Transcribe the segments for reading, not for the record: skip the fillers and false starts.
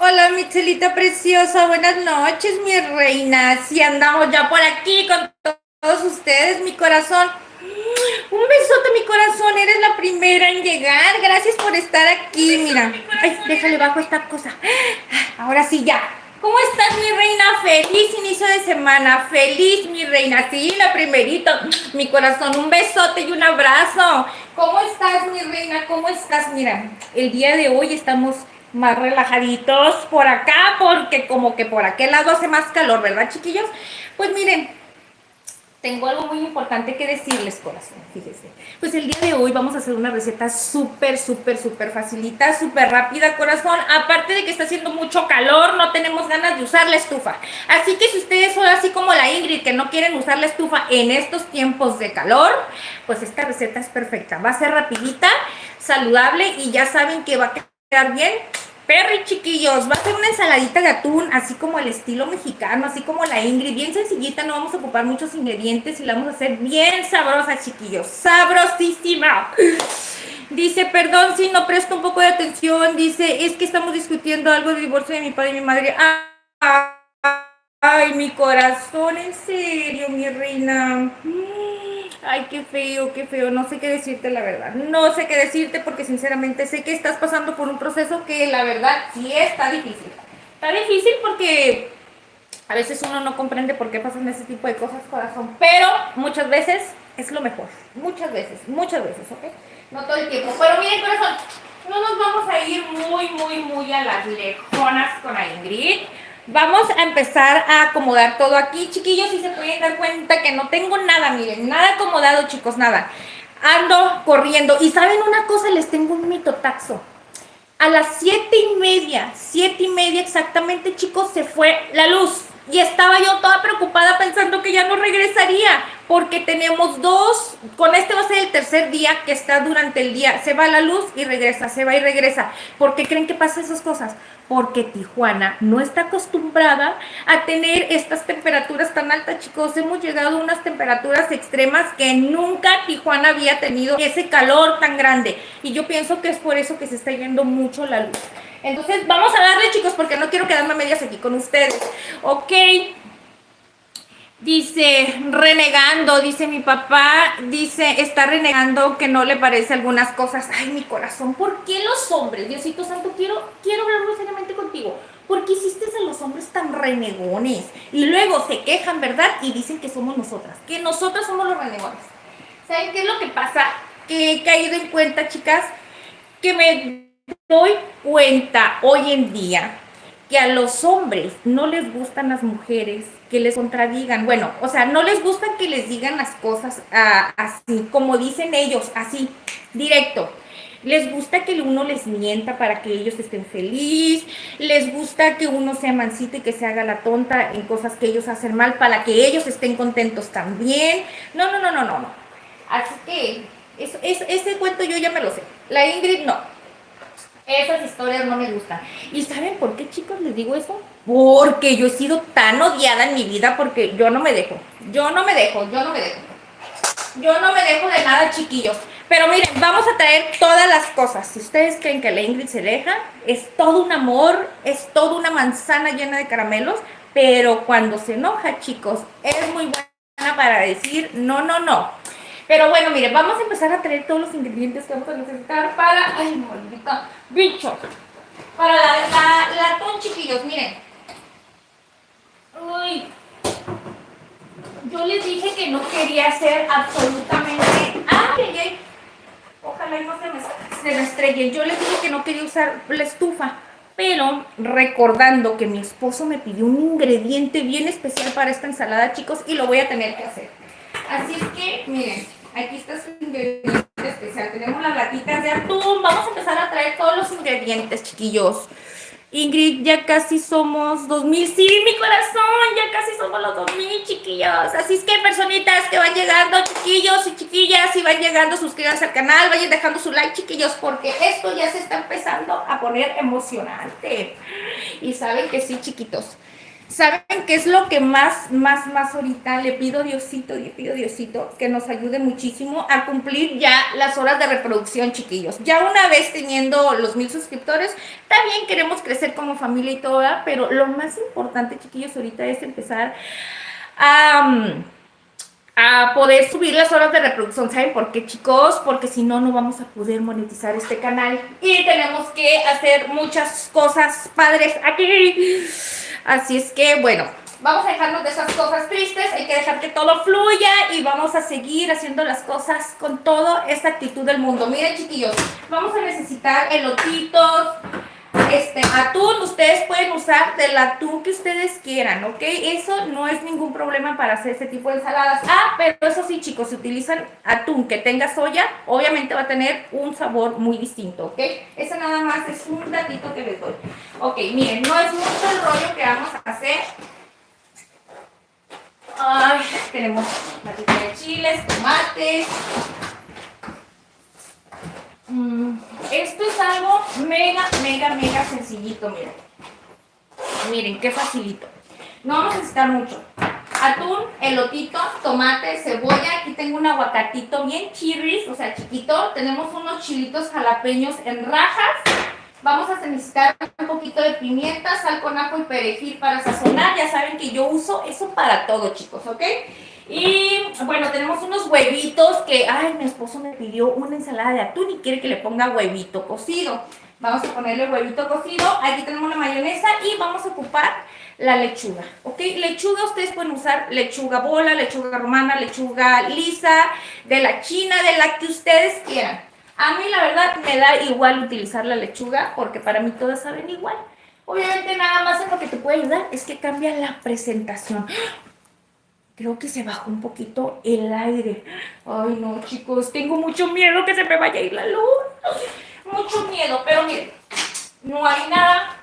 Hola, Michelita preciosa, buenas noches, mi reina. Si andamos ya por aquí con todos ustedes, mi corazón. Un besote, mi corazón, eres la primera en llegar. Gracias por estar aquí, mira. Ay, déjale bajo esta cosa. Ahora sí, ya. ¿Cómo estás, mi reina? Feliz inicio de semana. Feliz, mi reina. Sí, la primerita. Mi corazón, un besote y un abrazo. ¿Cómo estás, mi reina? ¿Cómo estás? Mira, el día de hoy estamos más relajaditos por acá, porque como que por aquel lado hace más calor, ¿verdad, chiquillos? Pues miren, tengo algo muy importante que decirles, corazón, fíjese. Pues el día de hoy vamos a hacer una receta súper facilita, súper rápida, corazón. Aparte de que está haciendo mucho calor, no tenemos ganas de usar la estufa. Así que si ustedes son así como la Ingrid, que no quieren usar la estufa en estos tiempos de calor, pues esta receta es perfecta. Va a ser rapidita, saludable y ya saben que va a quedar bien. Perry, chiquillos, va a ser una ensaladita de atún, así como el estilo mexicano, así como la Ingrid, bien sencillita, no vamos a ocupar muchos ingredientes y la vamos a hacer bien sabrosa, chiquillos, sabrosísima. Dice, perdón si no presto un poco de atención, dice, es que estamos discutiendo algo del divorcio de mi padre y mi madre. Ay, mi corazón, en serio, mi reina. Ay, qué feo, no sé qué decirte la verdad. No sé qué decirte porque sinceramente sé que estás pasando por un proceso que la verdad sí está difícil. Está difícil porque a veces uno no comprende por qué pasan ese tipo de cosas, corazón. Pero muchas veces es lo mejor. Muchas veces, ¿ok? No todo el tiempo. Pero miren, corazón, no nos vamos a ir muy a las lejonas con la Ingrid. Vamos a empezar a acomodar todo aquí, chiquillos, y se pueden dar cuenta que no tengo nada, miren, nada acomodado, chicos, nada. Ando corriendo. Y saben una cosa, les tengo un mitotaxo. A las 7:30 exactamente, chicos, se fue la luz. Y estaba yo toda preocupada pensando que ya no regresaría, porque tenemos dos, con este va a ser el tercer día que está durante el día. Se va la luz y regresa, se va y regresa. ¿Por qué creen que pasan esas cosas? Porque Tijuana no está acostumbrada a tener estas temperaturas tan altas, chicos. Hemos llegado a unas temperaturas extremas que nunca Tijuana había tenido ese calor tan grande. Y yo pienso que es por eso que se está yendo mucho la luz. Entonces, vamos a darle, chicos, porque no quiero quedarme a medias aquí con ustedes. Ok. Dice, renegando, dice mi papá, dice, está renegando que no le parece algunas cosas. Ay, mi corazón, ¿por qué los hombres, Diosito Santo, quiero hablar muy seriamente contigo? ¿Por qué hiciste a los hombres tan renegones? Y luego se quejan, ¿verdad? Y dicen que somos nosotras, que nosotras somos los renegones. ¿Saben qué es lo que pasa? Que he caído en cuenta, chicas, que me doy cuenta hoy en día que a los hombres no les gustan las mujeres que les contradigan. Bueno, o sea, no les gusta que les digan las cosas así, como dicen ellos, así, directo. Les gusta que uno les mienta para que ellos estén felices. Les gusta que uno sea mansito y que se haga la tonta en cosas que ellos hacen mal para que ellos estén contentos también. No. Así que ese cuento yo ya me lo sé. La Ingrid no. Esas historias no me gustan. ¿Y saben por qué, chicos, les digo eso? Porque yo he sido tan odiada en mi vida porque yo no me dejo. Yo no me dejo. Yo no me dejo de nada, chiquillos. Pero miren, vamos a traer todas las cosas. Si ustedes creen que la Ingrid se deja, es todo un amor, es toda una manzana llena de caramelos. Pero cuando se enoja, chicos, es muy buena para decir no. Pero bueno, miren, vamos a empezar a traer todos los ingredientes que vamos a necesitar para... Ay, maldita bicho. Para la atún, chiquillos, miren. Uy, yo les dije que no quería hacer absolutamente... ¡Ay! Ojalá y no se me estrelle. Yo les dije que no quería usar la estufa. Pero recordando que mi esposo me pidió un ingrediente bien especial para esta ensalada, chicos, y lo voy a tener que hacer. Así es que, miren, aquí está su ingrediente especial. Tenemos las latitas de atún. Vamos a empezar a traer todos los ingredientes, chiquillos. Ingrid, ya casi somos 2000. Sí, mi corazón, ya casi somos los 2000, chiquillos. Así es que, personitas que van llegando, chiquillos y chiquillas, si van llegando, suscríbanse al canal, vayan dejando su like, chiquillos, porque esto ya se está empezando a poner emocionante. Y saben que sí, chiquitos. ¿Saben qué es lo que más ahorita le pido Diosito, que nos ayude muchísimo a cumplir ya las horas de reproducción, chiquillos? Ya una vez teniendo los 1000 suscriptores, también queremos crecer como familia y todo, ¿verdad? Pero lo más importante, chiquillos, ahorita es empezar a poder subir las horas de reproducción. ¿Saben por qué, chicos? Porque si no, no vamos a poder monetizar este canal y tenemos que hacer muchas cosas padres aquí. Así es que, bueno, vamos a dejarnos de esas cosas tristes, hay que dejar que todo fluya y vamos a seguir haciendo las cosas con toda esta actitud del mundo. Miren, chiquillos, vamos a necesitar elotitos, atún. Ustedes pueden usar del atún que ustedes quieran, ¿ok? Eso no es ningún problema para hacer este tipo de ensaladas. Pero eso sí, chicos, si utilizan atún que tenga soya, obviamente va a tener un sabor muy distinto, ¿ok? Eso nada más es un datito que les doy. Ok, miren, no es mucho el rollo que vamos a hacer. Ay, tenemos platito de chiles, tomates. Esto es algo mega sencillito, miren. Miren, qué facilito. No vamos a necesitar mucho. Atún, elotito, tomate, cebolla. Aquí tengo un aguacatito bien chirris, o sea, chiquito. Tenemos unos chilitos jalapeños en rajas. Vamos a necesitar un poquito de pimienta, sal con ajo y perejil para sazonar. Ya saben que yo uso eso para todo, chicos, ¿ok? Y bueno, tenemos unos huevitos que, ay, mi esposo me pidió una ensalada de atún y quiere que le ponga huevito cocido. Vamos a ponerle huevito cocido. Aquí tenemos la mayonesa y vamos a ocupar la lechuga, ¿ok? Lechuga, ustedes pueden usar lechuga bola, lechuga romana, lechuga lisa, de la china, de la que ustedes quieran. A mí la verdad me da igual utilizar la lechuga porque para mí todas saben igual. Obviamente nada más en lo que te puede ayudar es que cambia la presentación. Creo que se bajó un poquito el aire. Ay, no, chicos, tengo mucho miedo que se me vaya a ir la luz. Mucho miedo, pero miren, no hay nada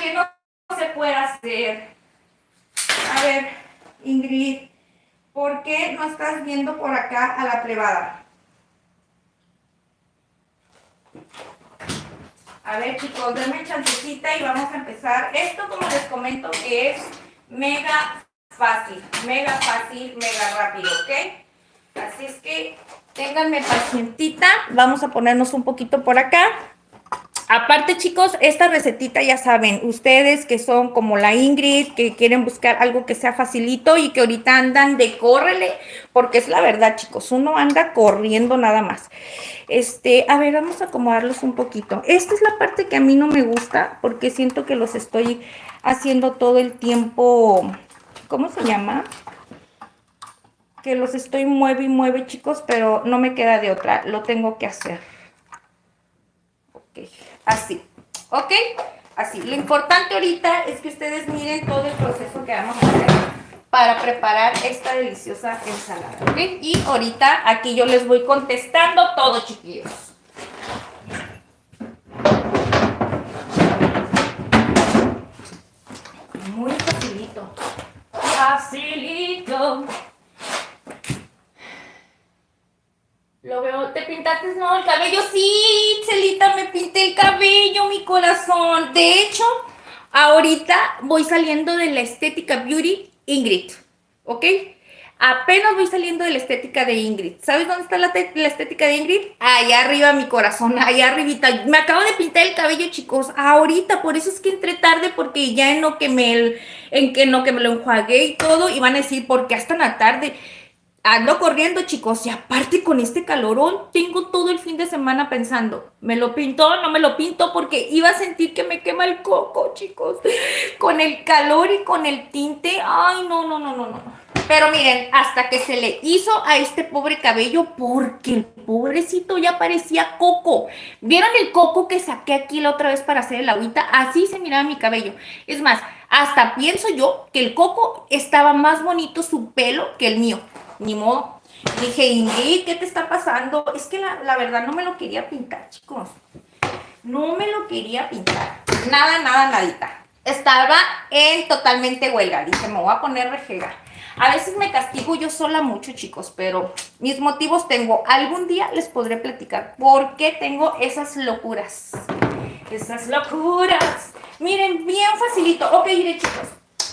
que no se pueda hacer. A ver, Ingrid, ¿por qué no estás viendo por acá a la plebada? A ver, chicos, denme chancecita y vamos a empezar. Esto, como les comento, que es mega fácil, mega rápido, ¿ok? Así es que ténganme pacientita. Vamos a ponernos un poquito por acá. Aparte, chicos, esta recetita ya saben, ustedes que son como la Ingrid, que quieren buscar algo que sea facilito y que ahorita andan de córrele, porque es la verdad, chicos, uno anda corriendo nada más. A ver, vamos a acomodarlos un poquito. Esta es la parte que a mí no me gusta, porque siento que los estoy haciendo todo el tiempo, ¿cómo se llama? Que los estoy mueve y mueve, chicos, pero no me queda de otra, lo tengo que hacer. Ok, así, ¿ok? Así, lo importante ahorita es que ustedes miren todo el proceso que vamos a hacer para preparar esta deliciosa ensalada, ¿ok? Y ahorita aquí yo les voy contestando todo, chiquillos. Muy facilito. Facilito. Lo veo, ¿te pintaste? No, el cabello. Sí, Celita, me pinté el cabello, mi corazón. De hecho, ahorita voy saliendo de la estética beauty Ingrid, ¿ok? Apenas voy saliendo de la estética de Ingrid. ¿Sabes dónde está la estética de Ingrid? Allá arriba, mi corazón, allá arribita. Me acabo de pintar el cabello, chicos, ahorita. Por eso es que entré tarde, porque ya en lo que me lo enjuagué y todo, y van a decir, ¿por qué hasta en la tarde? Ando corriendo, chicos, y aparte con este calorón, tengo todo el fin de semana pensando, ¿me lo pinto? ¿No me lo pinto? Porque iba a sentir que me quema el coco, chicos, con el calor y con el tinte. Ay, no. Pero miren, hasta que se le hizo a este pobre cabello, porque el pobrecito ya parecía coco. ¿Vieron el coco que saqué aquí la otra vez para hacer el agüita? Así se miraba mi cabello. Es más, hasta pienso yo que el coco estaba más bonito su pelo que el mío. Ni modo. Dije, Ingrid, ¿qué te está pasando? Es que la verdad no me lo quería pintar, chicos. No me lo quería pintar. Nadita. Estaba en totalmente huelga. Dije, me voy a poner rejega. A veces me castigo yo sola mucho, chicos, pero mis motivos tengo. Algún día les podré platicar por qué tengo esas locuras. Esas locuras. Miren, bien facilito. Ok, miren, chicos.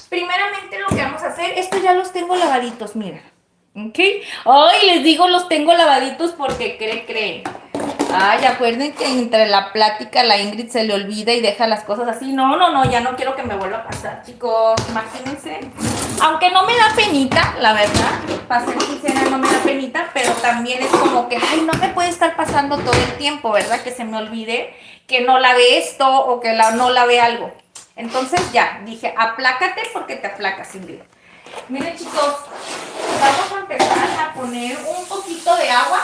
Primeramente lo que vamos a hacer, estos ya los tengo lavaditos, miren. ¿Ok? Ay, les digo los tengo lavaditos porque creen. Ay, acuerden que entre la plática la Ingrid se le olvida y deja las cosas así. No, ya no quiero que me vuelva a pasar, chicos. Imagínense. Aunque no me da penita, la verdad. Para ser sincera, no me da penita, pero también es como que, ay, no me puede estar pasando todo el tiempo, ¿verdad? Que se me olvide que no lave esto o que no lave algo. Entonces ya, dije, aplácate porque te aplacas, Ingrid. Miren, chicos, vamos a empezar a poner un poquito de agua.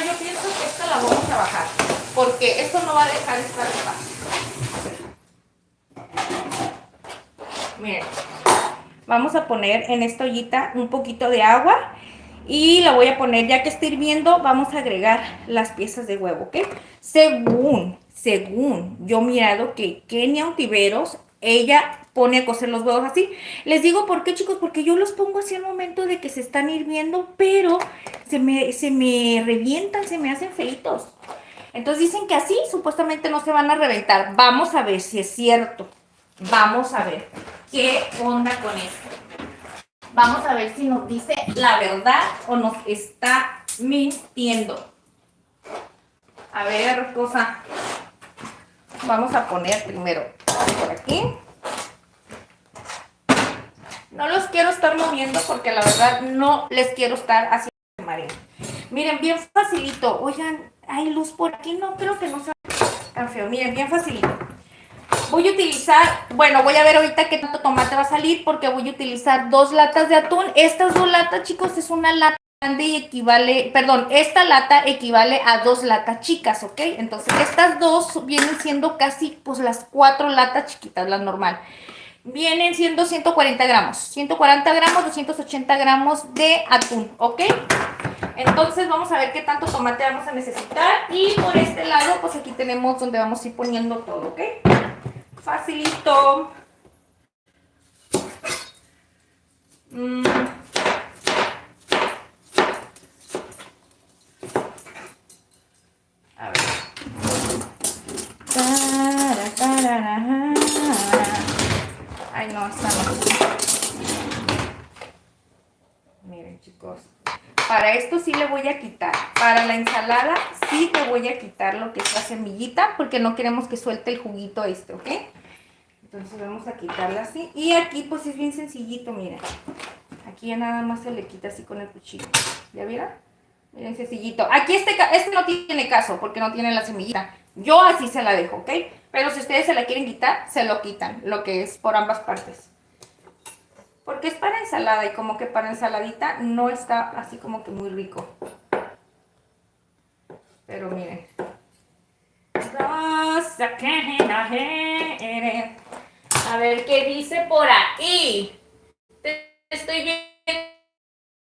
Yo pienso que esta la vamos a bajar, porque esto no va a dejar estar fácil. Miren, vamos a poner en esta ollita un poquito de agua y la voy a poner, ya que está hirviendo, vamos a agregar las piezas de huevo, ¿ok? Según yo he mirado que Kenia Ontiveros, ella pone a cocer los huevos así. Les digo por qué, chicos, porque yo los pongo así al momento de que se están hirviendo, pero se me revientan, se me hacen feitos. Entonces dicen que así supuestamente no se van a reventar. Vamos a ver si es cierto. Vamos a ver qué onda con esto. Vamos a ver si nos dice la verdad o nos está mintiendo. A ver, cosa. Vamos a poner primero por aquí. No los quiero estar moviendo porque la verdad no les quiero estar haciendo mareo. Miren, bien facilito. Oigan, ¿hay luz por aquí? No, creo que no sea tan feo. Miren, bien facilito. Voy a utilizar, bueno, voy a ver ahorita qué tanto tomate va a salir porque voy a utilizar 2 latas de atún. Estas 2 latas, chicos, es una lata grande y equivale, perdón, esta lata equivale a 2 latas chicas, ¿ok? Entonces, estas 2 vienen siendo casi, pues, las 4 latas chiquitas, las normal. Vienen siendo 140 gramos. 140 gramos, 280 gramos de atún, ¿ok? Entonces vamos a ver qué tanto tomate vamos a necesitar. Y por este lado, pues aquí tenemos donde vamos a ir poniendo todo, ¿ok? Facilito. A ver. Ay, no, esta no. Miren, chicos. Para esto sí le voy a quitar. Para la ensalada sí le voy a quitar lo que es la semillita, porque no queremos que suelte el juguito este, ¿ok? Entonces vamos a quitarla así. Y aquí pues es bien sencillito, miren. Aquí ya nada más se le quita así con el cuchillo. ¿Ya vieron? Miren, sencillito. Aquí este no tiene caso porque no tiene la semillita. Yo así se la dejo, ¿ok? Pero si ustedes se la quieren quitar, se lo quitan. Lo que es por ambas partes. Porque es para ensalada y como que para ensaladita no está así como que muy rico. Pero miren. A ver qué dice por ahí. Te estoy viendo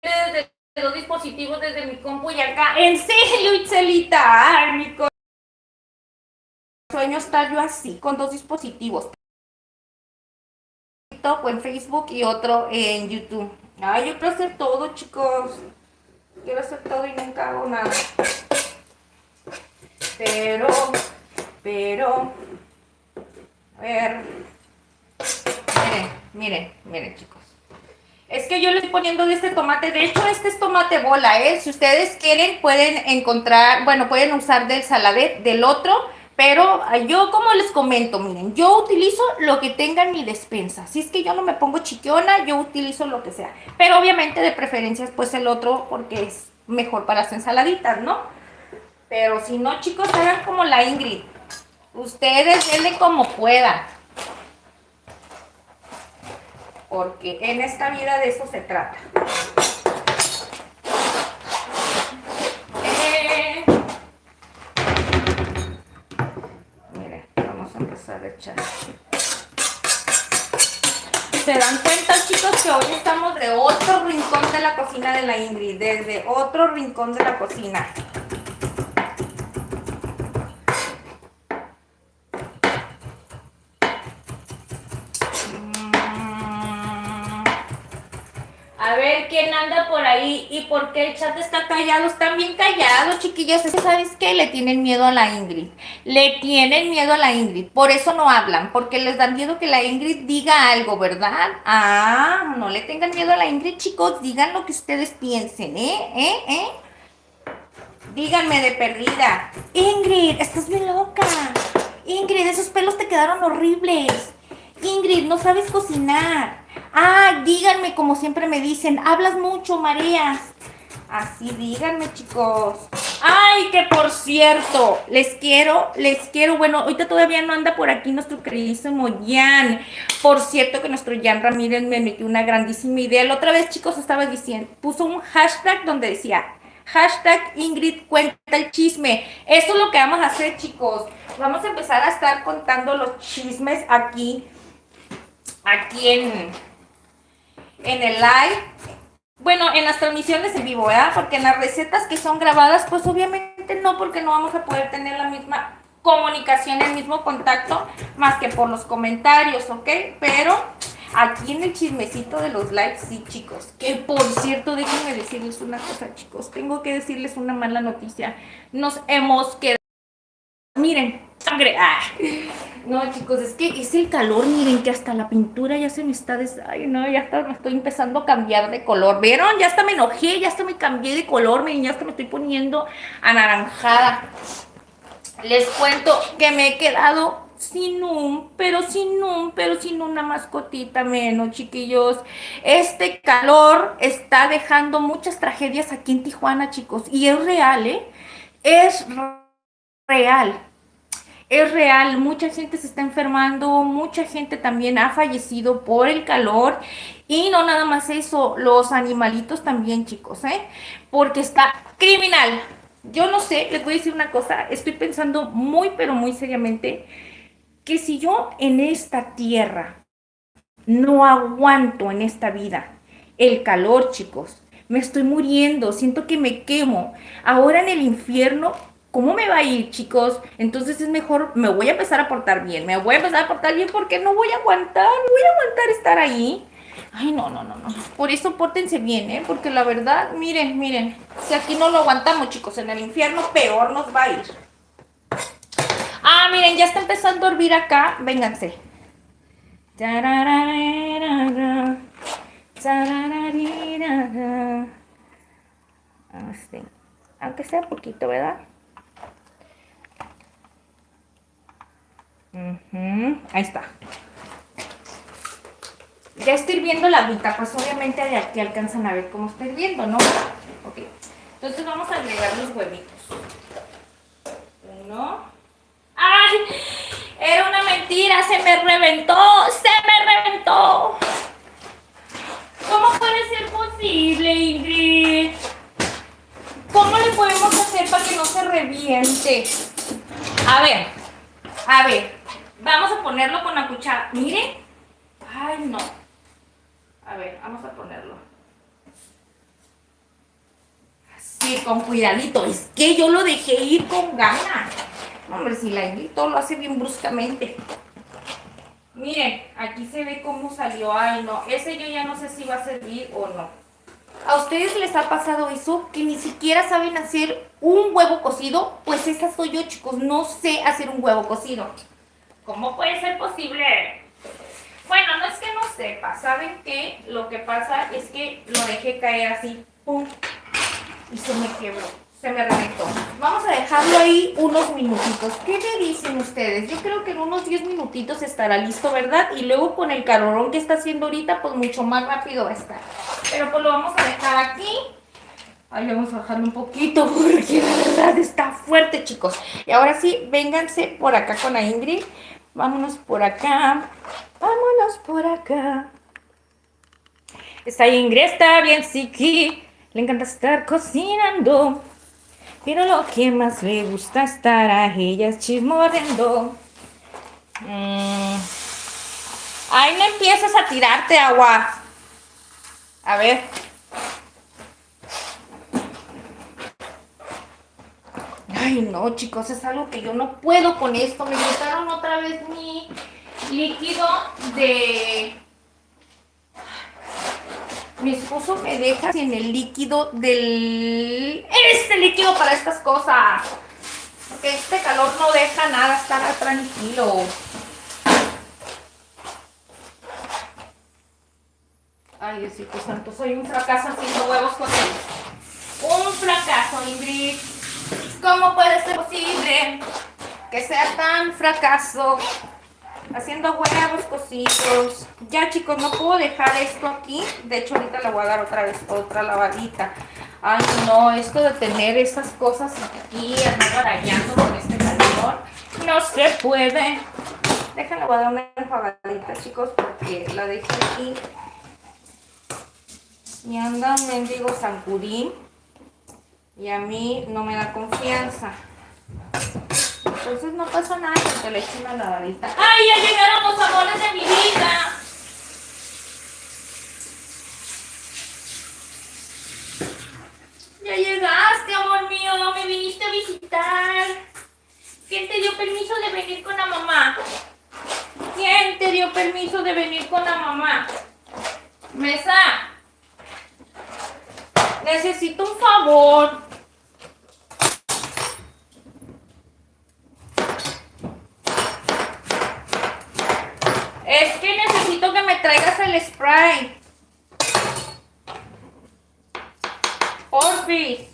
desde los dispositivos, desde mi compu y acá. ¿En serio, Itzelita? Ay, mi sueño estar yo así, con 2 dispositivos. O en Facebook y otro en YouTube. Ay, yo quiero hacer todo, chicos. Quiero hacer todo y nunca hago nada. Pero, a ver. Miren, chicos. Es que yo le estoy poniendo de este tomate. De hecho, este es tomate bola, ¿eh? Si ustedes quieren, pueden encontrar, bueno, pueden usar del Saladet, del otro. Pero yo, como les comento, miren, yo utilizo lo que tenga en mi despensa. Si es que yo no me pongo chiquiona, yo utilizo lo que sea. Pero obviamente de preferencias, pues el otro, porque es mejor para las ensaladitas, ¿no? Pero si no, chicos, hagan como la Ingrid. Ustedes denle como puedan. Porque en esta vida de eso se trata. Miren, vamos a empezar a echar. ¿Se dan cuenta, chicos, que hoy estamos de otro rincón de la cocina de la Ingrid? Desde otro rincón de la cocina. A ver quién anda por ahí y por qué el chat está callado. Están bien callados, chiquillos. Es que, ¿sabes qué? Le tienen miedo a la Ingrid. Le tienen miedo a la Ingrid. Por eso no hablan, porque les da miedo que la Ingrid diga algo, ¿verdad? Ah, no le tengan miedo a la Ingrid, chicos. Digan lo que ustedes piensen, ¿eh? Díganme de perdida. Ingrid, estás bien loca. Ingrid, esos pelos te quedaron horribles. Ingrid, no sabes cocinar. Ah, díganme como siempre me dicen, hablas mucho, mareas. Así díganme, chicos. Ay, que por cierto, les quiero. Bueno, ahorita todavía no anda por aquí nuestro queridísimo Jan. Por cierto, que nuestro Jan Ramírez me metió una grandísima idea. La otra vez, chicos, estaba diciendo, puso un hashtag donde decía, hashtag Ingrid cuenta el chisme. Eso es lo que vamos a hacer, chicos. Vamos a empezar a estar contando los chismes aquí en el live. Bueno, en las transmisiones en vivo, ¿verdad? Porque en las recetas que son grabadas, pues obviamente no, porque no vamos a poder tener la misma comunicación, el mismo contacto, más que por los comentarios, ¿ok? Pero aquí en el chismecito de los likes, sí, chicos. Que por cierto, déjenme decirles una cosa, chicos. Tengo que decirles una mala noticia. Nos hemos quedado... Miren, sangre. Ah. No, chicos, es que es el calor. Miren que hasta la pintura ya se me está Ay, no, ya hasta me estoy empezando a cambiar de color. ¿Vieron? Ya hasta me enojé, ya hasta me cambié de color. Miren, ya hasta me estoy poniendo anaranjada. Les cuento que me he quedado sin una mascotita menos, chiquillos. Este calor está dejando muchas tragedias aquí en Tijuana, chicos. Y es real, ¿eh? Es real. Es real, mucha gente se está enfermando, mucha gente también ha fallecido por el calor y no nada más eso, los animalitos también, chicos, ¿eh? Porque está criminal. Yo no sé, les voy a decir una cosa, estoy pensando muy, pero muy seriamente que si yo en esta tierra no aguanto en esta vida el calor, chicos, me estoy muriendo, siento que me quemo. Ahora en el infierno, ¿cómo me va a ir, chicos? Entonces es mejor, me voy a empezar a portar bien, me voy a empezar a portar bien porque no voy a aguantar, no voy a aguantar estar ahí. Ay, no. Por eso pórtense bien, ¿eh? Porque la verdad, miren, si aquí no lo aguantamos, chicos, en el infierno peor nos va a ir. Ah, miren, ya está empezando a hervir acá, vénganse. Así. Aunque sea poquito, ¿verdad? Ahí está. Ya estoy hirviendo la agüita, pues obviamente de aquí alcanzan a ver cómo está hirviendo, ¿no? Ok. Entonces vamos a agregar los huevitos. Uno. ¡Ay! Era una mentira, se me reventó. ¿Cómo puede ser posible, Ingrid? ¿Cómo le podemos hacer para que no se reviente? A ver, vamos a ponerlo con la cuchara. Miren. Ay, no. A ver, vamos a ponerlo. Sí, con cuidadito. Es que yo lo dejé ir con ganas. Hombre, si la Ingrid todo lo hace bien bruscamente. Miren, aquí se ve cómo salió. Ay, no. Ese yo ya no sé si va a servir o no. ¿A ustedes les ha pasado eso? Que ni siquiera saben hacer un huevo cocido. Pues esa soy yo, chicos. No sé hacer un huevo cocido. ¿Cómo puede ser posible? Bueno, no es que no sepa. ¿Saben qué? Lo que pasa es que lo dejé caer así. ¡Pum! Y se me quebró. Se me reventó. Vamos a dejarlo ahí unos minutitos. ¿Qué me dicen ustedes? Yo creo que en unos 10 minutitos estará listo, ¿verdad? Y luego con el calorón que está haciendo ahorita, pues mucho más rápido va a estar. Pero pues lo vamos a dejar aquí. Ahí vamos a bajarlo un poquito porque la verdad está fuerte, chicos. Y ahora sí, vénganse por acá con la Ingrid. Vámonos por acá. Esta Ingrid está bien psiqui. Le encanta estar cocinando. Pero lo que más le gusta estar a ella es chismorreando. Ay, no empieces a tirarte agua. A ver. Ay, no, chicos, es algo que yo no puedo con esto. Me botaron otra vez mi líquido de Mi esposo me deja sin el líquido del... Este líquido para estas cosas. Porque este calor no deja nada estar tranquilo. Ay, Diosito santo, soy un fracaso haciendo huevos con él. Un fracaso, Ingrid. ¿Cómo puede ser posible que sea tan fracaso haciendo huevos cocidos? Ya, chicos, no puedo dejar esto aquí. De hecho, ahorita le voy a dar otra vez otra lavadita. Ay, no, esto de tener esas cosas aquí, andar batallando con este calor, no se puede. Déjenle, voy a dar una enjuagadita, chicos, porque la dejé aquí. Y anda un mendigo zancudín. Y a mí no me da confianza. Entonces no pasa nada porque le echo una lavadita. ¡Ay, ya llegaron los amores de mi vida! Ya llegaste, amor mío, no me viniste a visitar. ¿Quién te dio permiso de venir con la mamá? ¿Quién te dio permiso de venir con la mamá? Mesa, necesito un favor. Es que necesito que me traigas el spray. Porfis.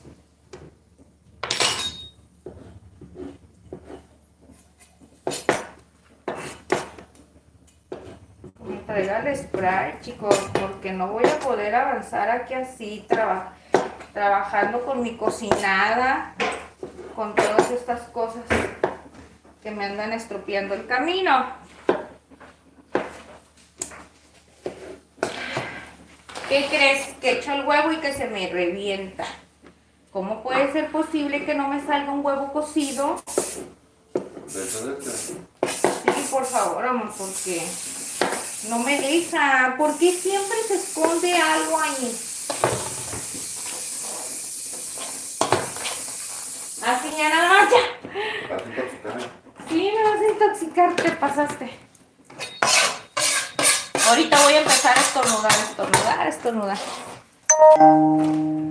Me traiga el spray, chicos, porque no voy a poder avanzar aquí así, trabajando con mi cocinada, con todas estas cosas que me andan estropeando el camino. ¿Qué crees? Que echo el huevo y que se me revienta. ¿Cómo puede ser posible que no me salga un huevo cocido? Sí, por favor, amor, porque no me deja. ¿Por qué siempre se esconde algo ahí? Así ya nada más ya. ¿Vas a intoxicar? Sí, me vas a intoxicar, te pasaste. Ahorita voy a empezar a estornudar.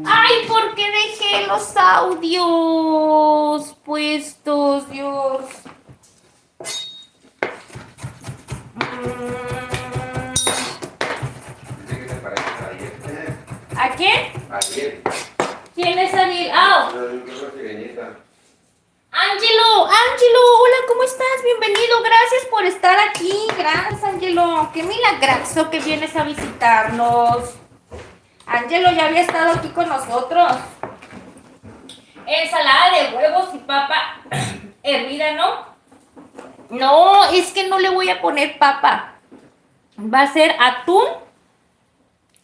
¡Ay! ¿Por qué dejé los audios puestos, Dios? Dice que te parece a ayer. ¿A quién? Ayer. ¿Quién es Ariel? ¡Ah! Yo una sirenita. Ángelo, hola, ¿cómo estás? Bienvenido, gracias por estar aquí. Gracias, Ángelo. Qué milagroso que vienes a visitarnos. Ángelo ya había estado aquí con nosotros. Ensalada de huevos y papa hervida, ¿no? No, es que no le voy a poner papa. Va a ser atún.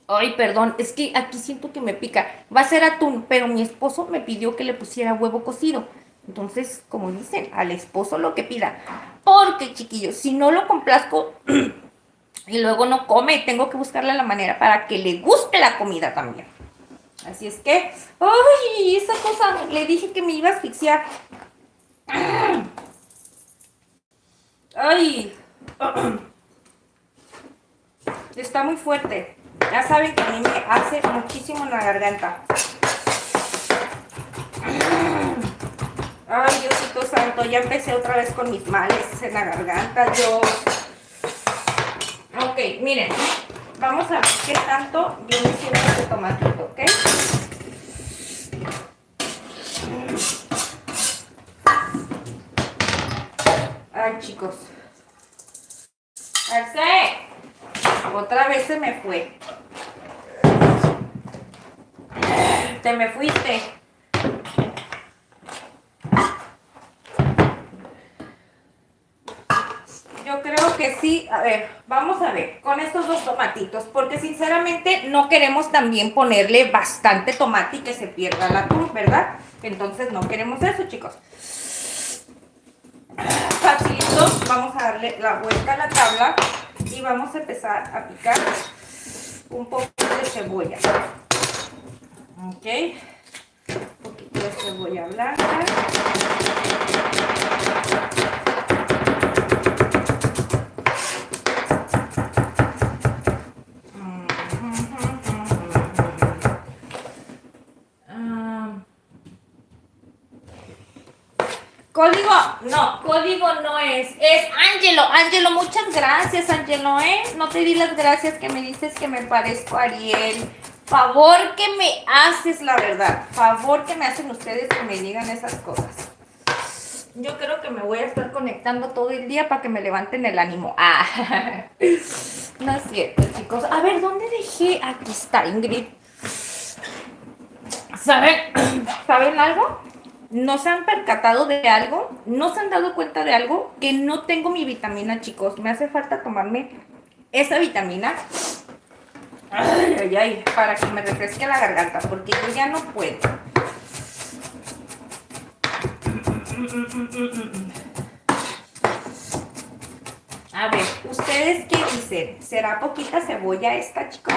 Ay, perdón, es que aquí siento que me pica. Va a ser atún, pero mi esposo me pidió que le pusiera huevo cocido. Entonces, como dicen, al esposo lo que pida. Porque, chiquillos, si no lo complazco y luego no come, tengo que buscarle la manera para que le guste la comida también. Así es que, ay, esa cosa, le dije que me iba a asfixiar. Ay, está muy fuerte. Ya saben que a mí me hace muchísimo en la garganta. Ay, Diosito santo, ya empecé otra vez con mis males en la garganta, Dios. Ok, miren, vamos a ver qué tanto viene siendo este tomatito, ¿ok? Ay, chicos. Arce, otra vez se me fue. Te me fuiste. Yo creo que sí. A ver, vamos a ver con estos dos tomatitos, porque sinceramente no queremos también ponerle bastante tomate y que se pierda el atún, ¿verdad? Entonces no queremos eso, chicos. Facilito, vamos a darle la vuelta a la tabla y vamos a empezar a picar un poquito de cebolla. Ok, un poquito de cebolla blanca. código no es Ángelo. Ángelo, muchas gracias, Ángelo, No te di las gracias que me dices que me parezco a Ariel. Favor que me haces, la verdad. Favor que me hacen ustedes que me digan esas cosas. Yo creo que me voy a estar conectando todo el día para que me levanten el ánimo. No es cierto, chicos. A ver, ¿dónde dejé? Aquí está, Ingrid. ¿Saben algo? ¿No se han percatado de algo? ¿No se han dado cuenta de algo? Que no tengo mi vitamina, chicos. Me hace falta tomarme esa vitamina. Ay, para que me refresque la garganta, porque yo ya no puedo. A ver, ¿ustedes qué dicen? ¿Será poquita cebolla esta, chicos?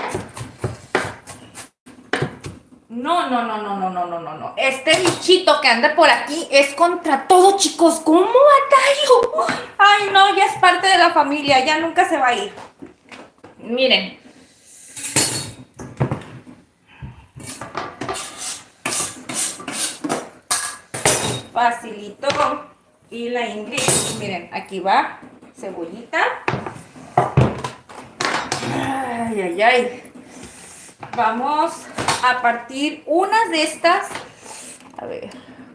No. Este bichito que anda por aquí es contra todo, chicos. ¿Cómo batallo? Ay, no, ya es parte de la familia. Ya nunca se va a ir. Miren. Facilito. Y la Ingrid. Miren, aquí va cebollita. Ay. Vamos a partir unas de estas. A ver,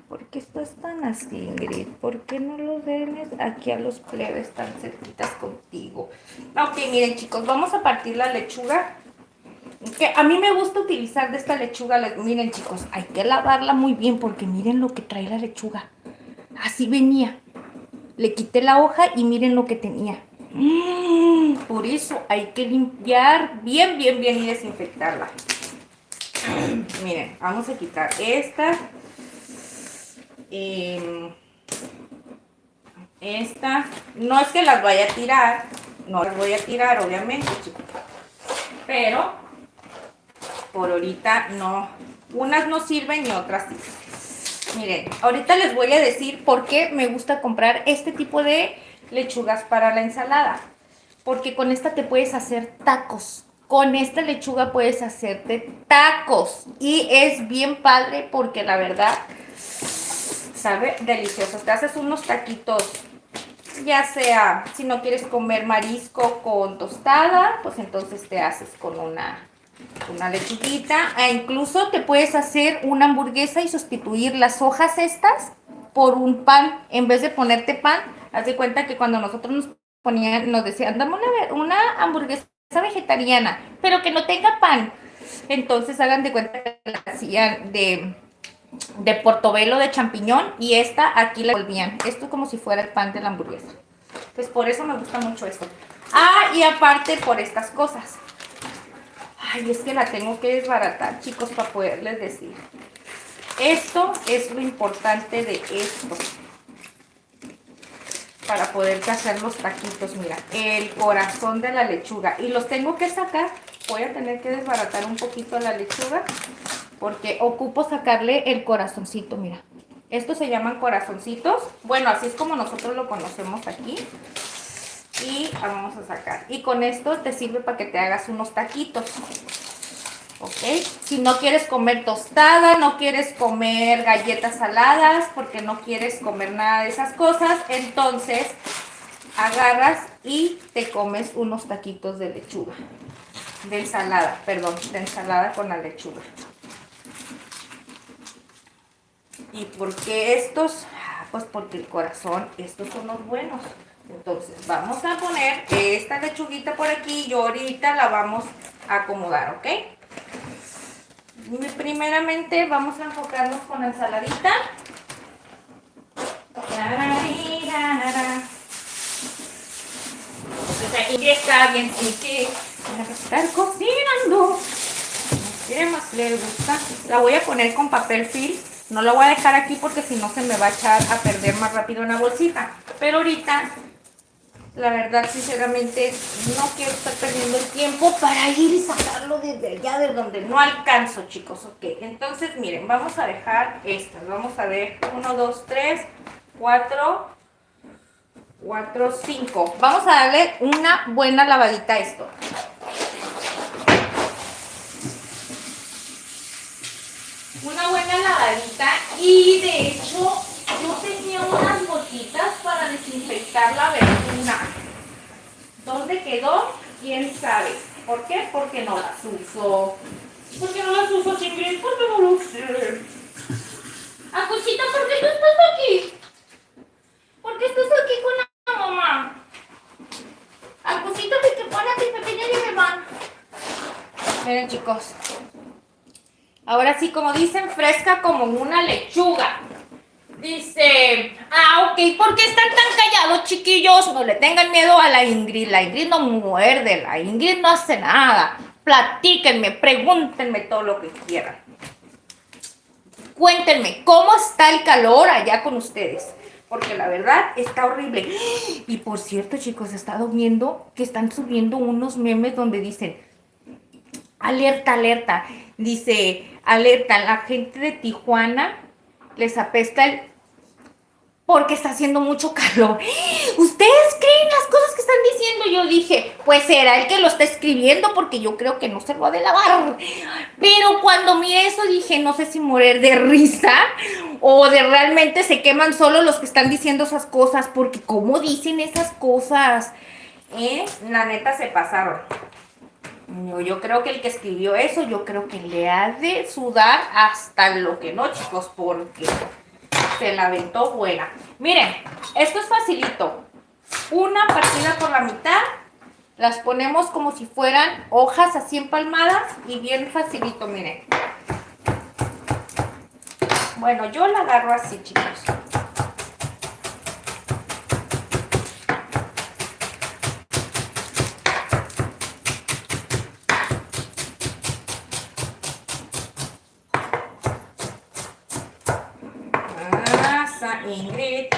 ¿por qué estás tan así, Ingrid? ¿Por qué no los denes aquí a los plebes tan cerquitas contigo? Ok, miren, chicos, vamos a partir la lechuga. Que a mí me gusta utilizar de esta lechuga. Miren, chicos, hay que lavarla muy bien porque miren lo que trae la lechuga. Así venía. Le quité la hoja y miren lo que tenía. Por eso hay que limpiar bien y desinfectarla. Miren, vamos a quitar esta. Esta. No es que las vaya a tirar. No las voy a tirar, obviamente, chicos. Pero por ahorita no. Unas no sirven y otras sí. Miren, ahorita les voy a decir por qué me gusta comprar este tipo de lechugas para la ensalada. Porque con esta te puedes hacer tacos. Con esta lechuga puedes hacerte tacos. Y es bien padre porque la verdad sabe delicioso. Te haces unos taquitos, ya sea si no quieres comer marisco con tostada, pues entonces te haces con una lechuguita. E incluso te puedes hacer una hamburguesa y sustituir las hojas estas por un pan. En vez de ponerte pan, haz de cuenta que cuando nosotros nos decían, dame una hamburguesa vegetariana, pero que no tenga pan. Entonces hagan de cuenta que la hacían de portobelo de champiñón y esta aquí la volvían. Esto es como si fuera el pan de la hamburguesa. Pues por eso me gusta mucho esto. Y aparte por estas cosas. Ay, es que la tengo que desbaratar, chicos, para poderles decir. Esto es lo importante de esto. Para poder hacer los taquitos, mira, el corazón de la lechuga. Y los tengo que sacar. Voy a tener que desbaratar un poquito la lechuga porque ocupo sacarle el corazoncito, mira. Estos se llaman corazoncitos. Bueno, así es como nosotros lo conocemos aquí. Y vamos a sacar. Y con esto te sirve para que te hagas unos taquitos. ¿Ok? Si no quieres comer tostada, no quieres comer galletas saladas, porque no quieres comer nada de esas cosas, entonces agarras y te comes unos taquitos de lechuga. De ensalada con la lechuga. ¿Y por qué estos? Pues porque el corazón, estos son los buenos. Entonces vamos a poner esta lechuguita por aquí y ahorita la vamos a acomodar, ¿ok? Primeramente vamos a enfocarnos con la ensaladita. Aquí está bien, que estar cocinando. ¿Qué más le gusta? La voy a poner con papel film. No la voy a dejar aquí porque si no se me va a echar a perder más rápido en la bolsita. Pero ahorita, la verdad, sinceramente, no quiero estar perdiendo el tiempo para ir y sacarlo desde allá, de donde no alcanzo, chicos. Ok, entonces, miren, vamos a dejar estas. Vamos a ver 1, 2, 3, 4, 5. Vamos a darle una buena lavadita a esto. Una buena lavadita. Y de hecho, yo tenía unas desinfectar la verdura. ¿Dónde quedó? ¿Quién sabe? ¿Por qué? Porque no las uso. ¿Por qué no las uso, Ingrid? Porque no lo sé. Acusita, ¿por qué tú estás aquí? ¿Por qué estás aquí con la mamá? Acusita, que párate, pequeña, y me van. Miren, chicos. Ahora sí, como dicen, fresca como una lechuga. Dice, ok, ¿por qué están tan callados, chiquillos? No le tengan miedo a la Ingrid no muerde, la Ingrid no hace nada. Platíquenme, pregúntenme todo lo que quieran. Cuéntenme, ¿cómo está el calor allá con ustedes? Porque la verdad está horrible. Y por cierto, chicos, he estado viendo que están subiendo unos memes donde dicen, alerta, alerta. Dice, alerta, la gente de Tijuana les apesta el... porque está haciendo mucho calor. ¿Ustedes creen las cosas que están diciendo? Yo dije, pues será el que lo está escribiendo porque yo creo que no se lo ha de lavar. Pero cuando miré eso dije, no sé si morir de risa o de realmente se queman solo los que están diciendo esas cosas, porque ¿cómo dicen esas cosas? La neta se pasaron. Yo creo que el que escribió eso, yo creo que le ha de sudar hasta lo que no, chicos, porque se la aventó buena. Miren, esto es facilito. Una partida por la mitad, las ponemos como si fueran hojas así empalmadas y bien facilito, miren. Bueno, yo la agarro así, chicos.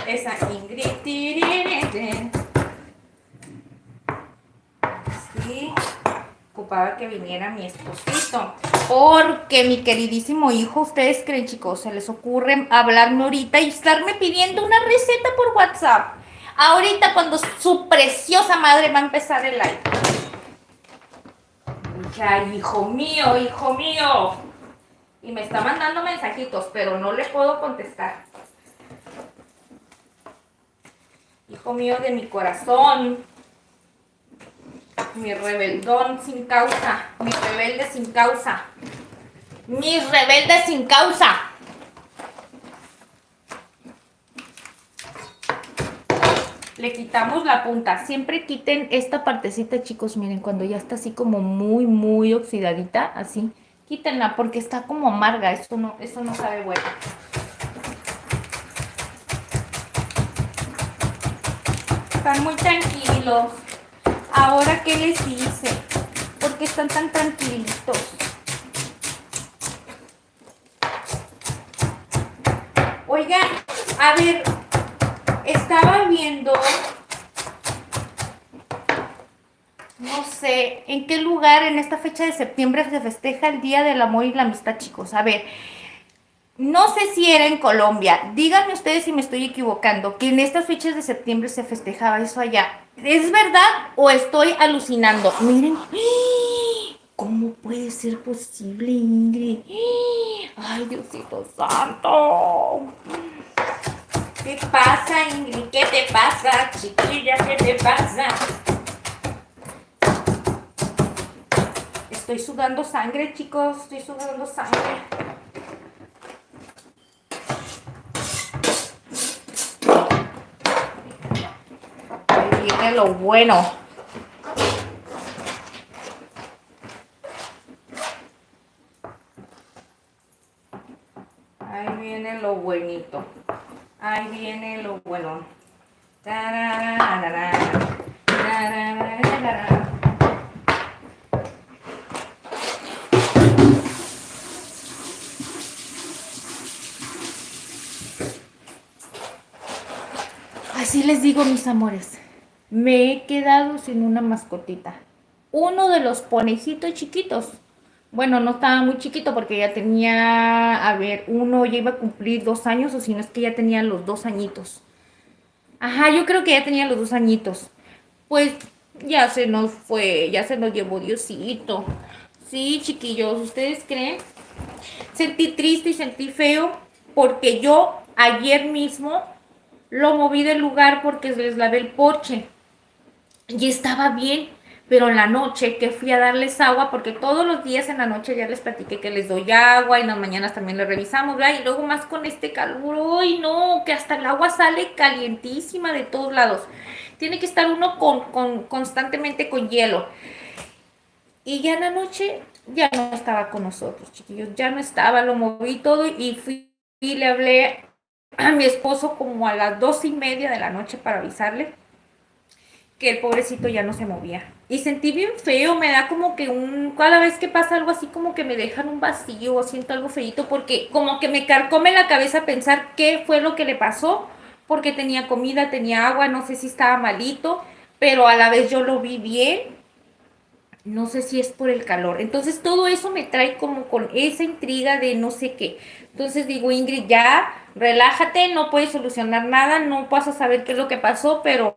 Esa Ingrid, sí, ocupaba que viniera mi esposito, porque mi queridísimo hijo, ustedes creen, chicos, se les ocurre hablarme ahorita y estarme pidiendo una receta por WhatsApp, ahorita cuando su preciosa madre va a empezar el live. Ya, hijo mío, y me está mandando mensajitos, pero no le puedo contestar. Hijo mío de mi corazón, mi rebeldón sin causa, mi rebelde sin causa, mi rebelde sin causa. Le quitamos la punta, siempre quiten esta partecita, chicos, miren, cuando ya está así como muy oxidadita, así, quítenla porque está como amarga, eso no sabe bueno. Están muy tranquilos. Ahora, ¿qué les hice? ¿Por qué están tan tranquilitos? Oigan, a ver, estaba viendo, no sé, en qué lugar en esta fecha de septiembre se festeja el Día del Amor y la Amistad, chicos. A ver, no sé si era en Colombia, díganme ustedes si me estoy equivocando, que en estas fechas de septiembre se festejaba eso allá. ¿Es verdad o estoy alucinando? Miren, ¿cómo puede ser posible, Ingrid? Ay, Diosito santo. ¿Qué pasa, Ingrid? ¿Qué te pasa, chiquilla? ¿Qué te pasa? Estoy sudando sangre, chicos, estoy sudando sangre. Viene lo bueno. Ahí viene lo buenito. Ahí viene lo bueno. Así les digo, mis amores. Me he quedado sin una mascotita. Uno de los conejitos chiquitos. Bueno, no estaba muy chiquito porque ya tenía, a ver, uno ya iba a cumplir 2 años, o si no es que ya tenía los 2 añitos. Ajá, yo creo que ya tenía los 2 añitos. Pues ya se nos fue, ya se nos llevó Diosito. Sí, chiquillos, ¿ustedes creen? Sentí triste y sentí feo porque yo ayer mismo lo moví del lugar porque les lavé el porche y estaba bien, pero en la noche que fui a darles agua, porque todos los días en la noche ya les platiqué que les doy agua y en las mañanas también les revisamos, ¿verdad? Y luego más con este calor, ¡ay no! Que hasta el agua sale calientísima de todos lados. Tiene que estar uno constantemente con hielo. Y ya en la noche ya no estaba con nosotros, chiquillos, ya no estaba, lo moví todo y fui y le hablé a mi esposo como a las 2:30 de la noche para avisarle que el pobrecito ya no se movía. Y sentí bien feo, me da como que cada vez que pasa algo así como que me dejan un vacío o siento algo feito porque como que me carcome la cabeza pensar qué fue lo que le pasó, porque tenía comida, tenía agua, no sé si estaba malito, pero a la vez yo lo vi bien, no sé si es por el calor. Entonces todo eso me trae como con esa intriga de no sé qué. Entonces digo, Ingrid, ya, relájate, no puedes solucionar nada, no vas a saber qué es lo que pasó, pero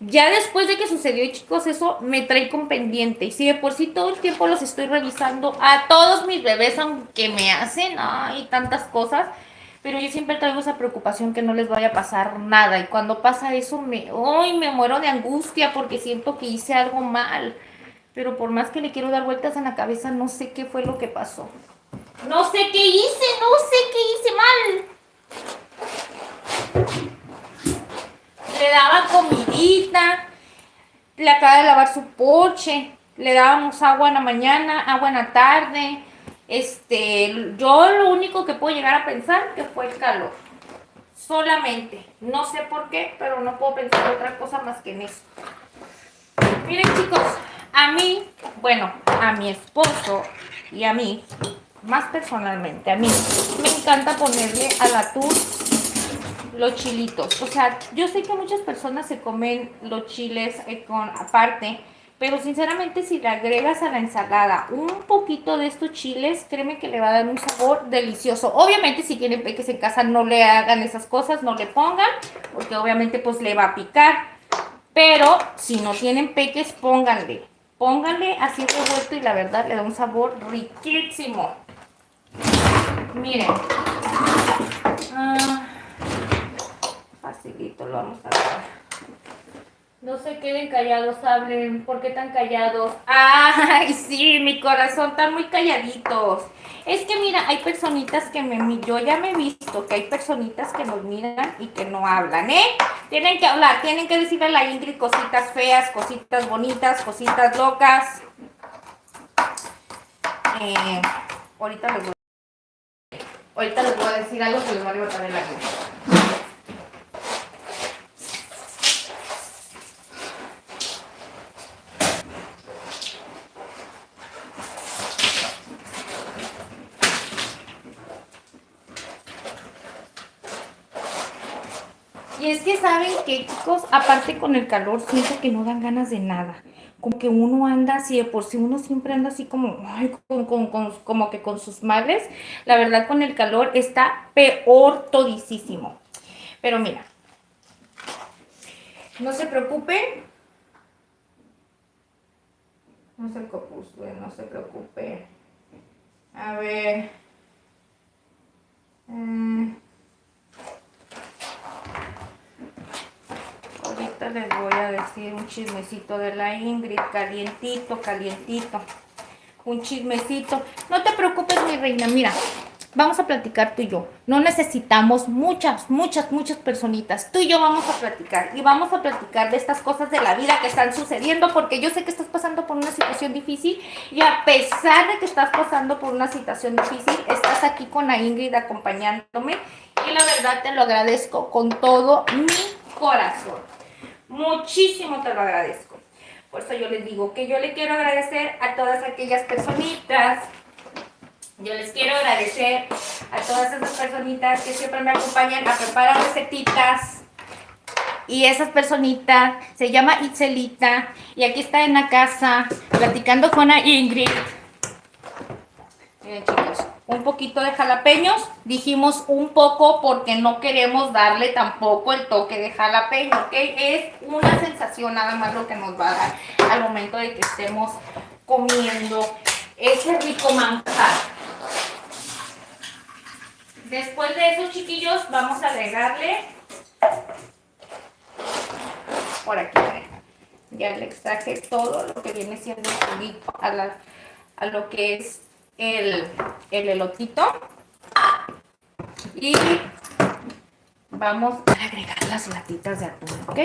ya después de que sucedió, chicos, eso me trae con pendiente. Y si de por sí todo el tiempo los estoy revisando a todos mis bebés, aunque me hacen, ay, tantas cosas, pero yo siempre traigo esa preocupación que no les vaya a pasar nada. Y cuando pasa eso, ay, me muero de angustia porque siento que hice algo mal. Pero por más que le quiero dar vueltas en la cabeza, no sé qué fue lo que pasó. No sé qué hice, no sé qué hice mal. Le daba comidita, le acaba de lavar su porche, le dábamos agua en la mañana, agua en la tarde. Yo lo único que puedo llegar a pensar que fue el calor. Solamente. No sé por qué, pero no puedo pensar otra cosa más que en eso. Miren, chicos, a mí, bueno, a mi esposo y a mí, más personalmente, a mí me encanta ponerle al atún los chilitos. O sea, yo sé que muchas personas se comen los chiles con aparte, pero sinceramente si le agregas a la ensalada un poquito de estos chiles, créeme que le va a dar un sabor delicioso. Obviamente si tienen peques en casa no le hagan esas cosas, no le pongan, porque obviamente pues le va a picar. Pero si no tienen peques, pónganle. Pónganle así revuelto y la verdad le da un sabor riquísimo. Miren. Facilito lo vamos a hacer. No se queden callados, hablen. ¿Por qué tan callados? ¡Ay, sí! Mi corazón, están muy calladitos. Es que mira, hay personitas que yo ya me he visto que hay personitas que nos miran y que no hablan, ¿eh? Tienen que hablar, tienen que decirle a la Ingrid cositas feas, cositas bonitas, cositas locas. Eh, ahorita les voy a decir algo que les va a levantar el lágrima. Y es que saben que, chicos, aparte con el calor, siento que no dan ganas de nada. Como que uno anda así, de por sí uno siempre anda así como, ay, como que con sus males. La verdad, con el calor está peor todisísimo. Pero mira, no se preocupen. No se preocupen, no se preocupen. A ver. Ahorita les voy a decir un chismecito de la Ingrid, calientito, calientito. Un chismecito. No te preocupes, mi reina, mira, vamos a platicar tú y yo. No necesitamos muchas personitas. Tú y yo vamos a platicar. Y vamos a platicar de estas cosas de la vida que están sucediendo, porque yo sé que estás pasando por una situación difícil. Y a pesar de que estás pasando por una situación difícil, estás aquí con la Ingrid acompañándome. Y la verdad te lo agradezco con todo mi corazón. Muchísimo te lo agradezco. Por eso yo les digo que yo le quiero agradecer a todas aquellas personitas. Yo les quiero agradecer a todas esas personitas que siempre me acompañan a preparar recetitas. Y esas personitas se llama Itzelita. Y aquí está en la casa platicando con la Ingrid. Miren, chicos, un poquito de jalapeños. Dijimos un poco porque no queremos darle tampoco el toque de jalapeño, ¿ok? Es una sensación nada más lo que nos va a dar al momento de que estemos comiendo ese rico manjar. Después de eso, chiquillos, vamos a agregarle Por aquí, miren. Ya le extraje todo lo que viene siendo el juguito a lo que es el elotito. Y vamos a agregar las latitas de atún, ¿ok?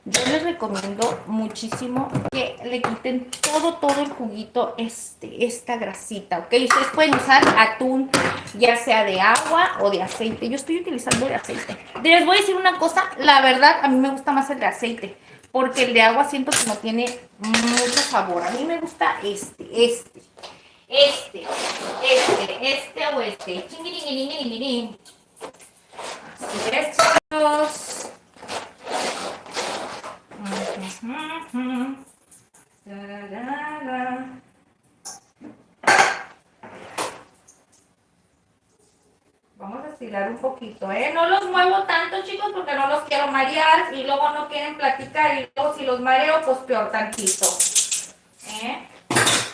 Yo les recomiendo muchísimo que le quiten todo el juguito, esta grasita, ¿ok? Ustedes pueden usar atún, ya sea de agua o de aceite. Yo estoy utilizando de aceite. Les voy a decir una cosa, la verdad, a mí me gusta más el de aceite, porque el de agua siento que no tiene mucho sabor. A mí me gusta este o este. Chinguiringuiringuiringuirin. Así es, chicos. Vamos a estirar un poquito, ¿eh? No los muevo tanto, chicos, porque no los quiero marear y luego no quieren platicar y luego si los mareo, pues peor tantito.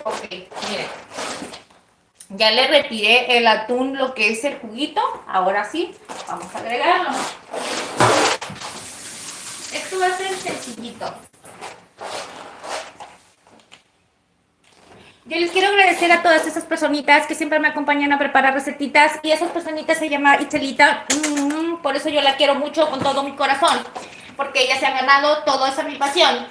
Ok, miren. Ya le retiré el atún, lo que es el juguito. Ahora sí, vamos a agregarlo. Esto va a ser sencillito. Yo les quiero agradecer a todas esas personitas que siempre me acompañan a preparar recetitas. Y esas personitas se llama Itzelita. Por eso yo la quiero mucho con todo mi corazón. Porque ella se ha ganado toda esa mi pasión.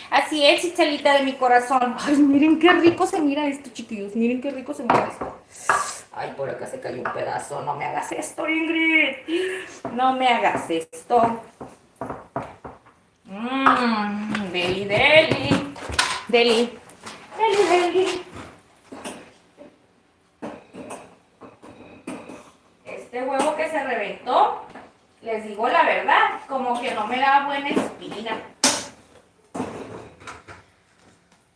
Así es, Itzelita de mi corazón. Ay, miren qué rico se mira esto, chiquillos. Miren qué rico se mira esto. Ay, por acá se cayó un pedazo. No me hagas esto, Ingrid. No me hagas esto. Deli, deli. Deli. Deli, deli. Este huevo que se reventó, les digo la verdad, como que no me da buena espina.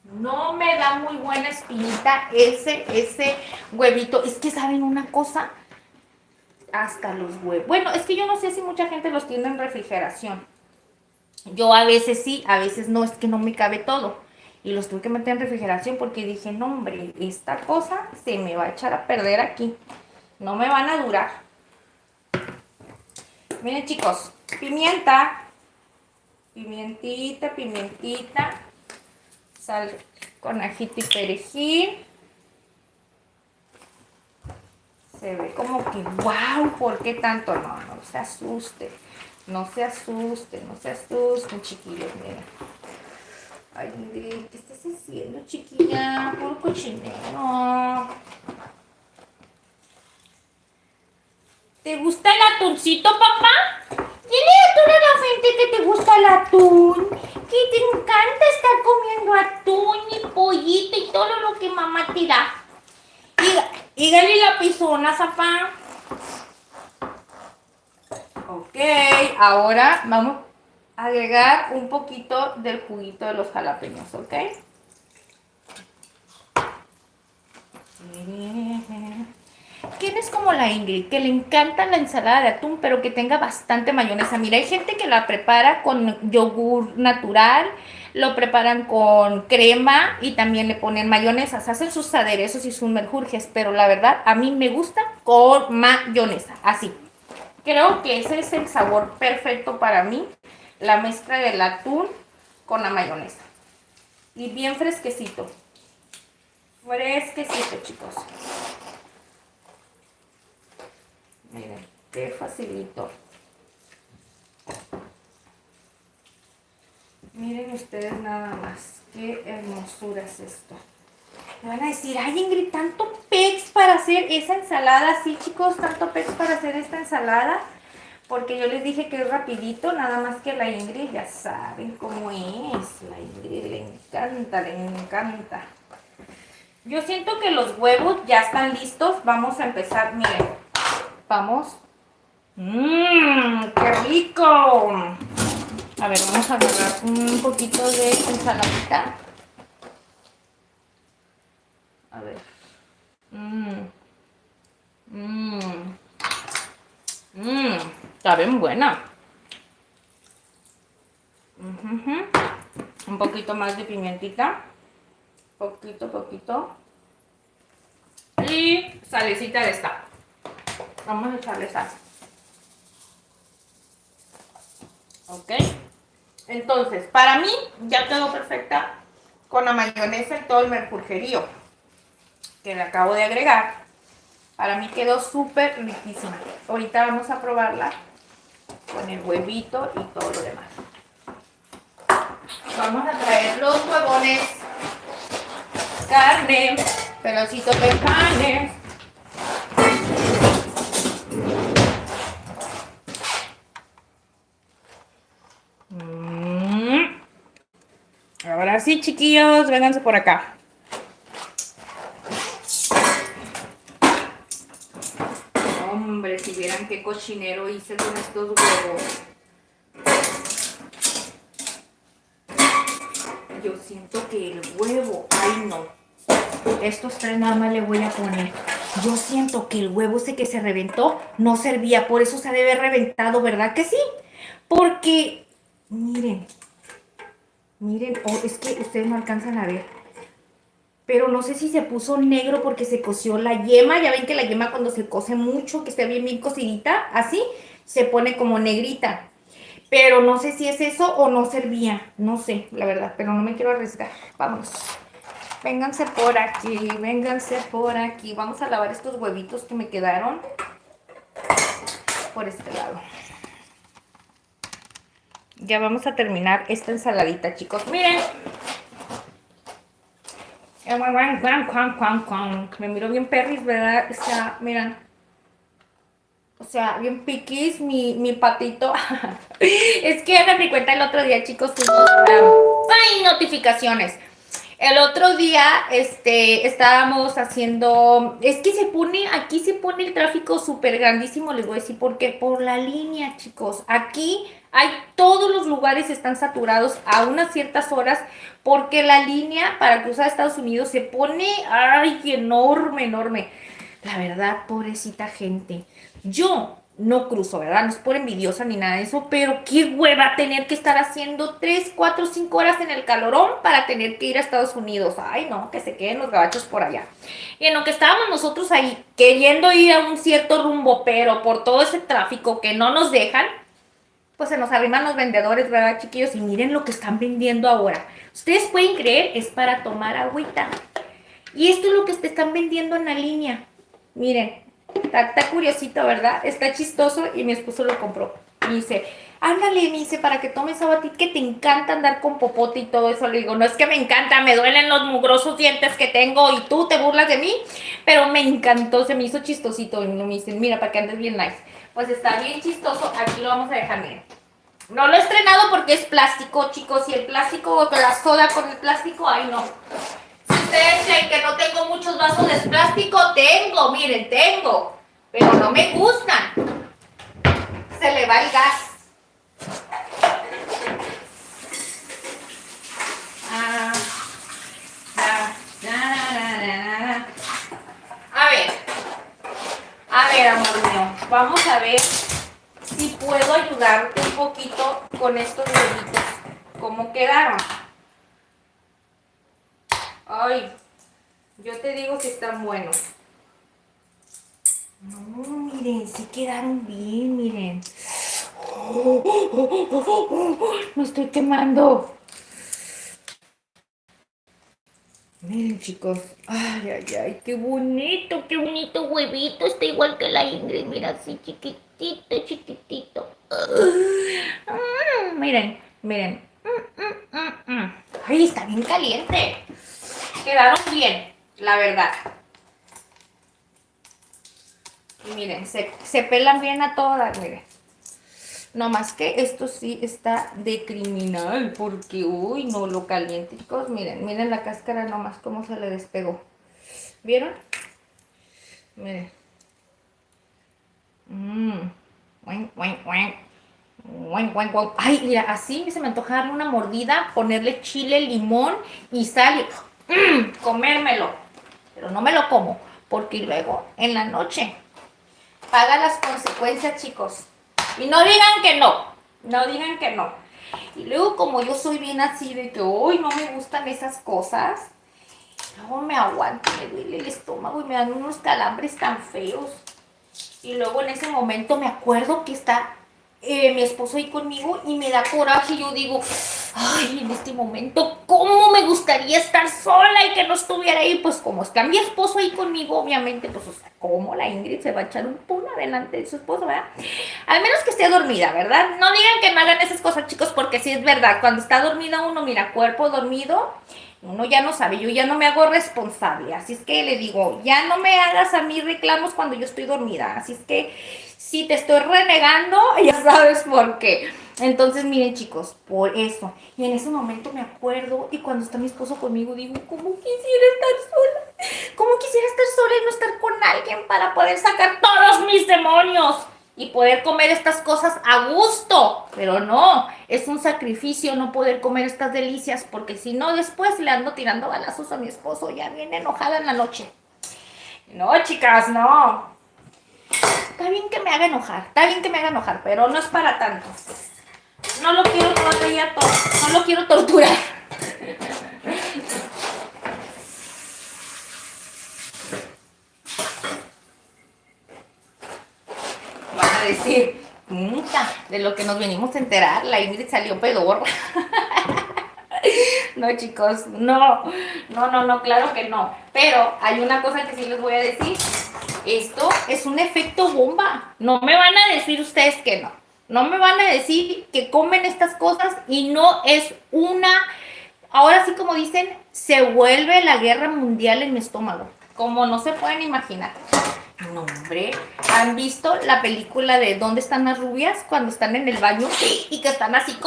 No me da muy buena espinita ese huevito. Es que, ¿saben una cosa? Hasta los huevos. Bueno, es que yo no sé si mucha gente los tiene en refrigeración. Yo a veces sí, a veces no, es que no me cabe todo. Y los tuve que meter en refrigeración porque dije, no hombre, esta cosa se me va a echar a perder aquí. No me van a durar. Miren, chicos, pimienta. Pimentita. Sal con ajito y perejil. Se ve como que, wow, ¿por qué tanto? No se asuste. No se asusten, chiquillos, miren. Ay, Ingrid, ¿qué estás haciendo, chiquilla? Puro cochinero. ¿Te gusta el atuncito, papá? Dile a toda la gente que te gusta el atún. Que te encanta estar comiendo atún y pollito y todo lo que mamá te da. Dígale la pisona, zapá. Ok, ahora vamos a agregar un poquito del juguito de los jalapeños, ¿ok? ¿Quién es como la Ingrid? Que le encanta la ensalada de atún, pero que tenga bastante mayonesa. Mira, hay gente que la prepara con yogur natural, lo preparan con crema y también le ponen mayonesa. Se hacen sus aderezos y sus menjurjes, pero la verdad, a mí me gusta con mayonesa, así. Creo que ese es el sabor perfecto para mí, la mezcla del atún con la mayonesa. Y bien fresquecito. Fresquecito, chicos. Miren, qué facilito. Miren ustedes nada más. Qué hermosura es esto. Me van a decir, ay Ingrid, tanto pex para hacer esa ensalada. Sí, chicos, tanto pex para hacer esta ensalada. Porque yo les dije que es rapidito, nada más que la Ingrid ya saben cómo es. La Ingrid le encanta. Yo siento que los huevos ya están listos. Vamos a empezar, miren. Vamos. ¡Qué rico! A ver, vamos a agarrar un poquito de ensaladita. A ver. Está bien buena. Un poquito más de pimentita. Poquito. Y salecita de esta. Vamos a echarle sal. ¿Ok? Entonces, para mí ya quedó perfecta con la mayonesa y todo el merjurjerío que le acabo de agregar. Para mí quedó súper riquísima. Ahorita vamos a probarla con el huevito y todo lo demás. Vamos a traer los huevones, carne, pedacitos de carne. Ahora sí, chiquillos, vénganse por acá. Hombre, si vieran qué cochinero hice con estos huevos. Yo siento que el huevo, ay no, estos tres nada más le voy a poner. Yo siento que el huevo ese que se reventó no servía, por eso se debe haber reventado, ¿verdad que sí? Porque, miren, oh, es que ustedes no alcanzan a ver. Pero no sé si se puso negro porque se coció la yema. Ya ven que la yema cuando se cose mucho, que esté bien cocidita, así, se pone como negrita. Pero no sé si es eso o no servía. No sé, la verdad, pero no me quiero arriesgar. Vamos. Vénganse por aquí, vénganse por aquí. Vamos a lavar estos huevitos que me quedaron por este lado. Ya vamos a terminar esta ensaladita, chicos. Miren. Me miro bien perris, ¿verdad? O sea, miren. O sea, bien piquis mi patito. Es que me di cuenta el otro día, chicos, ¡ay, notificaciones! El otro día, estábamos haciendo, es que aquí se pone el tráfico súper grandísimo, les voy a decir por qué, por la línea, chicos. Aquí todos los lugares están saturados a unas ciertas horas porque la línea para cruzar a Estados Unidos se pone, ay, enorme, enorme. La verdad, pobrecita gente. Yo no cruzo, ¿verdad? No es por envidiosa ni nada de eso, pero qué hueva tener que estar haciendo 3, 4, 5 horas en el calorón para tener que ir a Estados Unidos. Ay, no, que se queden los gabachos por allá. Y en lo que estábamos nosotros ahí queriendo ir a un cierto rumbo, pero por todo ese tráfico que no nos dejan, pues se nos arriman los vendedores, ¿verdad, chiquillos? Y miren lo que están vendiendo ahora. Ustedes pueden creer, es para tomar agüita. Y esto es lo que te están vendiendo en la línea. Miren, está curiosito, ¿verdad? Está chistoso y mi esposo lo compró. Me dice, ándale, me dice, para que tomes agua a ti, que te encanta andar con popote y todo eso. Le digo, no es que me encanta, me duelen los mugrosos dientes que tengo y tú te burlas de mí, pero me encantó, se me hizo chistosito. Y me dicen, mira, para que andes bien nice. Pues está bien chistoso, aquí lo vamos a dejar, miren. No lo he estrenado porque es plástico, chicos, y el plástico, la soda con el plástico, ay no. Ustedes creen que no tengo muchos vasos de plástico, tengo, miren, tengo, pero no me gustan. Se le va el gas. A ver, amor mío, vamos a ver si puedo ayudarte un poquito con estos huevitos. ¿Cómo quedaron? Ay, yo te digo que están buenos. No, miren, sí quedaron bien, miren. Me estoy quemando. Miren, chicos. Ay, ay, ay, qué bonito huevito. Está igual que la Ingrid, mira, así chiquitito, chiquitito. Miren, miren. Ay, está bien caliente. Quedaron bien, la verdad. Y miren, se pelan bien a todas, miren. No más que esto sí está de criminal, porque, uy, no, lo caliente, chicos. Miren, miren la cáscara nomás cómo se le despegó. ¿Vieron? Miren. Ay, mira, así se me antoja darle una mordida, ponerle chile, limón y sal y comérmelo. Pero no me lo como, porque luego en la noche paga las consecuencias, chicos. Y no digan que no, no digan que no. Y luego como yo soy bien así de que hoy no me gustan esas cosas, luego me aguanto, me duele el estómago y me dan unos calambres tan feos. Y luego en ese momento me acuerdo que está mi esposo ahí conmigo y me da coraje. Yo digo, ay, en este momento, ¿cómo me gustaría estar sola y que no estuviera ahí? Pues como está mi esposo ahí conmigo, obviamente, pues, o sea, ¿cómo la Ingrid se va a echar un puna delante de su esposo, verdad? Al menos que esté dormida, ¿verdad? No digan que no hagan esas cosas, chicos, porque sí es verdad. Cuando está dormida uno, mira, cuerpo dormido, uno ya no sabe, yo ya no me hago responsable. Así es que le digo, ya no me hagas a mí reclamos cuando yo estoy dormida. Así es que si te estoy renegando, ya sabes por qué. Entonces, miren, chicos, por eso. Y en ese momento me acuerdo, y cuando está mi esposo conmigo, digo, ¿cómo quisiera estar sola? ¿Cómo quisiera estar sola y no estar con alguien para poder sacar todos mis demonios? Y poder comer estas cosas a gusto, pero no, es un sacrificio no poder comer estas delicias, porque si no después le ando tirando balazos a mi esposo, ya viene enojada en la noche. No, chicas, no. Está bien que me haga enojar, está bien que me haga enojar, pero no es para tanto. No lo quiero todavía, no lo quiero torturar. Van a decir, nunca, de lo que nos venimos a enterar, la Ingrid salió pedorra. No, chicos, no, claro que no. Pero hay una cosa que sí les voy a decir. Esto es un efecto bomba. No me van a decir ustedes que no. No me van a decir que comen estas cosas y no es una... Ahora sí, como dicen, se vuelve la guerra mundial en mi estómago. Como no se pueden imaginar. No, hombre, ¿han visto la película de ¿Dónde están las rubias? Cuando están en el baño y que están así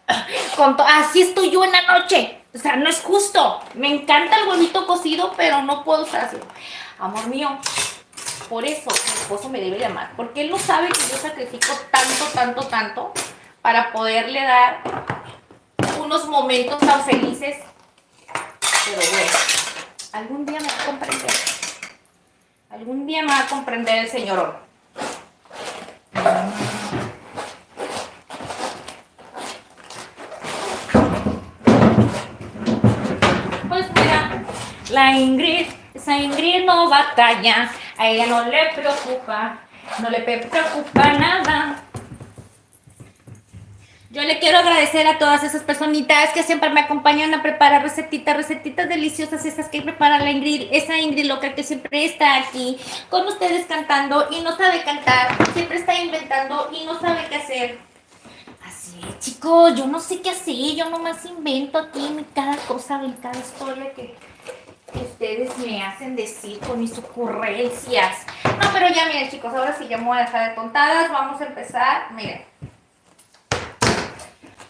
así estoy yo en la noche. O sea, no es justo. Me encanta el huevito cocido, pero no puedo estar así. Amor mío, por eso mi esposo me debe llamar. Porque él no sabe que yo sacrifico tanto para poderle dar unos momentos tan felices. Pero bueno, algún día me va a comprender. Algún día me va a comprender el señorón. Pues mira, la Ingrid, esa Ingrid no batalla, a ella no le preocupa nada. Yo le quiero agradecer a todas esas personitas que siempre me acompañan a preparar recetitas deliciosas, esas que prepara la Ingrid, esa Ingrid loca que siempre está aquí con ustedes cantando y no sabe cantar, siempre está inventando y no sabe qué hacer. Así es, chicos, yo no sé qué hacer, yo nomás invento aquí en cada cosa, en cada historia que ustedes me hacen decir con mis ocurrencias. No, pero ya miren, chicos, ahora sí ya me voy a dejar de tontadas, vamos a empezar, miren.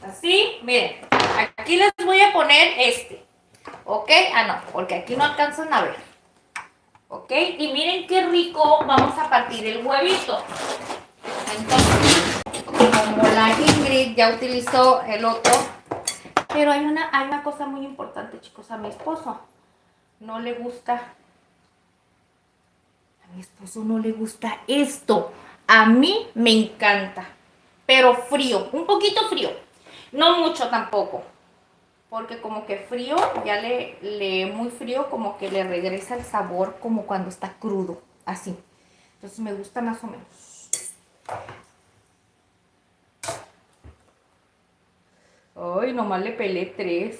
Así, miren, aquí les voy a poner ¿ok? Ah, no, porque aquí no alcanzan a ver, ¿ok? Y miren qué rico vamos a partir el huevito. Entonces, como la Ingrid ya utilizó el otro, pero hay una cosa muy importante, chicos, a mi esposo no le gusta, esto, a mí me encanta, pero frío, un poquito frío, no mucho tampoco. Porque como que frío, ya muy frío, como que le regresa el sabor como cuando está crudo, así. Entonces me gusta más o menos. Ay, nomás le pelé 3.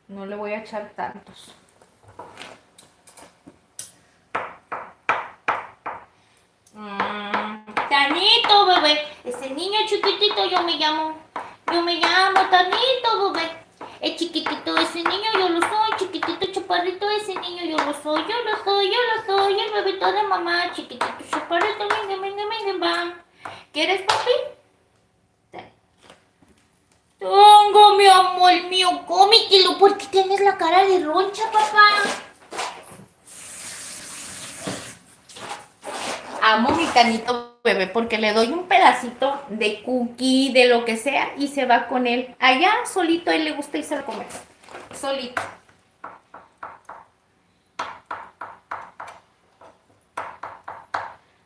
No le voy a echar tantos. Tanito, bebé. Ese niño chiquitito yo me llamo Tanito, bebé. El chiquitito ese niño yo lo soy, chiquitito chaparrito ese niño yo lo soy, el bebito de mamá, chiquitito chaparrito, venga, ¿quieres, papi? Tengo, mi amor mío, cómetelo, porque tienes la cara de roncha, papá. Amo mi Tanito bebé porque le doy un pedacito de cookie, de lo que sea, y se va con él. Allá solito a él le gusta irse a comer. Solito.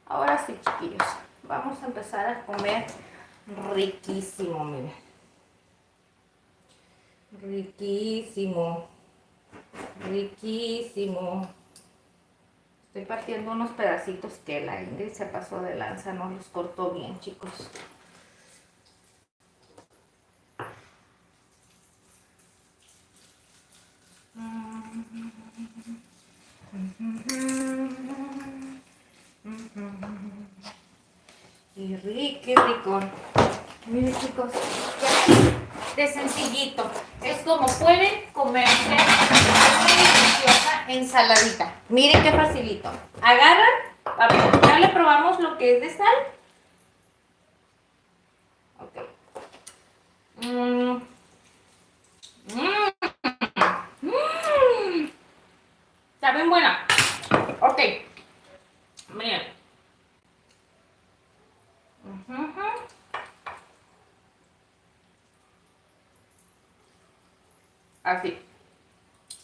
Ahora sí, chiquillos. Vamos a empezar a comer riquísimo, miren. Riquísimo. Riquísimo. Estoy partiendo unos pedacitos que la Ingrid se pasó de lanza, no los cortó bien, chicos. qué rico. Miren, chicos, ya de sencillito. Es como pueden comerse una deliciosa ensaladita. Miren qué facilito. Agarran, a ver, ya le probamos lo que es de sal. Ok. Está bien buena. Ok. Miren. Así.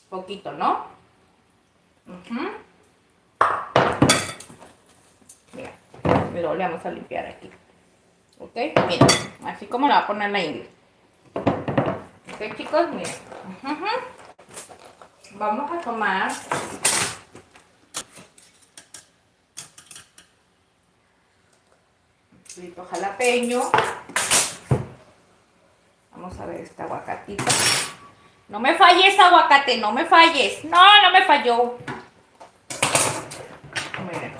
Poquito, ¿no? Mira. Luego le vamos a limpiar aquí. Ok. Miren. Así como la va a poner la Ingrid. Ok, chicos, miren. Vamos a tomar un chilito jalapeño. Vamos a ver este aguacatito. No me falles, aguacate, no me falles. No, no me falló. Miren.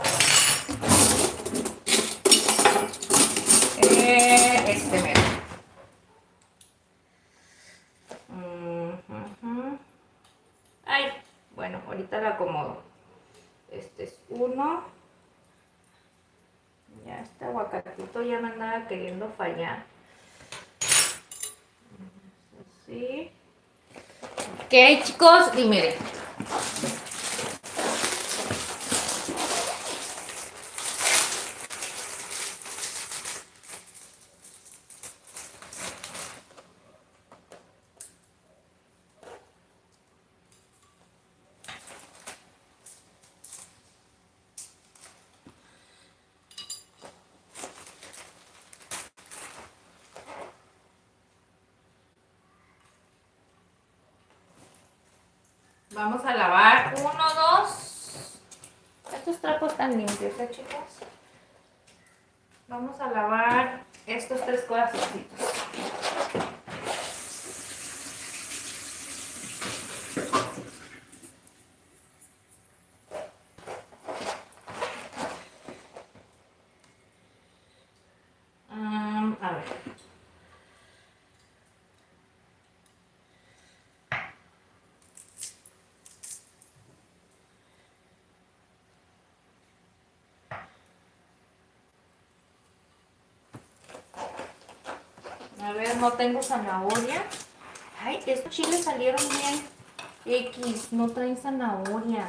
Miren. Ay, bueno, ahorita lo acomodo. Este es uno. Ya este aguacatito ya me andaba queriendo fallar. Así. Ok, chicos, y miren. Vamos a lavar 1, 2. Estos trapos están limpios, chicos? Vamos a lavar estos 3 corazoncitos. A ver. A ver, no tengo zanahoria. Ay, estos chiles salieron bien X, no traen zanahoria.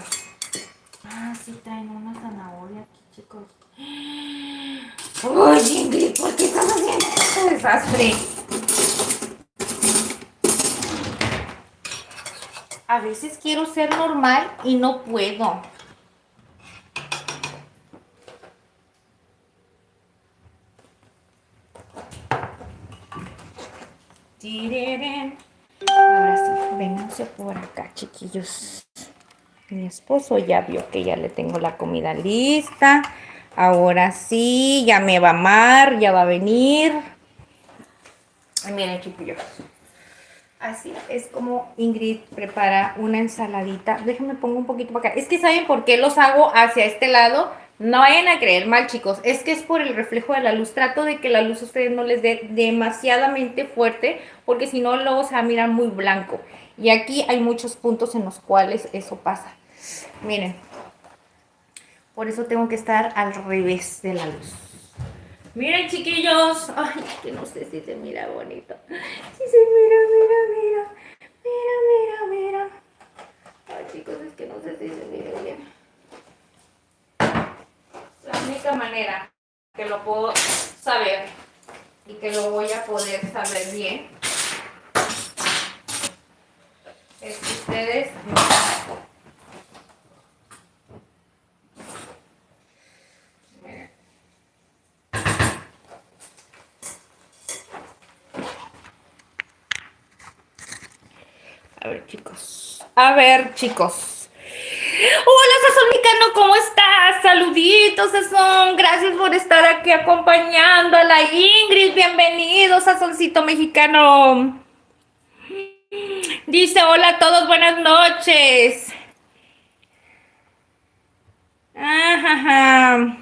Ah, sí traen una zanahoria aquí, chicos. Ay, Ingrid, ¿por qué estás haciendo este desastre? A veces quiero ser normal y no puedo. Ahora sí, vénganse por acá, chiquillos. Mi esposo ya vio que ya le tengo la comida lista. Ahora sí, ya me va a amar, ya va a venir. Ay, miren, chiquillos. Así es como Ingrid prepara una ensaladita. Déjenme pongo un poquito para acá. Es que ¿saben por qué los hago hacia este lado? No vayan a creer mal, chicos. Es que es por el reflejo de la luz. Trato de que la luz a ustedes no les dé demasiadamente fuerte, porque si no luego se va a mirar muy blanco. Y aquí hay muchos puntos en los cuales eso pasa. Miren. Por eso tengo que estar al revés de la luz. Miren, chiquillos. Ay, que no sé si se mira bonito. Sí se mira. Mira. Ay, chicos, es que no sé si se mira bien. La única manera que lo puedo saber y que lo voy a poder saber bien es que ustedes miren. A ver, chicos. Hola, Sazón Mexicano, ¿cómo estás? Saluditos, Sazón. Gracias por estar aquí acompañando a la Ingrid. Bienvenidos, Sazoncito Mexicano. Dice, hola a todos, buenas noches. Ajá.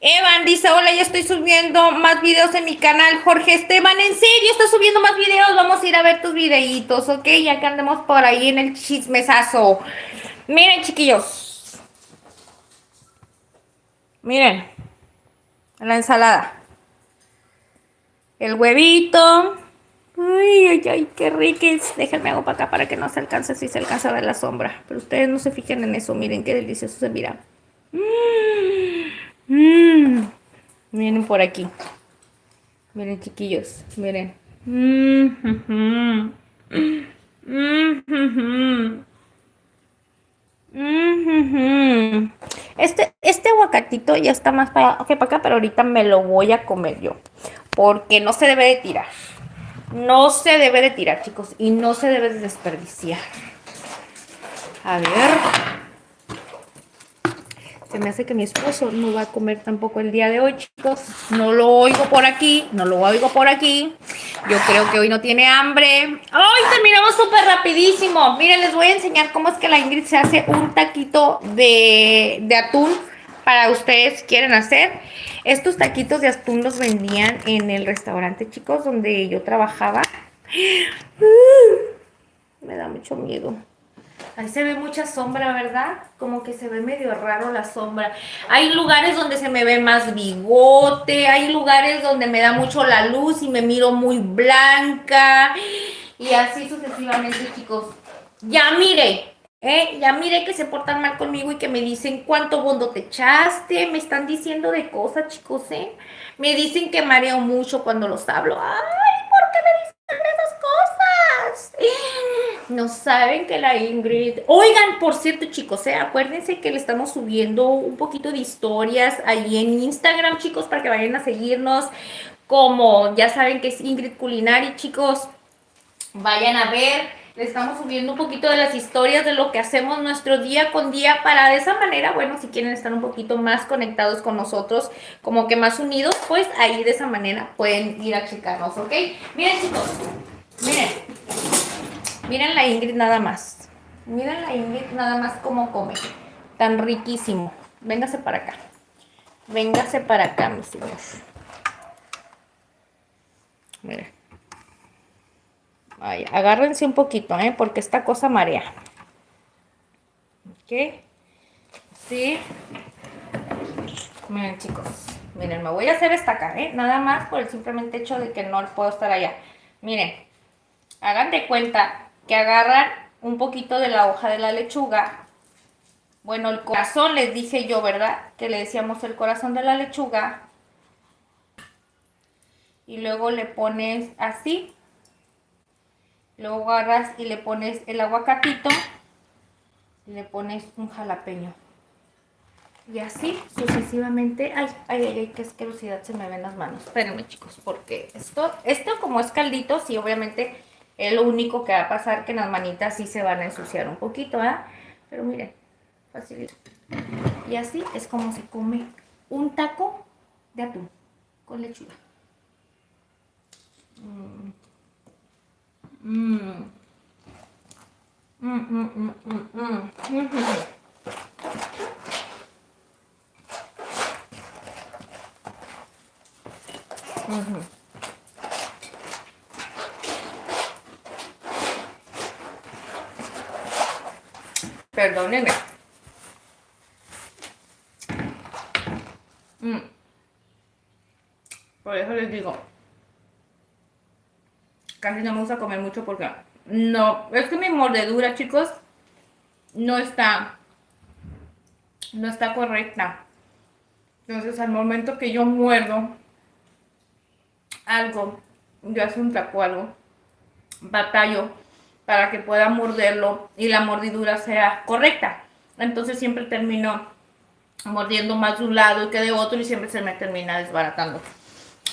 Evan dice, hola, ya estoy subiendo más videos en mi canal. Jorge Esteban, ¿en serio estás subiendo más videos? Vamos a ir a ver tus videitos, ¿ok? Ya que andemos por ahí en el chismesazo. Miren, chiquillos. Miren, la ensalada. El huevito. Ay, ay, ay, qué riquis. Déjenme hago para acá para que no se alcance, si se alcanza a ver la sombra. Pero ustedes no se fijen en eso. Miren qué delicioso se mira. Miren por aquí. Miren, chiquillos. Miren. Este aguacatito ya está más para acá, pero ahorita me lo voy a comer yo. Porque no se debe de tirar. No se debe de tirar, chicos. Y no se debe de desperdiciar. A ver. Se me hace que mi esposo no va a comer tampoco el día de hoy, chicos. No lo oigo por aquí. No lo oigo por aquí. Yo creo que hoy no tiene hambre. ¡Ay! Terminamos súper rapidísimo. Miren, les voy a enseñar cómo es que la Ingrid se hace un taquito de atún para ustedes quieren hacer. Estos taquitos de atún los vendían en el restaurante, chicos, donde yo trabajaba. Me da mucho miedo. Ahí se ve mucha sombra, ¿verdad? Como que se ve medio raro la sombra. Hay lugares donde se me ve más bigote, hay lugares donde me da mucho la luz y me miro muy blanca. Y así sucesivamente, chicos. Ya miré que se portan mal conmigo y que me dicen cuánto bondo te echaste. Me están diciendo de cosas, chicos, ¿eh? Me dicen que mareo mucho cuando los hablo. ¡Ay! ¿Por qué me dicen esas cosas? No saben que la Ingrid... Oigan, por cierto, chicos, acuérdense que le estamos subiendo un poquito de historias ahí en Instagram, chicos, para que vayan a seguirnos. Como ya saben que es Ingrid Culinari, chicos, vayan a ver. Le estamos subiendo un poquito de las historias de lo que hacemos nuestro día con día para de esa manera, bueno, si quieren estar un poquito más conectados con nosotros, como que más unidos, pues ahí de esa manera pueden ir a checarnos, ¿ok? Miren, chicos, miren. Miren la Ingrid nada más. Miren la Ingrid nada más cómo come. Tan riquísimo. Véngase para acá. Véngase para acá, mi señor. Miren. Ay, agárrense un poquito, porque esta cosa marea. ¿Ok? Sí. Miren, chicos. Miren, me voy a hacer esta acá, nada más por el simplemente hecho de que no puedo estar allá. Miren. Hagan de cuenta que agarran un poquito de la hoja de la lechuga. Bueno, el corazón, les dije yo, ¿verdad? Que le decíamos el corazón de la lechuga. Y luego le pones así. Luego agarras y le pones el aguacatito. Y le pones un jalapeño. Y así sucesivamente. Ay, ay, ay, ay, qué asquerosidad se me ven las manos. Espérenme, chicos, porque esto como es caldito, sí, obviamente es lo único que va a pasar, que las manitas sí se van a ensuciar un poquito, ¿verdad? Pero miren, facilito. Y así es como se come un taco de atún con lechuga. Perdónenme. Por eso les digo, casi no me gusta comer mucho porque no, es que mi mordedura, chicos, no está correcta. Entonces, al momento que yo muerdo algo, yo hago un taco algo, batallo para que pueda morderlo y la mordidura sea correcta. Entonces siempre termino mordiendo más de un lado y que de otro y siempre se me termina desbaratando.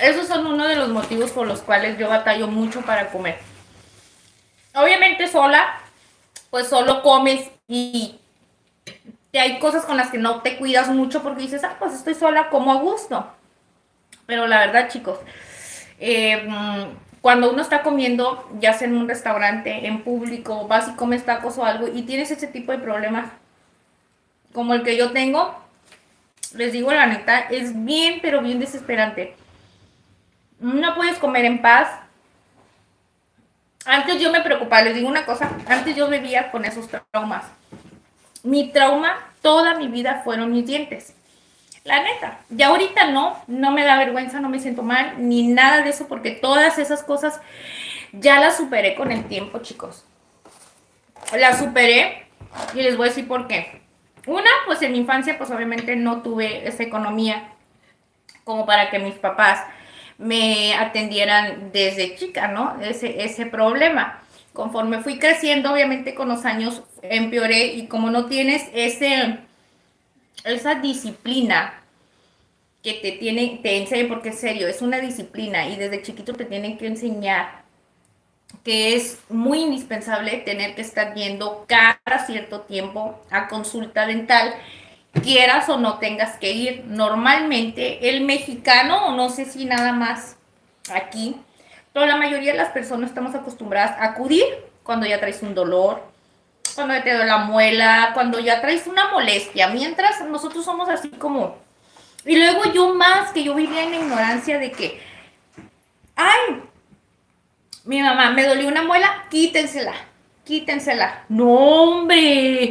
Esos son uno de los motivos por los cuales yo batallo mucho para comer. Obviamente sola, pues solo comes y hay cosas con las que no te cuidas mucho porque dices, pues estoy sola, como a gusto. Pero la verdad, chicos, cuando uno está comiendo, ya sea en un restaurante, en público, vas y comes tacos o algo y tienes ese tipo de problemas como el que yo tengo, Les digo la neta, es bien, pero bien desesperante. No puedes comer en paz. Antes yo me preocupaba, les digo una cosa, antes yo vivía con esos traumas. Mi trauma toda mi vida fueron mis dientes. La neta. Ya ahorita no me da vergüenza, no me siento mal, ni nada de eso, porque todas esas cosas ya las superé con el tiempo, chicos. Las superé y les voy a decir por qué. Una, pues en mi infancia, pues obviamente no tuve esa economía como para que mis papás me atendieran desde chica, ¿no? Ese problema. Conforme fui creciendo, obviamente con los años empeoré y como no tienes esa disciplina que te enseñan, porque es serio, es una disciplina y desde chiquito te tienen que enseñar que es muy indispensable tener que estar yendo cada cierto tiempo a consulta dental, quieras o no tengas que ir. Normalmente el mexicano, o no sé si nada más aquí, pero la mayoría de las personas estamos acostumbradas a acudir cuando ya traes un dolor, cuando ya te duele la muela, cuando ya traes una molestia, mientras nosotros somos así como... Y luego yo más, que yo vivía en la ignorancia de que, ay, mi mamá, me dolió una muela, quítensela, quítensela. No, hombre,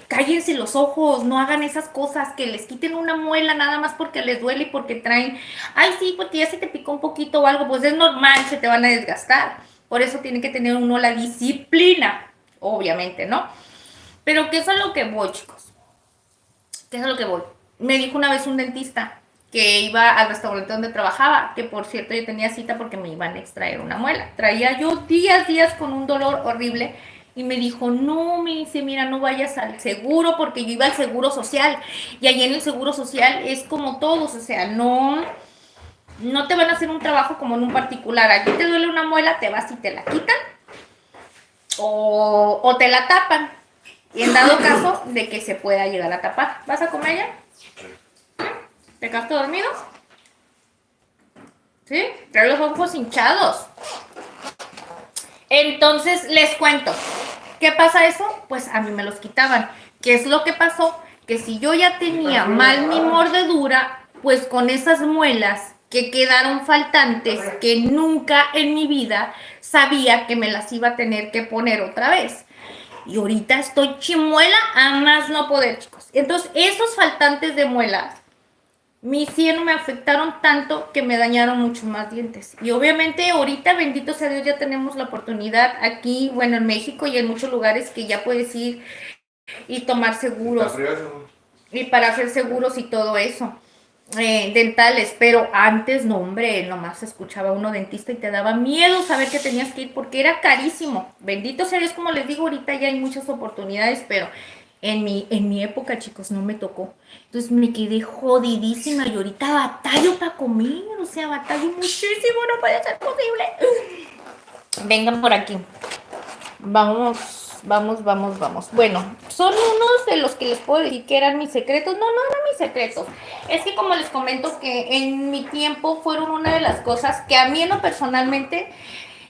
cállense los ojos, no hagan esas cosas, que les quiten una muela nada más porque les duele y porque traen, ay sí, porque ya se te picó un poquito o algo, pues es normal, se te van a desgastar. Por eso tiene que tener uno la disciplina, obviamente, ¿no? Pero ¿qué es a lo que voy, chicos? ¿Qué es a lo que voy? Me dijo una vez un dentista que iba al restaurante donde trabajaba, que por cierto yo tenía cita porque me iban a extraer una muela. Traía yo días con un dolor horrible y me dijo, no, me dice, mira, no vayas al seguro porque yo iba al seguro social y allí en el seguro social es como todos, o sea, no te van a hacer un trabajo como en un particular. Aquí te duele una muela, te vas y te la quitan o te la tapan. Y en dado caso de que se pueda llegar a tapar. ¿Vas a comer ya? ¿Te quedaste dormido? ¿Sí? Trae los ojos hinchados. Entonces, les cuento. ¿Qué pasa eso? Pues a mí me los quitaban. ¿Qué es lo que pasó? Que si yo ya tenía mal mi mordedura, pues con esas muelas que quedaron faltantes, que nunca en mi vida sabía que me las iba a tener que poner otra vez. Y ahorita estoy chimuela a más no poder, chicos. Entonces, esos faltantes de muelas me hicieron, me afectaron tanto que me dañaron muchos más dientes. Y obviamente ahorita, bendito sea Dios, ya tenemos la oportunidad aquí, bueno, en México y en muchos lugares que ya puedes ir y tomar seguros. Y para hacer seguros y todo eso. Dentales, pero antes no, hombre, nomás escuchaba uno dentista y te daba miedo saber que tenías que ir porque era carísimo. Bendito sea Dios, como les digo, ahorita ya hay muchas oportunidades, pero en mi época, chicos, no me tocó. Entonces me quedé jodidísima y ahorita batallo para comer, o sea, batallo muchísimo, no puede ser posible. Vengan por aquí. Vamos. Bueno, son unos de los que les puedo decir que eran mis secretos. No eran mis secretos. Es que como les comento que en mi tiempo fueron una de las cosas que a mí en lo personalmente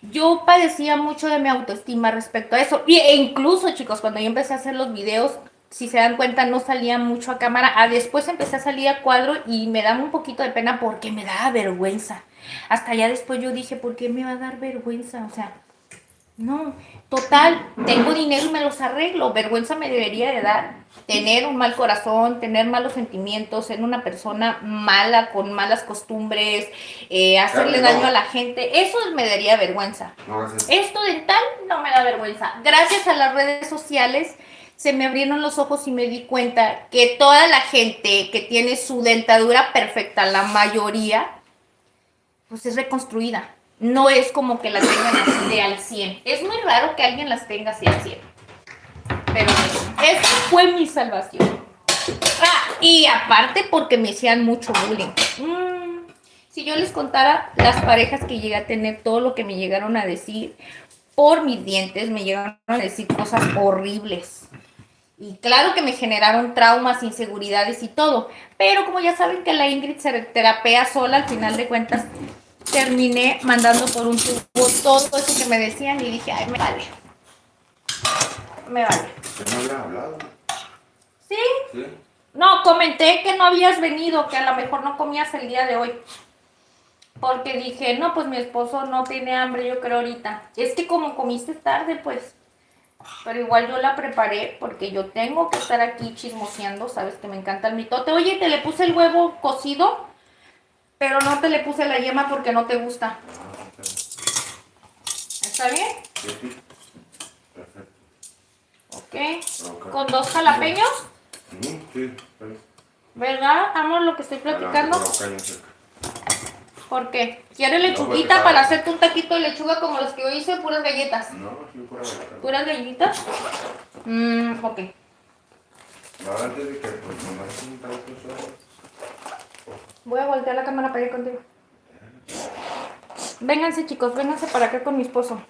yo padecía mucho de mi autoestima respecto a eso. E incluso, chicos, cuando yo empecé a hacer los videos, si se dan cuenta, no salía mucho a cámara. Después empecé a salir a cuadro y me daba un poquito de pena porque me daba vergüenza. Hasta ya después yo dije, ¿por qué me va a dar vergüenza? O sea, no, total, tengo dinero y me los arreglo. Vergüenza me debería de dar tener un mal corazón, tener malos sentimientos, ser una persona mala, con malas costumbres, hacerle daño a la gente. Eso me daría vergüenza. No, gracias. Esto dental no me da vergüenza. Gracias a las redes sociales se me abrieron los ojos y me di cuenta que toda la gente que tiene su dentadura perfecta, la mayoría, pues es reconstruida. No es como que la tengan así de al 100. Es muy raro que alguien las tenga así al 100. Pero esa fue mi salvación. Y aparte porque me hacían mucho bullying. Si yo les contara las parejas que llegué a tener, todo lo que me llegaron a decir por mis dientes, me llegaron a decir cosas horribles. Y claro que me generaron traumas, inseguridades y todo. Pero como ya saben que la Ingrid se terapea sola, al final de cuentas terminé mandando por un tubo todo eso que me decían y dije, ay, me vale. Me vale. ¿No había hablado? ¿Sí? Sí. No, comenté que no habías venido, que a lo mejor no comías el día de hoy. Porque dije, no, pues mi esposo no tiene hambre, yo creo ahorita. Es que como comiste tarde, pues. Pero igual yo la preparé porque yo tengo que estar aquí chismoseando, sabes que me encanta el mitote. Oye, te le puse el huevo cocido, pero no te le puse la yema porque no te gusta. ¿Está bien? Sí, sí. Perfecto. Ok. ¿Con 2 jalapeños? Sí, pues. ¿Verdad? Amo lo que estoy platicando. Cerca. ¿Por qué? ¿Quieres lechuguita porque para está- hacerte un taquito de lechuga como los que yo hice? Puras galletas. No, sí, fuera de la ¿Puras galletitas? Ok. No, antes de que pues nomás un tanto solo. Voy a voltear la cámara para ir contigo. Vénganse, chicos, vénganse para acá con mi esposo.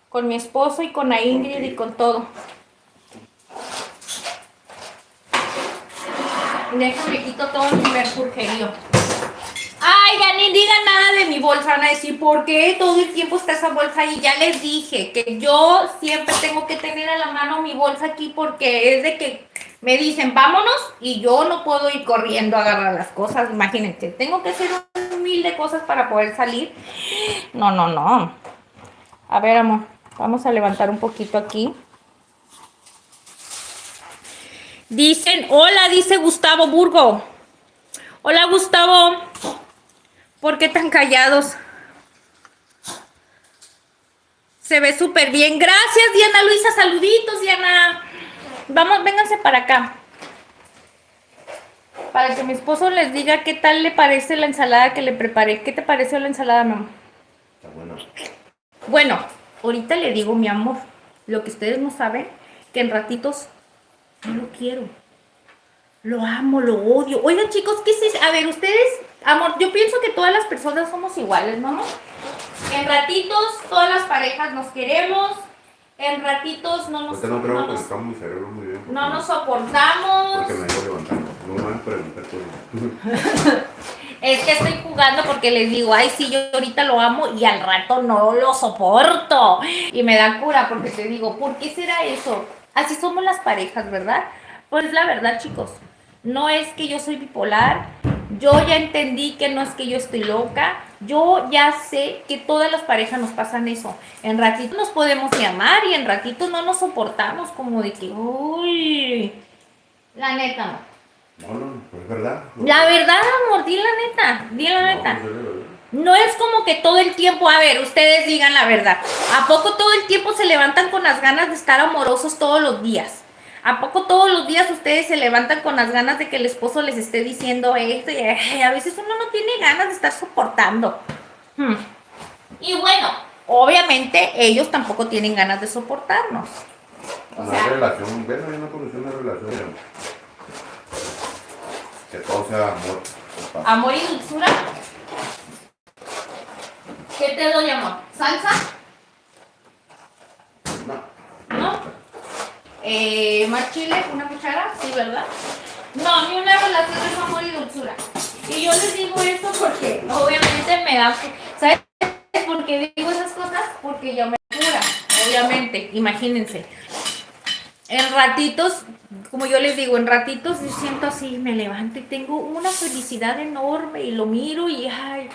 Con mi esposo y con la Ingrid y con todo. Déjame quito todo mi mercurjerío. Ay, ya ni digan nada de mi bolsa, van a decir, ¿por qué todo el tiempo está esa bolsa ahí? Ya les dije que yo siempre tengo que tener a la mano mi bolsa aquí porque es de que me dicen, vámonos, y yo no puedo ir corriendo a agarrar las cosas, imagínense, tengo que hacer un mil de cosas para poder salir. No, no, no. A ver, amor, vamos a levantar un poquito aquí. Dicen, hola, dice Gustavo Burgo. Hola, Gustavo. ¿Por qué tan callados? Se ve súper bien. Gracias, Diana Luisa. Saluditos, Diana. Vamos, vénganse para acá. Para que mi esposo les diga qué tal le parece la ensalada que le preparé. ¿Qué te pareció la ensalada, mamá? Está bueno. Bueno, ahorita le digo, mi amor, lo que ustedes no saben, que en ratitos no lo quiero. Lo amo, lo odio. Oigan, chicos, ¿qué es eso? A ver, ustedes, amor, yo pienso que todas las personas somos iguales, ¿no? En ratitos todas las parejas nos queremos, en ratitos no nos, Ahorita no creo no que nos, estamos mi cerebro muy bien. no nos soportamos. Porque me iba levantando. No me van a preguntar todo. Es que estoy jugando porque les digo, ay, sí, yo ahorita lo amo y al rato no lo soporto. Y me da cura porque te digo, ¿por qué será eso? Así somos las parejas, ¿verdad? Pues la verdad, chicos, no es que yo soy bipolar, yo ya entendí que no es que yo estoy loca, yo ya sé que todas las parejas nos pasan eso. En ratitos nos podemos llamar y en ratitos no nos soportamos, como de que, uy, la neta, no. No, pues es verdad. La verdad, amor, di la neta, di la neta. No, pues es la verdad. No es como que todo el tiempo, a ver, ustedes digan la verdad. ¿A poco todo el tiempo se levantan con las ganas de estar amorosos todos los días? ¿A poco todos los días ustedes se levantan con las ganas de que el esposo les esté diciendo esto? Y a veces uno no tiene ganas de estar soportando. Y bueno, obviamente ellos tampoco tienen ganas de soportarnos. O Una sea, relación, bueno, yo no conocí una relación que todo sea amor. Paz. amor y dulzura. ¿Qué te doy, amor? ¿Salsa? No. ¿No? ¿Más chile? ¿Una cuchara? Sí, ¿verdad? No, ni una relación es amor y dulzura. Y yo les digo esto porque obviamente me da... ¿Sabes por qué digo esas cosas? Porque yo me cura, obviamente, imagínense. En ratitos, como yo les digo, en ratitos yo siento así, me levanto y tengo una felicidad enorme y lo miro y ay,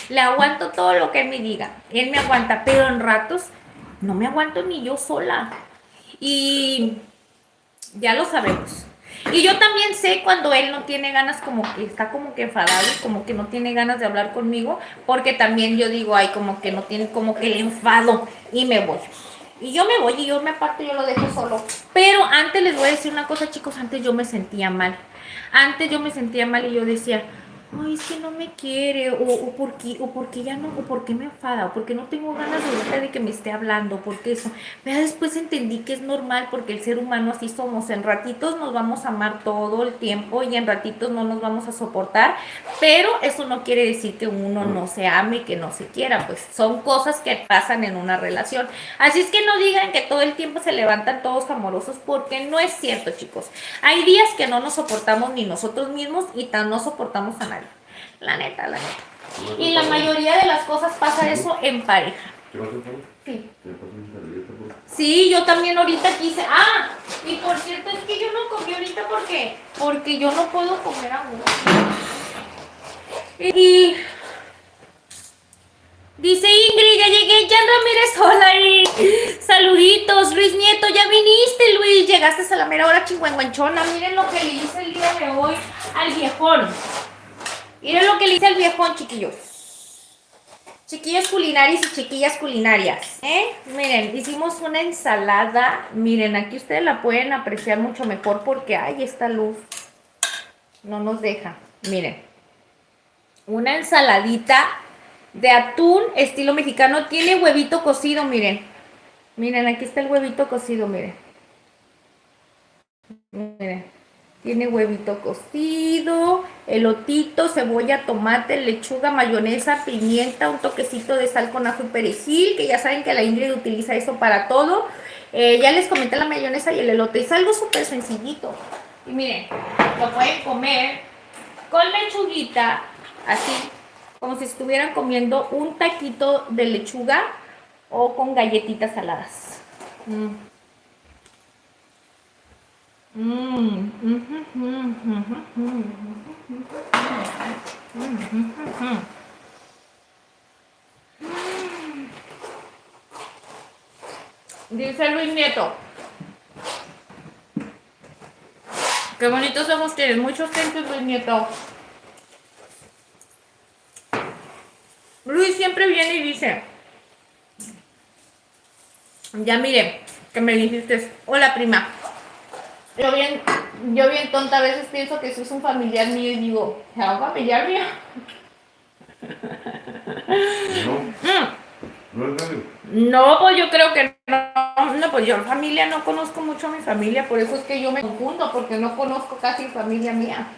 le aguanto todo lo que él me diga. Él me aguanta, pero en ratos no me aguanto ni yo sola. Y ya lo sabemos. Y yo también sé cuando él no tiene ganas, como que está como que enfadado, como que no tiene ganas de hablar conmigo, porque también yo digo, ay, como que no tiene, como que le enfado y me voy. Y yo me voy y yo me aparto y yo lo dejo solo. Pero antes les voy a decir una cosa, chicos, antes yo me sentía mal. Antes yo me sentía mal y yo decía, ay, es que no me quiere, o porque ya no, o porque me enfada, o porque no tengo ganas de ahorita de que me esté hablando, porque eso. Pero después entendí que es normal, porque el ser humano así somos. En ratitos nos vamos a amar todo el tiempo y en ratitos no nos vamos a soportar, pero eso no quiere decir que uno no se ame y que no se quiera, pues son cosas que pasan en una relación. Así es que no digan que todo el tiempo se levantan todos amorosos, porque no es cierto, chicos. Hay días que no nos soportamos ni nosotros mismos y tan no soportamos a nadie. La neta, la neta. Y la mayoría de las cosas pasa eso en pareja. ¿Qué vas a hacer? Sí. ¿Qué pasa en esa servilleta, por favor? Sí, yo también ahorita quise. Ah, Y por cierto, es que yo no comí ahorita porque yo no puedo comer aún. Y dice Ingrid, ya llegué, Jan Ramírez, hola y saluditos, Luis Nieto, ya viniste Luis, llegaste a la mera hora chingüengüenchona, miren lo que le hice el día de hoy al viejón. Miren lo que le hice al viejón, chiquillos. Chiquillos culinarios y chiquillas culinarias, Miren, hicimos una ensalada. Miren, aquí ustedes la pueden apreciar mucho mejor porque, ay, esta luz no nos deja. Miren, una ensaladita de atún estilo mexicano. Tiene huevito cocido, miren. Miren, aquí está el huevito cocido, miren. Miren. Tiene huevito cocido, elotito, cebolla, tomate, lechuga, mayonesa, pimienta, un toquecito de sal con ajo y perejil, que ya saben que la Ingrid utiliza eso para todo. Ya les comenté la mayonesa y el elote. Es algo súper sencillito. Y miren, lo pueden comer con lechuguita, así, como si estuvieran comiendo un taquito de lechuga o con galletitas saladas. Dice Luis Nieto, qué bonitos ojos tienes, muchos templos, Luis Nieto. Luis siempre viene y dice, ya mire, que me dijiste, hola prima. Yo bien tonta a veces pienso que eso es un familiar mío y digo, ¿es un familiar mío? No es nadie. No, pues yo creo que no. No, pues yo en familia no conozco mucho a mi familia, por eso es que yo me confundo, porque no conozco casi familia mía.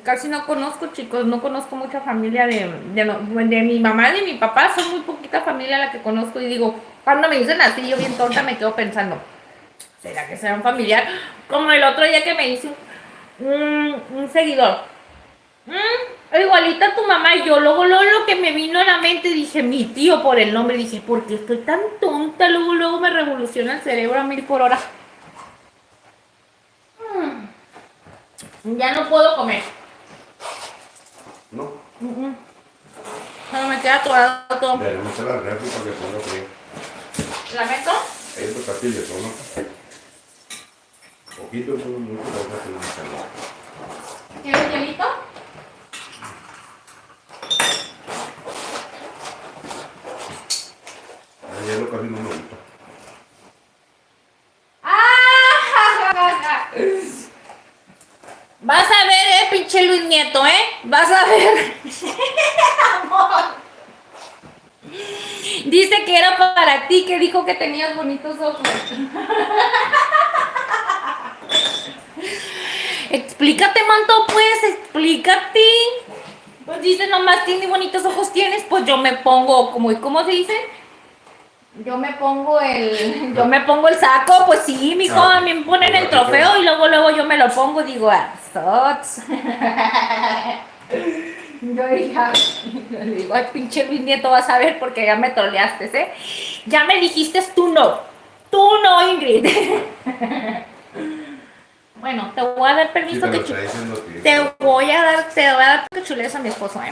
Casi no conozco, chicos, no conozco mucha familia de mi mamá y de mi papá, son muy poquita familia la que conozco y digo, cuando me dicen así, yo bien tonta me quedo pensando, ¿será que será un familiar? Como el otro día que me dice un seguidor, igualita a tu mamá, y yo luego lo que me vino a la mente, dije, mi tío por el nombre, dije, ¿por qué estoy tan tonta? Luego me revoluciona el cerebro a 1000 por hora. Ya no puedo comer. No. Pero me queda atorado todo. Le gusta la refri para que ponga frío. ¿La meto? Ahí es los castillos, ¿no? Poquito, no mucho, para que no se salga. ¿Quieres hielito? El hielo casi no me gusta. ¡Ah! Vas a ver, pinche Luis Nieto, vas a ver. Amor. Dice que era para ti, que dijo que tenías bonitos ojos. Explícate, manto, pues, explícate. Pues dice, nomás tiene bonitos ojos tienes, pues yo me pongo, ¿cómo se dice? Yo me pongo el saco, pues sí, mijo, a mí me ponen el trofeo y luego yo me lo pongo y digo, sots. Yo le digo, ay, pinche Luis Nieto, vas a ver porque ya me troleaste, Ya me dijiste tú no, Ingrid. Bueno, te voy a dar permiso Sí, te voy a dar que chulees a mi esposo,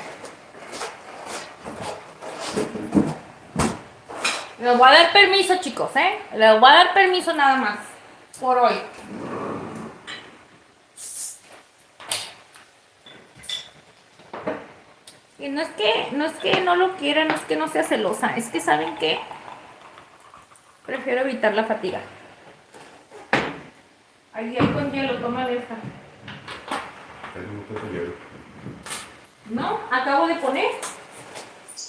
Les voy a dar permiso, chicos, Les voy a dar permiso nada más. Por hoy. Y no es que no lo quiera, no es que no sea celosa. Es que, ¿saben qué? Prefiero evitar la fatiga. Ahí hay con hielo, toma de esta. ¿No? ¿Acabo de poner?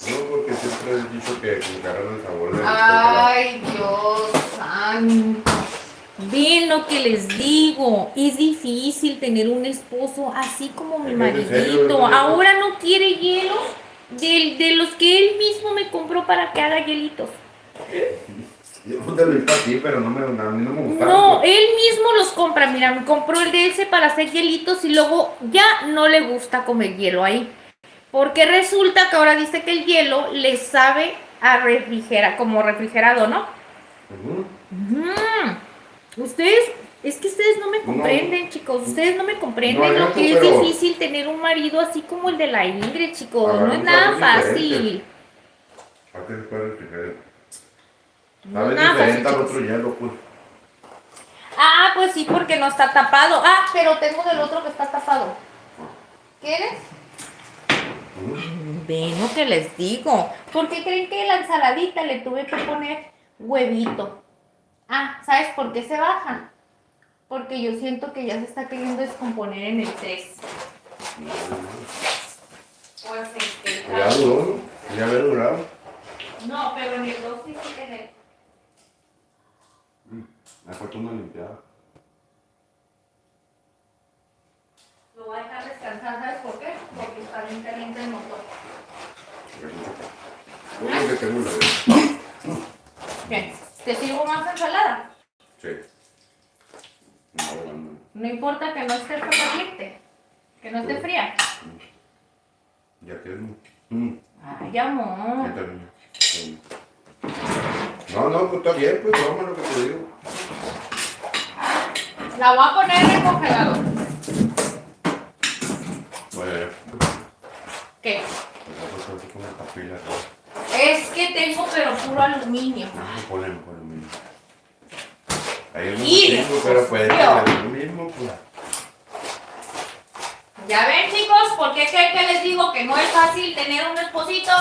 No, porque siempre he dicho que agarran el sabor de Ay, Dios santo. Ven lo que les digo, es difícil tener un esposo así como mi maridito. Ahora no quiere hielo de los que él mismo me compró para que haga hielitos. Yo te lo hice a ti, pero a mí no me gusta. No, él mismo los compra. Mira, me compró el de ese para hacer hielitos y luego ya no le gusta comer hielo ahí. Porque resulta que ahora dice que el hielo le sabe a como refrigerado, ¿no? Es que ustedes no me comprenden, chicos. Ustedes no me comprenden No, lo yo que es pero- difícil tener un marido así como el de la Ingrid, chicos. No es Agarramos nada algo fácil. ¿A qué se puede diferente? No es ¿Sabes nada fácil, diferente al chicos. otro hielo, pues? Ah, pues sí, porque no está tapado. Ah, pero tengo del otro que está tapado. ¿Quieres? Ven lo que les digo. ¿Por qué creen que la ensaladita le tuve que poner huevito? Ah, ¿sabes por qué se baja? Porque yo siento que ya se está queriendo descomponer en el 3. Pues Ya duró, ¿no? Ya había durado. No, pero en el 2 sí en el... Me falta una limpiada. Lo voy a dejar descansar, ¿sabes por qué? Porque está bien caliente el motor. Yo que tengo una vez. Bien, ¿te sirvo más ensalada? Sí. No. No importa que no esté caliente, que no esté fría. Ya que no. Ay, amor. Ya terminé. No, pues está bien, pues toma lo que te digo. La voy a poner en el congelador. Bueno, ¿Qué? pues así como esta pila. Es que tengo pero puro aluminio. Ponemos lo mismo. Ahí es Y lo mismo, pero puede Dios. ser lo mismo, pues. Ya ven, chicos, ¿por qué creen que les digo que no es fácil tener un esposito?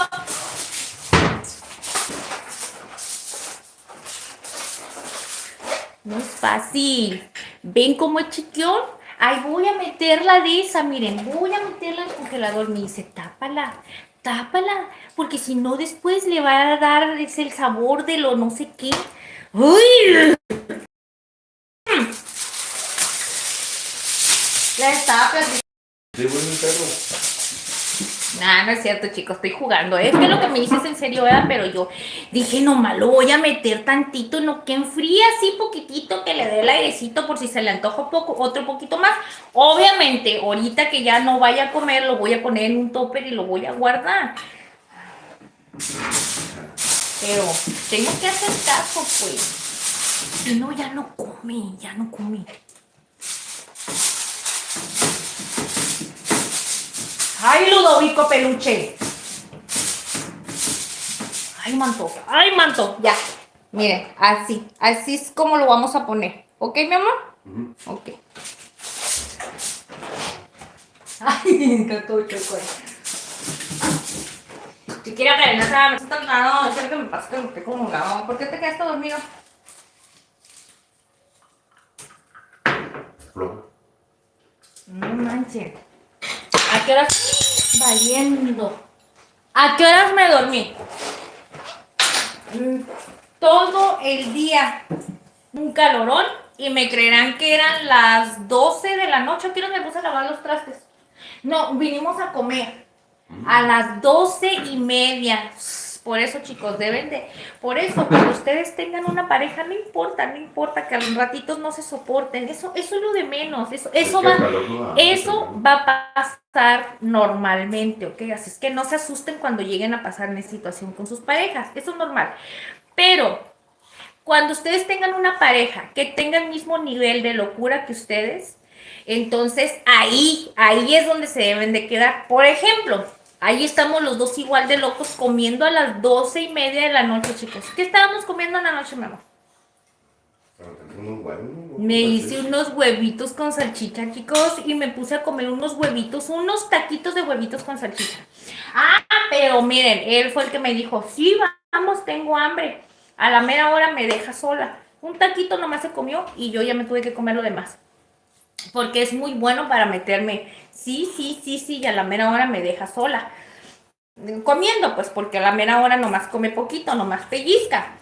No es fácil. ¿Ven cómo es chiquión? Ay, voy a meterla de esa, miren, voy a meterla al congelador. Me dice, tápala, tápala, porque si no después le va a dar ese el sabor de lo no sé qué. ¡Uy! La estaba platicando. Sí, bueno, perro. Nah, no es cierto, chicos, estoy jugando. Es que lo que me dices en serio, ¿verdad? Pero yo dije, nomás lo voy a meter tantito en lo que enfría así poquitito, que le dé el airecito por si se le antoja poco, otro poquito más. Obviamente, ahorita que ya no vaya a comer, lo voy a poner en un topper y lo voy a guardar. Pero tengo que hacer caso, pues. Si no, ya no come, ya no come. ¡Ay, Ludovico Peluche! ¡Ay, manto! ¡Ay, manto! Ya. Miren, así es como lo vamos a poner. ¿Ok, mi amor? Ok. ¡Ay, qué coche! Si quiere calentar, me está tardando, no sé qué me pasa, que me estoy como un ¿Por qué te quedaste dormido? Flojo. No manches. ¿A qué horas? Valiendo. ¿A qué horas me dormí? Todo el día. Un calorón. Y me creerán que eran las 12 de la noche. ¿A qué hora me puse a lavar los trastes? No, vinimos a comer. A las 12:30. Por eso, chicos, por eso, cuando ustedes tengan una pareja, no importa que a los ratitos no se soporten, eso es lo de menos, eso va a pasar normalmente, ¿ok? Así es que no se asusten cuando lleguen a pasar en esa situación con sus parejas, eso es normal, pero cuando ustedes tengan una pareja que tenga el mismo nivel de locura que ustedes, entonces ahí es donde se deben de quedar. Por ejemplo, ahí estamos los dos igual de locos comiendo a las 12:30 de la noche, chicos. ¿Qué estábamos comiendo en la noche, mi amor? Me hice unos huevitos con salchicha, chicos, y me puse a comer unos taquitos de huevitos con salchicha. Ah, pero miren, él fue el que me dijo, sí, vamos, tengo hambre. A la mera hora me deja sola. Un taquito nomás se comió y yo ya me tuve que comer lo demás. Porque es muy bueno para meterme, sí, y a la mera hora me deja sola. Comiendo, pues, porque a la mera hora nomás come poquito, nomás pellizca.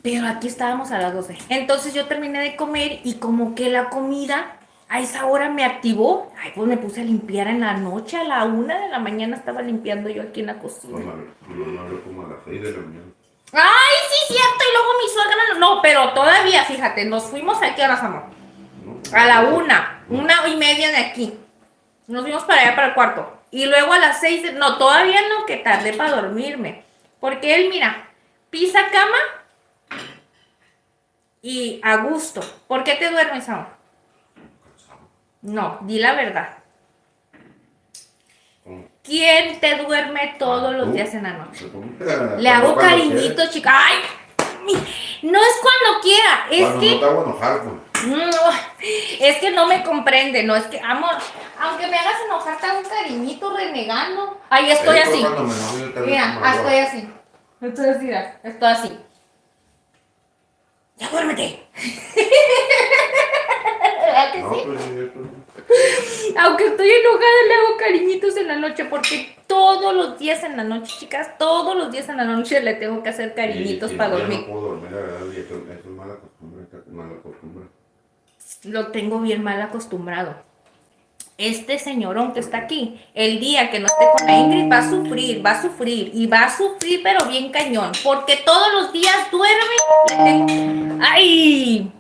Pero aquí estábamos a las 12. Entonces yo terminé de comer y como que la comida a esa hora me activó. Ay, pues me puse a limpiar en la noche, a la 1 de la mañana estaba limpiando yo aquí en la cocina. No, como a las 6 de la mañana. Ay, sí, cierto. Y luego mi suegra, no, pero todavía, fíjate, nos fuimos aquí a las amor. A la 1:30 de aquí. Nos fuimos para allá, para el cuarto. Y luego a las 6, no, todavía no, que tardé para dormirme. Porque él, mira, pisa cama y a gusto. ¿Por qué te duermes, amor? No, di la verdad. ¿Quién te duerme todos los días en la noche? Le hago cariñitos, chica. ¡Ay! No es cuando quiera, es cuando que... no te hago enojar, pues. No, es que no me comprende, no, es que, amor, aunque me hagas enojar, te hago un cariñito renegando. Ahí estoy así. Cuando me enojo, yo te Mira, como agua. estoy así. Estoy así, mira, estoy así. ¡Ya duérmete! ¿Verdad que No, sí? pues sí, esto. Aunque estoy enojada, le hago cariñitos en la noche, porque todos los días en la noche, chicas, todos los días en la noche le tengo que hacer cariñitos para no, dormir. No puedo dormir, la verdad, y eso es mala costumbre, Lo tengo bien mal acostumbrado. Este señorón que está aquí, el día que no esté con la Ingrid, va a sufrir, y va a sufrir, pero bien cañón, porque todos los días duerme, le tengo... ¡Ay!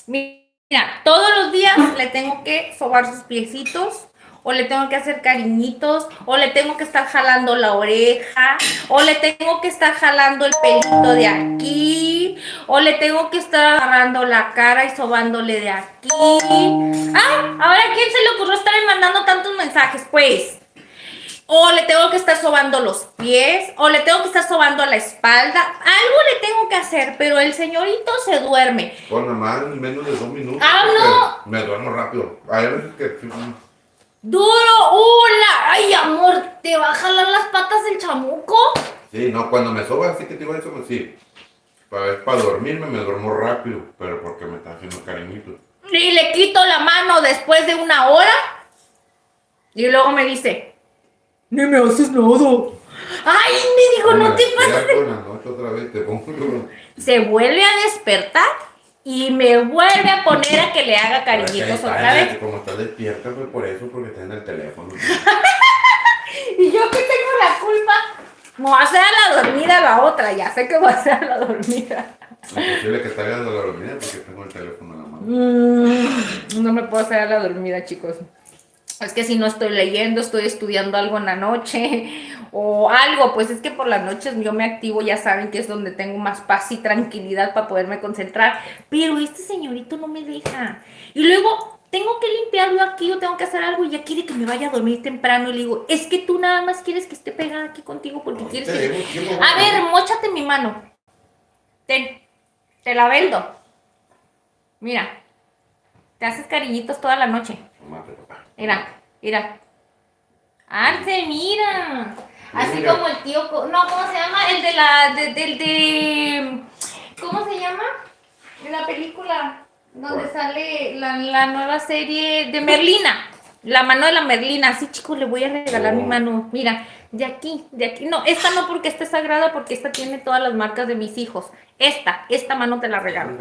Mira, todos los días le tengo que sobar sus piecitos, o le tengo que hacer cariñitos, o le tengo que estar jalando la oreja, o le tengo que estar jalando el pelito de aquí, o le tengo que estar agarrando la cara y sobándole de aquí. ¡Ay! Ahora, ¿quién se le ocurrió estarme mandando tantos mensajes? Pues... O le tengo que estar sobando los pies, o le tengo que estar sobando la espalda. Algo le tengo que hacer, pero el señorito se duerme. Pues nada más en menos de 2 minutos. ¡Ah, no! Me duermo rápido. Hay veces que... ¡Duro! ¡Hola! ¡Ay, amor! ¿Te va a jalar las patas el chamuco? Sí, no, cuando me soba así que te digo eso, pues sí. Para dormirme me duermo rápido, pero porque me está haciendo cariñitos. Y le quito la mano después de 1 hora. Y luego me dice... ¡No me haces nada! ¡Ay! Me dijo, no te pases. En la noche otra vez te pongo... Se vuelve a despertar y me vuelve a poner a que le haga cariñitos otra vez. Como estás despierta, pues por eso, porque está en el teléfono. ¿Y yo qué tengo la culpa? Me voy a hacer a la dormida la otra, ya sé que voy a hacer a la dormida. Imposible que te hagas a la dormida porque tengo el teléfono en la mano. No me puedo hacer a la dormida, chicos. Es que si no estoy leyendo, estoy estudiando algo en la noche o algo, pues es que por las noches yo me activo, ya saben que es donde tengo más paz y tranquilidad para poderme concentrar, pero este señorito no me deja. Y luego tengo que limpiarlo aquí o tengo que hacer algo y ya quiere que me vaya a dormir temprano y le digo, es que tú nada más quieres que esté pegada aquí contigo porque quieres que... A ver, móchate mi mano. Te la vendo. Mira, te haces cariñitos toda la noche. Mira. Arce, mira. Así Mira. como el tío, no, ¿cómo se llama? El de la, ¿cómo se llama? De la película donde sale la nueva serie de Merlina. La mano de la Merlina. Sí, chicos, le voy a regalar mi mano. Mira, de aquí. No, esta no porque esta es sagrada, porque esta tiene todas las marcas de mis hijos. Esta mano te la regalo.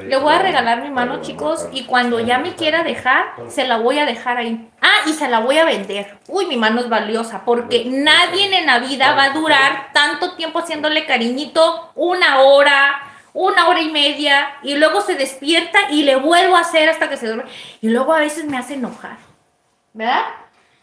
Le voy a regalar mi mano, chicos, y cuando ya me quiera dejar, se la voy a dejar ahí. Ah, y se la voy a vender. Uy, mi mano es valiosa, porque nadie en la vida va a durar tanto tiempo haciéndole cariñito, 1 hora, 1 hora y media, y luego se despierta y le vuelvo a hacer hasta que se duerme. Y luego a veces me hace enojar, ¿verdad?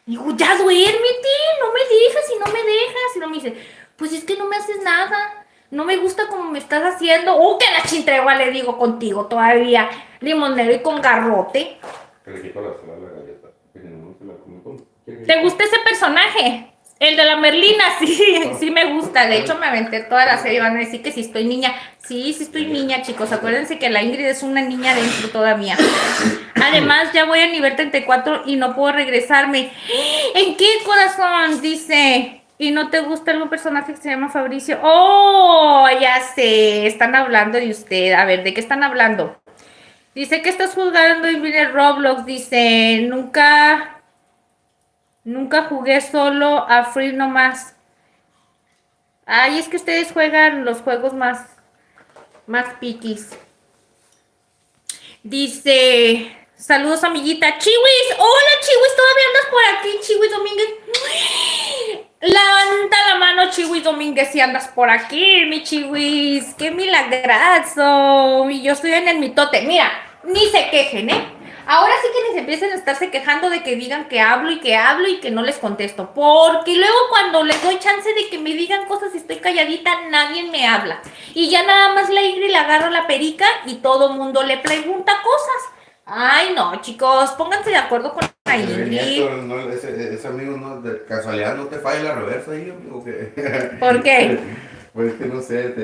Digo, ya duérmete, no me dejas y no me dejas. Y no me dice, pues es que no me haces nada. No me gusta como me estás haciendo. Que la chintregua le digo contigo todavía. Limonero y con garrote. Que le quito la sal a la galleta. No se la come con... ¿Te gusta ese personaje? El de la Merlina, sí me gusta. De hecho, me aventé toda la serie. Van a decir que si estoy niña. Sí estoy niña, chicos. Acuérdense que la Ingrid es una niña dentro todavía. Además, ya voy a nivel 34 y no puedo regresarme. ¿En qué corazón? Dice... ¿Y no te gusta algún personaje que se llama Fabricio? ¡Oh! Ya sé, están hablando de usted. A ver, ¿de qué están hablando? Dice que estás jugando y viene Roblox. Dice, nunca jugué solo a Free nomás. Ay, es que ustedes juegan los juegos más piquis. Dice... Saludos, amiguita. Chiwis, hola, Chiwis, ¿todavía andas por aquí, Chiwis Domínguez? Levanta la mano, Chiwis Domínguez, si andas por aquí, mi Chiwis. ¡Qué milagrazo! Y yo estoy en el mitote. Mira, ni se quejen, ¿eh? Ahora sí que les empiecen a estarse quejando de que digan que hablo y que no les contesto. Porque luego cuando les doy chance de que me digan cosas y estoy calladita, nadie me habla. Y ya nada más la Ingrid le agarra la perica y todo mundo le pregunta cosas. Ay, no, chicos, pónganse de acuerdo con la Ingrid. Nieto, no, ese amigo no, de casualidad no te falla la reversa ahí, amigo. ¿Por qué? Pues que no sé,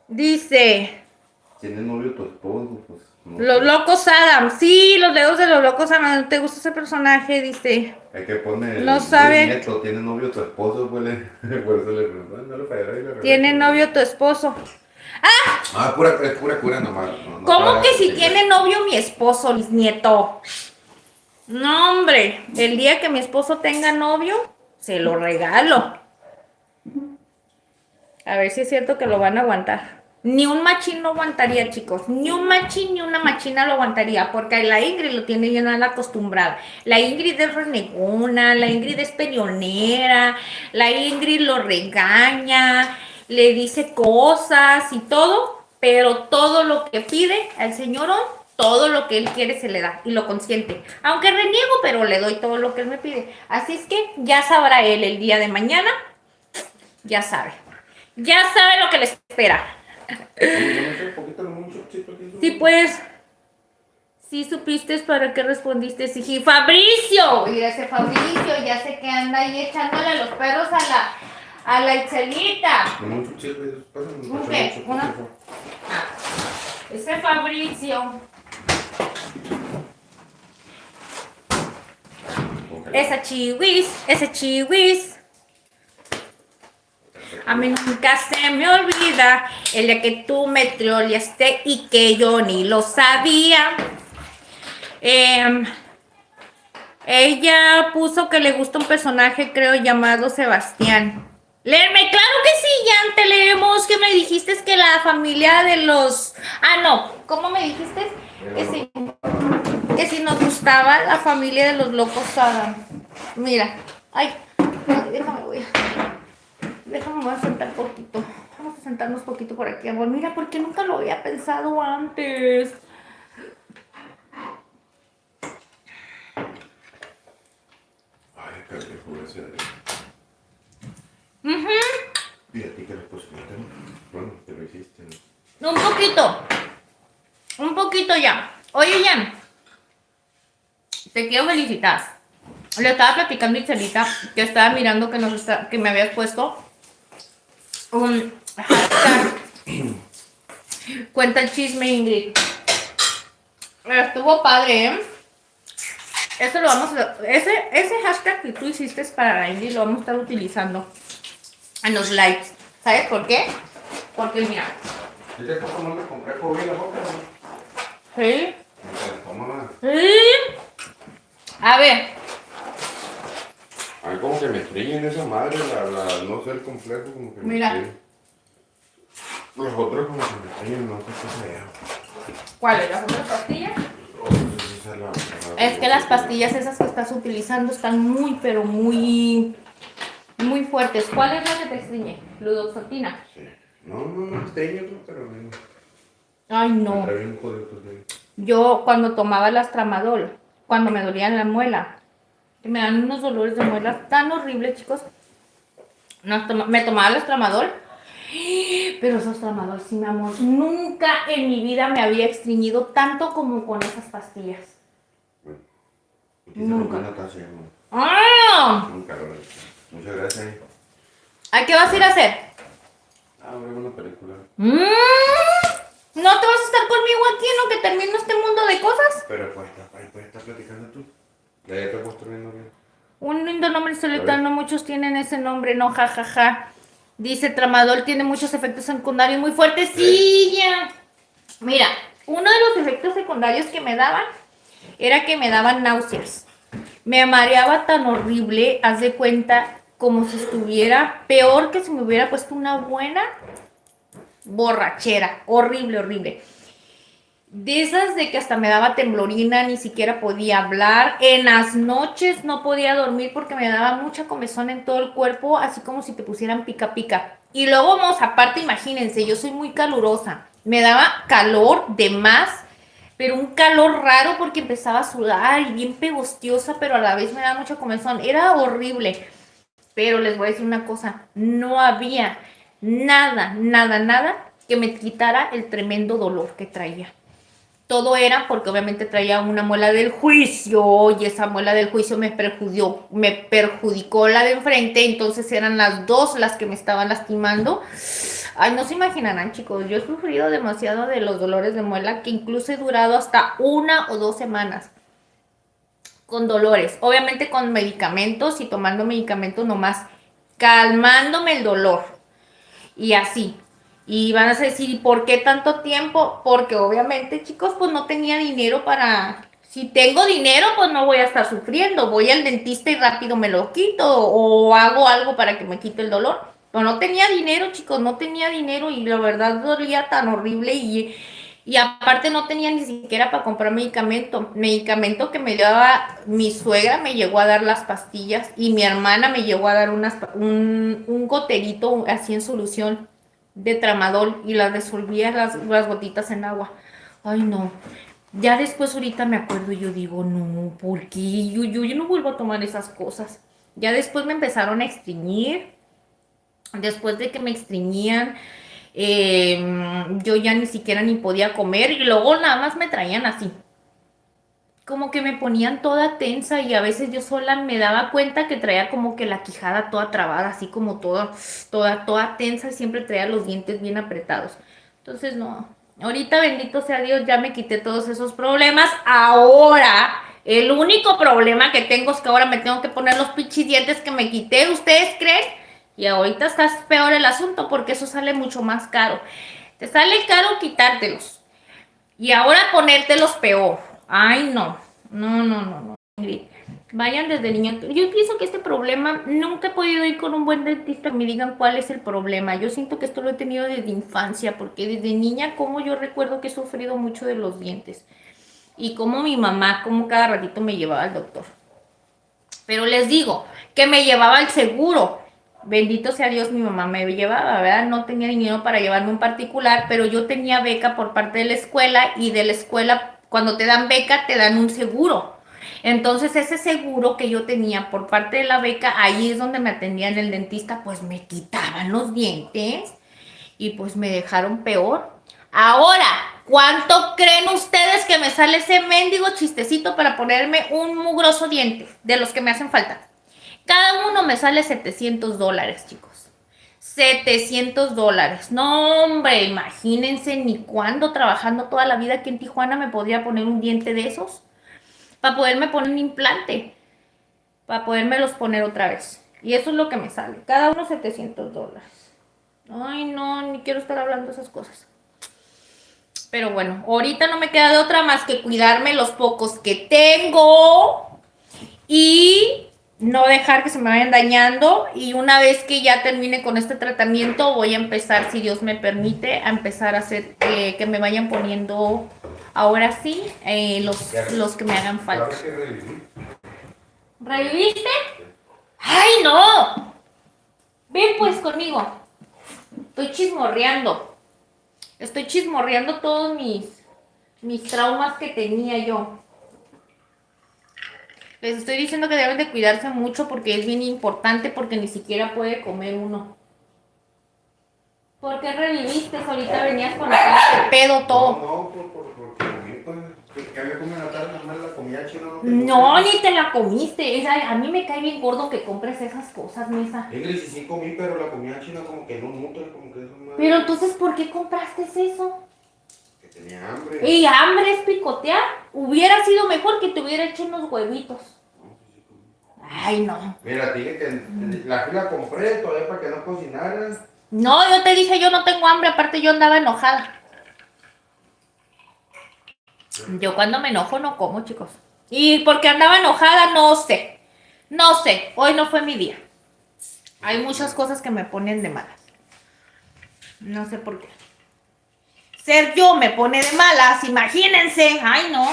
Dice... ¿Tienes novio tu esposo? Pues no Los sé. locos Adam, sí, los dedos de los locos Adam, ¿te gusta ese personaje? Dice, Hay que poner no sabe, Nieto, ¿tiene novio tu esposo? Pues por eso le pregunto, no le fallará ahí la reversa. tiene novio tu esposo. Ah, es pura cura nomás. No, no ¿Cómo te que vayas a si sentir. tiene novio mi esposo, mis nieto? No, hombre, el día que mi esposo tenga novio, se lo regalo. A ver si es cierto que lo van a aguantar. Ni un machín lo aguantaría, chicos. Ni un machín ni una machina lo aguantaría. Porque la Ingrid lo tiene bien mal acostumbrada. La Ingrid es renegona, la Ingrid es peleonera, la Ingrid lo regaña, le dice cosas y todo. Pero todo lo que pide al señorón, todo lo que él quiere se le da y lo consiente. Aunque reniego, pero le doy todo lo que él me pide. Así es que ya sabrá él el día de mañana. Ya sabe. Ya sabe lo que le espera. Sí, pues. Sí supiste para qué respondiste. Sí, Fabricio. Mira ese Fabricio, ya sé que anda ahí echándole a los perros a la Itzelita. ¿Qué? ¿Una? Ese Fabricio. Ese chihuis. A mí nunca se me olvida el día que tú me trolleaste y que yo ni lo sabía. Ella puso que le gusta un personaje, creo, llamado Sebastián. Léeme, claro que sí, ya te leemos. Que me dijiste que la familia de los... Ah, no, ¿cómo me dijiste? Que si nos gustaba la familia de los locos Adam. Mira, ay, déjame, voy a sentar poquito. Vamos a sentarnos poquito por aquí, amor. Mira, porque nunca lo había pensado antes. Ay, carajo, ese. Y a ti que le pusiste, bueno, te lo hiciste, ¿no? Un poquito ya. Oye, Jan, te quiero felicitar. Le estaba platicando a Itzelita que estaba mirando que me habías puesto un hashtag. Cuenta el chisme, Ingrid. Estuvo padre, ¿eh? Eso lo vamos a... Ese hashtag que tú hiciste para la Ingrid lo vamos a estar utilizando en los likes. ¿Sabes por qué? Porque mira. ¿Y te estás tomando con crepo bien la boca? Sí. Toma. Sí. A ver. A mí como que me estrella en esa madre, no sé el complejo, como que Mira. me estrella. Los otros como que me estrellan, no sé qué sea. ¿Cuáles? ¿Las otras pastillas? Es que las pastillas esas que estás utilizando están muy, pero muy fuertes. ¿Cuál es la que te estriñe? Fluoxetina. Sí. No me estrella, pero bueno. Ay, no. Me trae un jodido, sí. Yo cuando tomaba el Astramadol, cuando me dolían la muela, que me dan unos dolores de muela tan horribles, chicos. Me tomaba el Astramadol, pero ese Astramadol, sí, mi amor, nunca en mi vida me había estreñido tanto como con esas pastillas. Bueno, Nunca. Una taza, ¿no? ¡Ah! Un calor. Muchas gracias. ¿A qué vas a ir a hacer? Ver una película. ¿No te vas a estar conmigo aquí en lo que termino este mundo de cosas? Pero puedes estar platicando tú. Ya te puesto viendo bien. Un lindo nombre solitario, no muchos tienen ese nombre, no, jajaja. Dice Tramadol tiene muchos efectos secundarios muy fuertes. Sí, ya. Mira, uno de los efectos secundarios que me daban era que me daban náuseas. Me mareaba tan horrible, haz de cuenta, como si estuviera peor que si me hubiera puesto una buena borrachera. Horrible, horrible. De esas de que hasta me daba temblorina, ni siquiera podía hablar. En las noches no podía dormir porque me daba mucha comezón en todo el cuerpo, así como si te pusieran pica pica. Y luego, aparte, imagínense, yo soy muy calurosa. Me daba calor de más pero un calor raro porque empezaba a sudar y bien pegostiosa, pero a la vez me daba mucha comezón. Era horrible. Pero les voy a decir una cosa, no había nada, nada, nada que me quitara el tremendo dolor que traía. Todo era porque obviamente traía una muela del juicio y esa muela del juicio me perjudicó la de enfrente, entonces eran las dos las que me estaban lastimando. Ay, no se imaginarán, chicos, yo he sufrido demasiado de los dolores de muela que incluso he durado hasta 1 o 2 semanas con dolores, obviamente con medicamentos y tomando medicamentos nomás, calmándome el dolor y así. Y van a decir, ¿y por qué tanto tiempo? Porque obviamente, chicos, pues no tenía dinero para... Si tengo dinero, pues no voy a estar sufriendo. Voy al dentista y rápido me lo quito o hago algo para que me quite el dolor. Pero no tenía dinero, chicos, no tenía dinero y la verdad dolía tan horrible y aparte no tenía ni siquiera para comprar medicamento. Medicamento que me daba mi suegra, me llegó a dar las pastillas y mi hermana me llegó a dar un goterito así en solución de tramadol y las resolvía las gotitas en agua. Ay, no. Ya después ahorita me acuerdo y yo digo, no, ¿por qué? Yo no vuelvo a tomar esas cosas. Ya después me empezaron a extriñir. Después de que me extriñían, yo ya ni siquiera ni podía comer y luego nada más me traían así. Como que me ponían toda tensa y a veces yo sola me daba cuenta que traía como que la quijada toda trabada, así como toda tensa y siempre traía los dientes bien apretados. Entonces, no. Ahorita, bendito sea Dios, ya me quité todos esos problemas. Ahora, el único problema que tengo es que ahora me tengo que poner los pichis dientes que me quité. ¿Ustedes creen? Y ahorita está peor el asunto porque eso sale mucho más caro. Te sale caro quitártelos. Y ahora ponértelos peor. Ay, no. No, no, no, no. Vayan desde niño. Yo pienso que este problema, nunca he podido ir con un buen dentista que me digan cuál es el problema. Yo siento que esto lo he tenido desde infancia, porque desde niña, como yo recuerdo que he sufrido mucho de los dientes. Y como mi mamá, como cada ratito me llevaba al doctor. Pero les digo, que me llevaba al seguro. Bendito sea Dios, mi mamá me llevaba, ¿verdad? No tenía dinero para llevarme en particular, pero yo tenía beca por parte de la escuela y de la escuela, cuando te dan beca, te dan un seguro. Entonces, ese seguro que yo tenía por parte de la beca, ahí es donde me atendían el dentista, pues me quitaban los dientes y pues me dejaron peor. Ahora, ¿cuánto creen ustedes que me sale ese mendigo chistecito para ponerme un mugroso diente de los que me hacen falta? Cada uno me sale $700, chicos. $700. No, hombre, imagínense ni cuándo trabajando toda la vida aquí en Tijuana me podría poner un diente de esos. Para poderme poner un implante. Para podérmelos poner otra vez. Y eso es lo que me sale. Cada uno $700. Ay, no, ni quiero estar hablando de esas cosas. Pero bueno, ahorita no me queda de otra más que cuidarme los pocos que tengo y no dejar que se me vayan dañando. Y una vez que ya termine con este tratamiento, voy a empezar, si Dios me permite, a empezar a hacer que me vayan poniendo, ahora sí, los que me hagan falta. ¿Reviviste? ¡Ay, no! Ven pues conmigo. Estoy chismorreando. Estoy chismorreando todos mis traumas que tenía yo. Les estoy diciendo que deben de cuidarse mucho porque es bien importante, porque ni siquiera puede comer uno. ¿Por qué reviviste? Ahorita venías con la cara de pedo todo. No, porque comí, pues. ¿Qué había comido en la tarde? Nomás la comida china. No, ni te la comiste. A mí me cae bien gordo que compres esas cosas, Mesa. Ingrid, sí comí, pero la comida china como que no nutre, como que eso más. Pero entonces, ¿por qué compraste eso? Que tenía hambre. Y hambre es picotear. Hubiera sido mejor que te hubiera hecho unos huevitos. Ay, no. Mira, dije que la compré todavía para que no cocinaras. No, yo te dije, yo no tengo hambre, aparte yo andaba enojada. Yo cuando me enojo no como, chicos. Y porque andaba enojada, no sé. No sé, hoy no fue mi día. Hay muchas cosas que me ponen de malas. No sé por qué. Ser yo me pone de malas, imagínense. Ay, no.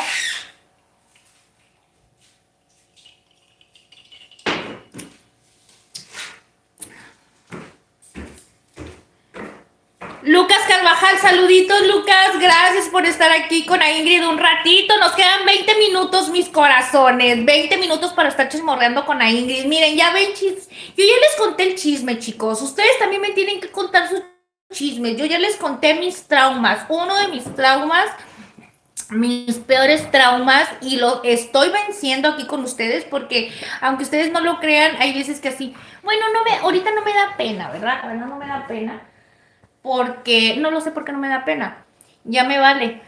Lucas Carvajal, saluditos, Lucas. Gracias por estar aquí con Ingrid un ratito. Nos quedan 20 minutos, mis corazones. 20 minutos para estar chismorreando con Ingrid. Miren, ya ven, yo ya les conté el chisme, chicos. Ustedes también me tienen que contar sus chismes. Yo ya les conté mis traumas. Uno de mis traumas, mis peores traumas, y lo estoy venciendo aquí con ustedes porque, aunque ustedes no lo crean, hay veces que así, bueno, ahorita no me da pena, ¿verdad? Bueno, no me da pena. Porque, no lo sé por qué no me da pena. Ya me vale.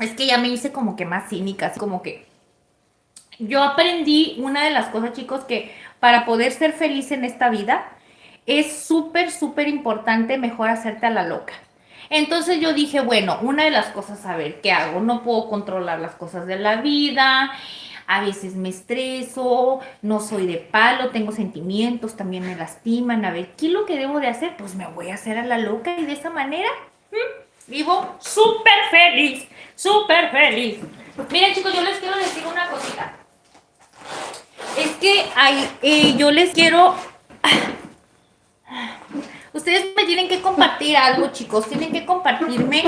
Es que ya me hice como que más cínica, así como que yo aprendí una de las cosas, chicos, que para poder ser feliz en esta vida es súper, súper importante mejor hacerte a la loca. Entonces yo dije, bueno, una de las cosas, a ver, ¿qué hago? No puedo controlar las cosas de la vida, a veces me estreso, no soy de palo, tengo sentimientos, también me lastiman. A ver, ¿qué es lo que debo de hacer? Pues me voy a hacer a la loca y de esa manera vivo súper feliz, súper feliz. Miren, chicos, yo les quiero decir una cosita. Es que yo les quiero... Ustedes me tienen que compartir algo, chicos. Tienen que compartirme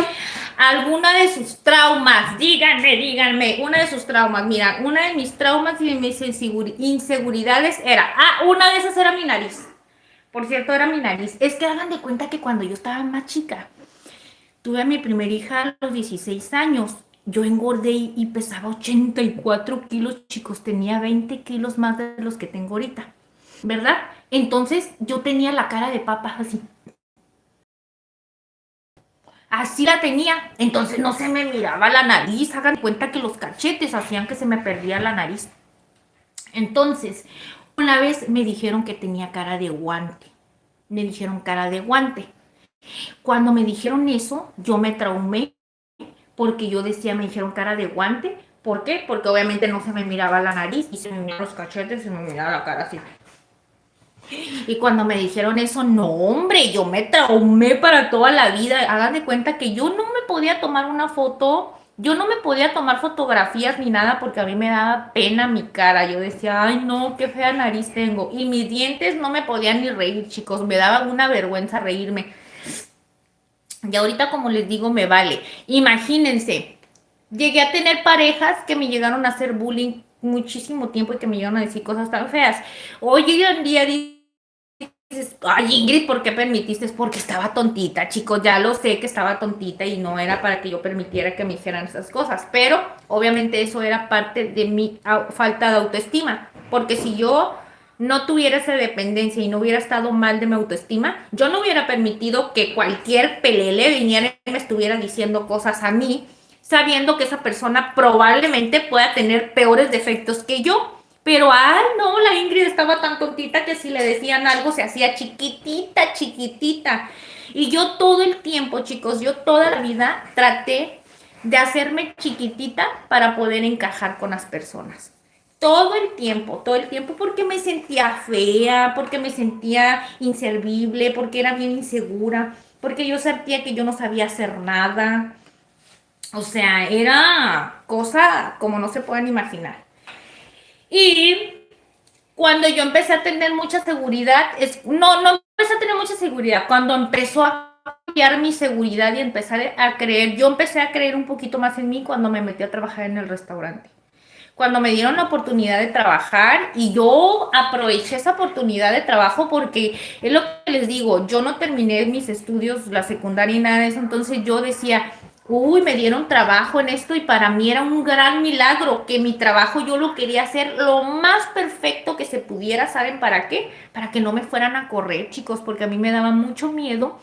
alguna de sus traumas. Díganme, una de sus traumas. Mira, una de mis traumas y mis inseguridades era... una de esas era mi nariz. Por cierto, era mi nariz. Es que hagan de cuenta que cuando yo estaba más chica, tuve a mi primera hija a los 16 años. Yo engordé y pesaba 84 kilos, chicos. Tenía 20 kilos más de los que tengo ahorita, ¿verdad? Entonces yo tenía la cara de papa así. Así la tenía. Entonces no se me miraba la nariz. Hagan cuenta que los cachetes hacían que se me perdía la nariz. Entonces, una vez me dijeron que tenía cara de guante. Me dijeron cara de guante. Cuando me dijeron eso, yo me traumé porque yo decía, me dijeron cara de guante. ¿Por qué? Porque obviamente no se me miraba la nariz y se me miraban los cachetes, se me miraba la cara así. Y cuando me dijeron eso, no, hombre, yo me traumé para toda la vida. Hagan de cuenta que yo no me podía tomar una foto, yo no me podía tomar fotografías ni nada porque a mí me daba pena mi cara. Yo decía, ay, no, qué fea nariz tengo. Y mis dientes no me podían ni reír, chicos, me daba una vergüenza reírme. Y ahorita, como les digo, me vale. Imagínense, llegué a tener parejas que me llegaron a hacer bullying muchísimo tiempo y que me llegaron a decir cosas tan feas. Hoy en día dices, ay, Ingrid, ¿por qué permitiste? Es porque estaba tontita, chicos, ya lo sé que estaba tontita y no era para que yo permitiera que me hicieran esas cosas, pero obviamente eso era parte de mi falta de autoestima, porque si yo no tuviera esa dependencia y no hubiera estado mal de mi autoestima, yo no hubiera permitido que cualquier pelele viniera y me estuviera diciendo cosas a mí, sabiendo que esa persona probablemente pueda tener peores defectos que yo. Pero, ay, no, la Ingrid estaba tan tontita que si le decían algo se hacía chiquitita, chiquitita. Y yo todo el tiempo, chicos, yo toda la vida traté de hacerme chiquitita para poder encajar con las personas. Todo el tiempo, porque me sentía fea, porque me sentía inservible, porque era bien insegura, porque yo sentía que yo no sabía hacer nada. O sea, era cosa como no se pueden imaginar. Y cuando yo empecé a tener mucha seguridad, no empecé a tener mucha seguridad, cuando empezó a cambiar mi seguridad y empezar a creer, yo empecé a creer un poquito más en mí cuando me metí a trabajar en el restaurante. Cuando me dieron la oportunidad de trabajar y yo aproveché esa oportunidad de trabajo porque es lo que les digo, yo no terminé mis estudios, la secundaria y nada de eso, entonces yo decía, uy, me dieron trabajo en esto y para mí era un gran milagro que mi trabajo yo lo quería hacer lo más perfecto que se pudiera. ¿Saben para qué? Para que no me fueran a correr, chicos, porque a mí me daba mucho miedo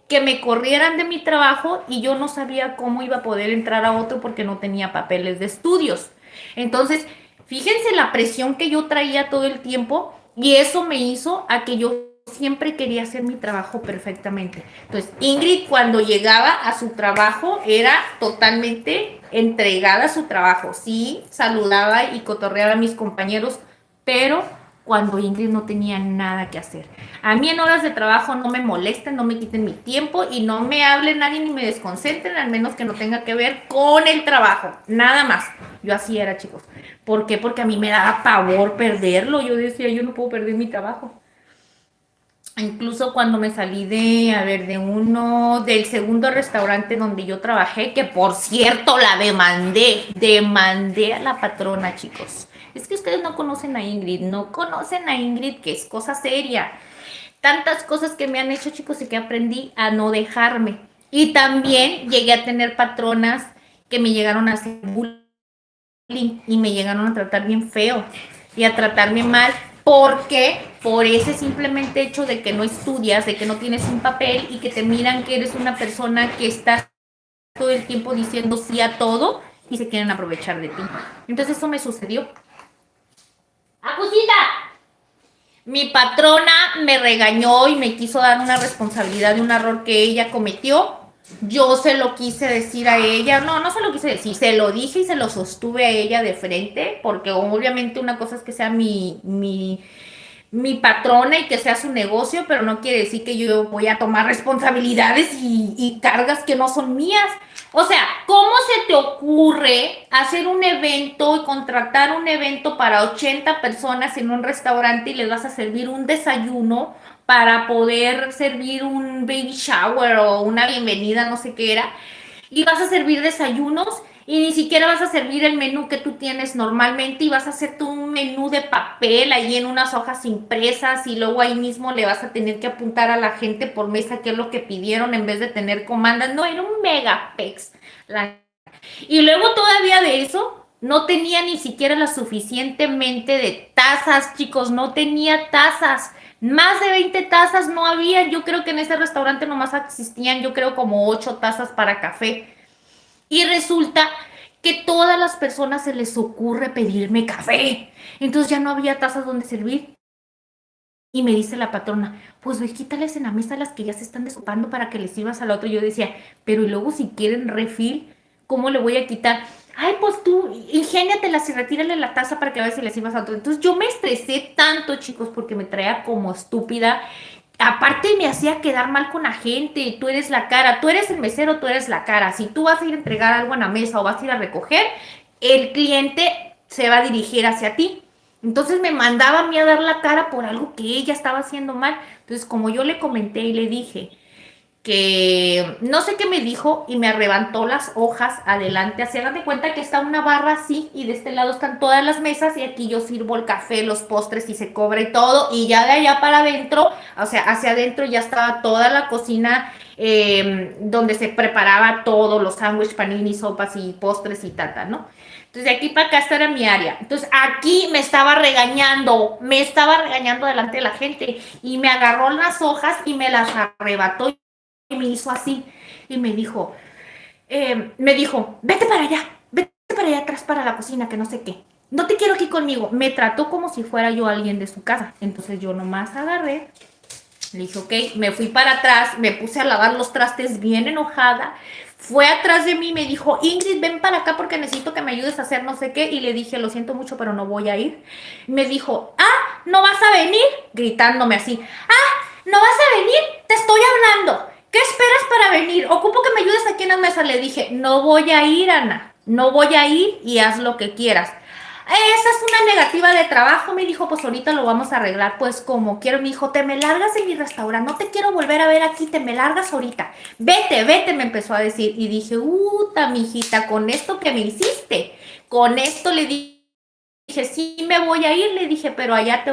que me corrieran de mi trabajo y yo no sabía cómo iba a poder entrar a otro porque no tenía papeles de estudios. Entonces, fíjense la presión que yo traía todo el tiempo y eso me hizo a que yo siempre quería hacer mi trabajo perfectamente. Entonces, Ingrid cuando llegaba a su trabajo era totalmente entregada a su trabajo. Sí, saludaba y cotorreaba a mis compañeros, pero cuando Ingrid no tenía nada que hacer. A mí en horas de trabajo no me molesten, no me quiten mi tiempo y no me hablen nadie ni me desconcentren, al menos que no tenga que ver con el trabajo. Nada más. Yo así era, chicos. ¿Por qué? Porque a mí me daba pavor perderlo. Yo decía, yo no puedo perder mi trabajo. Incluso cuando me salí del segundo restaurante donde yo trabajé, que por cierto la demandé a la patrona, chicos. Es que ustedes no conocen a Ingrid, no conocen a Ingrid, que es cosa seria. Tantas cosas que me han hecho, chicos, y que aprendí a no dejarme. Y también llegué a tener patronas que me llegaron a hacer bullying y me llegaron a tratar bien feo y a tratarme mal. Porque por ese simplemente hecho de que no estudias, de que no tienes un papel y que te miran que eres una persona que está todo el tiempo diciendo sí a todo y se quieren aprovechar de ti. Entonces eso me sucedió. ¡Acusita! Mi patrona me regañó y me quiso dar una responsabilidad de un error que ella cometió. Yo se lo quise decir a ella, no se lo quise decir, se lo dije y se lo sostuve a ella de frente, porque obviamente una cosa es que sea mi patrona y que sea su negocio, pero no quiere decir que yo voy a tomar responsabilidades y cargas que no son mías. O sea, ¿cómo se te ocurre hacer un evento y contratar un evento para 80 personas en un restaurante y les vas a servir un desayuno para poder servir un baby shower o una bienvenida, no sé qué era? Y vas a servir desayunos y ni siquiera vas a servir el menú que tú tienes normalmente y vas a hacerte un menú de papel ahí en unas hojas impresas y luego ahí mismo le vas a tener que apuntar a la gente por mesa qué es lo que pidieron en vez de tener comandas. No, era un megapex. Y luego todavía de eso, no tenía ni siquiera la suficientemente de tazas, chicos, no tenía tazas. Más de 20 tazas no había. Yo creo que en ese restaurante nomás existían, yo creo, como 8 tazas para café. Y resulta que todas las personas se les ocurre pedirme café. Entonces ya no había tazas donde servir. Y me dice la patrona, pues ve, quítales en la mesa las que ya se están desocupando para que les sirvas a la otra. Y yo decía, pero y luego si quieren refill, ¿cómo le voy a quitar? Ay, pues tú, ingéniatelas y retírale la taza para que veas si le sirvas a otro. Entonces yo me estresé tanto, chicos, porque me traía como estúpida. Aparte me hacía quedar mal con la gente. Tú eres la cara, tú eres el mesero, tú eres la cara. Si tú vas a ir a entregar algo en la mesa o vas a ir a recoger, el cliente se va a dirigir hacia ti. Entonces me mandaba a mí a dar la cara por algo que ella estaba haciendo mal. Entonces, como yo le comenté y le dije que no sé qué me dijo y me arrebató las hojas adelante. Así hagan de cuenta que está una barra así y de este lado están todas las mesas y aquí yo sirvo el café, los postres y se cobra y todo. Y ya de allá para adentro, o sea, hacia adentro ya estaba toda la cocina donde se preparaba todo, los sándwiches, panini, sopas y postres y tata, ¿no? Entonces de aquí para acá esta era mi área. Entonces aquí me estaba regañando delante de la gente y me agarró las hojas y me las arrebató y me hizo así y me dijo, vete para allá atrás para la cocina, que no sé qué. No te quiero aquí conmigo. Me trató como si fuera yo alguien de su casa. Entonces yo nomás agarré, le dije, ok, me fui para atrás, me puse a lavar los trastes bien enojada. Fue atrás de mí y me dijo, Ingrid, ven para acá porque necesito que me ayudes a hacer no sé qué. Y le dije, lo siento mucho, pero no voy a ir. Me dijo, ¿no vas a venir? Gritándome así, ¿no vas a venir? Te estoy hablando. ¿Qué esperas para venir? Ocupo que me ayudes aquí en la mesa. Le dije, no voy a ir, Ana. No voy a ir y haz lo que quieras. Esa es una negativa de trabajo, me dijo, pues ahorita lo vamos a arreglar, pues como quiero. Me dijo, te me largas de mi restaurante, no te quiero volver a ver aquí, te me largas ahorita. Vete, me empezó a decir. Y dije, mijita, con esto que me hiciste, con esto le dije, sí me voy a ir, le dije, pero allá te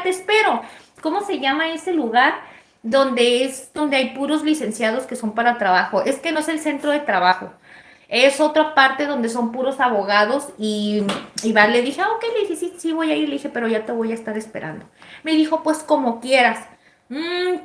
espero. ¿Cómo se llama ese lugar? Donde hay puros licenciados que son para trabajo. Es que no es el centro de trabajo. Es otra parte donde son puros abogados y va, le dije, ok, le dije, sí, voy a ir, le dije, pero ya te voy a estar esperando. Me dijo, pues como quieras.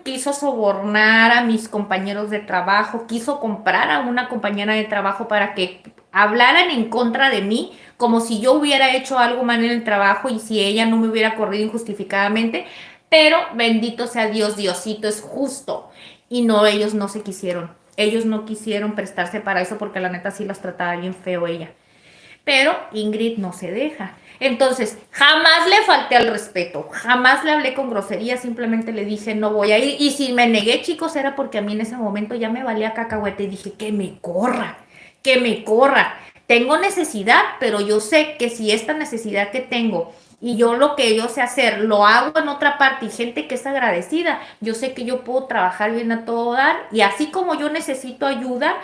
Quiso sobornar a mis compañeros de trabajo, quiso comprar a una compañera de trabajo para que hablaran en contra de mí, como si yo hubiera hecho algo mal en el trabajo y si ella no me hubiera corrido injustificadamente, pero bendito sea Dios, Diosito es justo. Y no, ellos no se quisieron. Ellos no quisieron prestarse para eso porque la neta sí las trataba bien feo ella. Pero Ingrid no se deja. Entonces, jamás le falté al respeto, jamás le hablé con grosería, simplemente le dije no voy a ir. Y si me negué, chicos, era porque a mí en ese momento ya me valía cacahuete y dije que me corra, que me corra. Tengo necesidad, pero yo sé que si esta necesidad que tengo y yo lo que yo sé hacer, lo hago en otra parte y gente que es agradecida, yo sé que yo puedo trabajar bien a todo dar y así como yo necesito ayuda,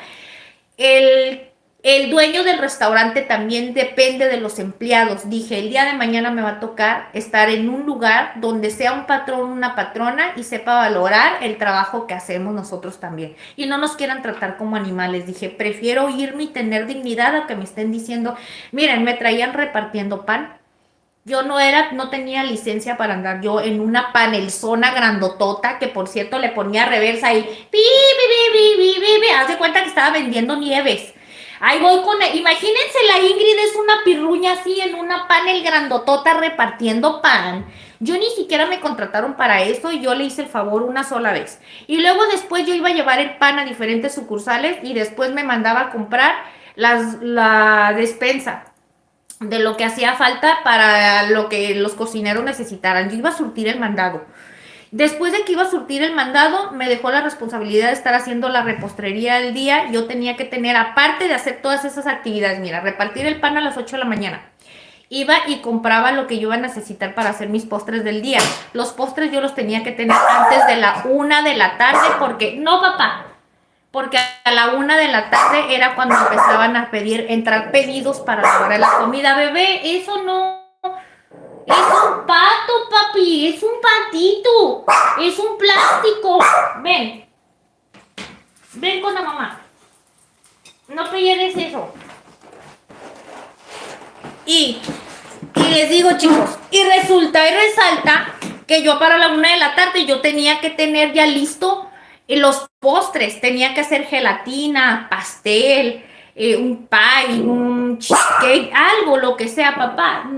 el, el dueño del restaurante también depende de los empleados. Dije, el día de mañana me va a tocar estar en un lugar donde sea un patrón, una patrona y sepa valorar el trabajo que hacemos nosotros también. Y no nos quieran tratar como animales. Dije, prefiero irme y tener dignidad a que me estén diciendo, miren, me traían repartiendo pan. Yo no tenía licencia para andar yo en una panelzona grandotota que por cierto le ponía reversa y haz de cuenta que estaba vendiendo nieves. Ahí voy imagínense, la Ingrid es una pirruña así en una panel grandotota repartiendo pan. Yo ni siquiera me contrataron para eso y yo le hice el favor una sola vez. Y luego después yo iba a llevar el pan a diferentes sucursales y después me mandaba a comprar la despensa de lo que hacía falta para lo que los cocineros necesitaran. Yo iba a surtir el mandado. Después de que iba a surtir el mandado, me dejó la responsabilidad de estar haciendo la repostería del día. Yo tenía que tener, aparte de hacer todas esas actividades, mira, repartir el pan a las 8 de la mañana. Iba y compraba lo que yo iba a necesitar para hacer mis postres del día. Los postres yo los tenía que tener antes de la 1 de la tarde porque, no papá, porque a la 1 de la tarde era cuando empezaban a entrar pedidos para la hora de la comida. Bebé, eso no, es un pato, papi, es un patito, es un plástico. Ven con la mamá, no pierdes eso. Y les digo, chicos, y resulta y resalta que yo para la 1 de la tarde yo tenía que tener ya listo los postres, tenía que hacer gelatina, pastel, un pie, un cheesecake, algo, lo que sea, papá.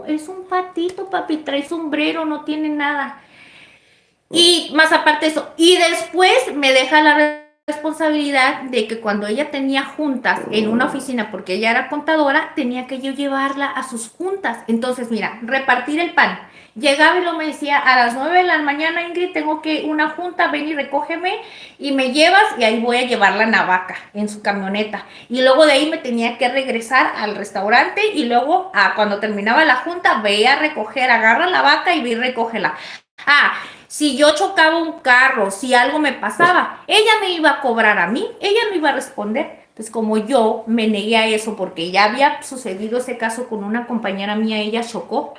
Es un patito, papi, trae sombrero, no tiene nada. Y más aparte de eso, y después me deja la responsabilidad de que cuando ella tenía juntas en una oficina, porque ella era contadora, tenía que yo llevarla a sus juntas. Entonces, mira, repartir el pan. Llegaba y lo me decía, a las 9 de la mañana, Ingrid, tengo que una junta, ven y recógeme y me llevas y ahí voy a llevar la navaja en su camioneta. Y luego de ahí me tenía que regresar al restaurante y luego, cuando terminaba la junta, veía a recoger, agarra la vaca y ve y recógela. Si yo chocaba un carro, si algo me pasaba, ella me iba a cobrar a mí, ella no iba a responder. Entonces, como yo me negué a eso porque ya había sucedido ese caso con una compañera mía, ella chocó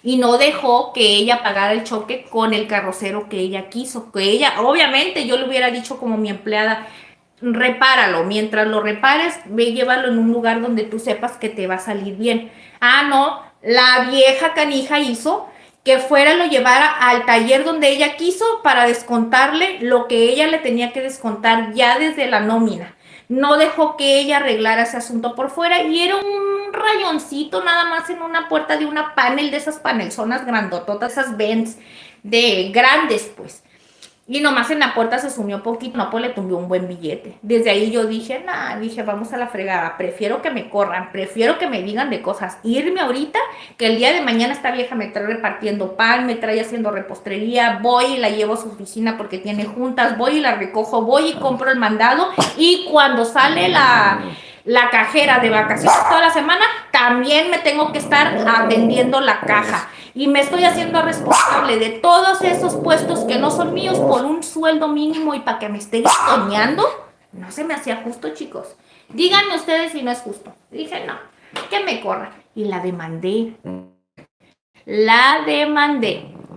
y no dejó que ella pagara el choque con el carrocero que ella quiso. Que ella, obviamente, yo le hubiera dicho como mi empleada, repáralo, mientras lo repares, ve y llévalo en un lugar donde tú sepas que te va a salir bien. No, la vieja canija hizo que fuera, lo llevara al taller donde ella quiso para descontarle lo que ella le tenía que descontar ya desde la nómina. No dejó que ella arreglara ese asunto por fuera y era un rayoncito nada más en una puerta de una panel, de esas panelzonas grandototas, esas Benz de grandes, pues. Y nomás en la puerta se sumió poquito, no, pues le tumbó un buen billete. Desde ahí yo dije, vamos a la fregada, prefiero que me corran, prefiero que me digan de cosas, irme ahorita, que el día de mañana esta vieja me trae repartiendo pan, me trae haciendo repostería, voy y la llevo a su oficina porque tiene juntas, voy y la recojo, voy y compro el mandado, y cuando sale la cajera de vacaciones toda la semana, también me tengo que estar atendiendo la caja. Y me estoy haciendo responsable de todos esos puestos que no son míos por un sueldo mínimo y para que me estén estoneando. No se me hacía justo, chicos. Díganme ustedes si no es justo. Dije, no, que me corra. Y la demandé.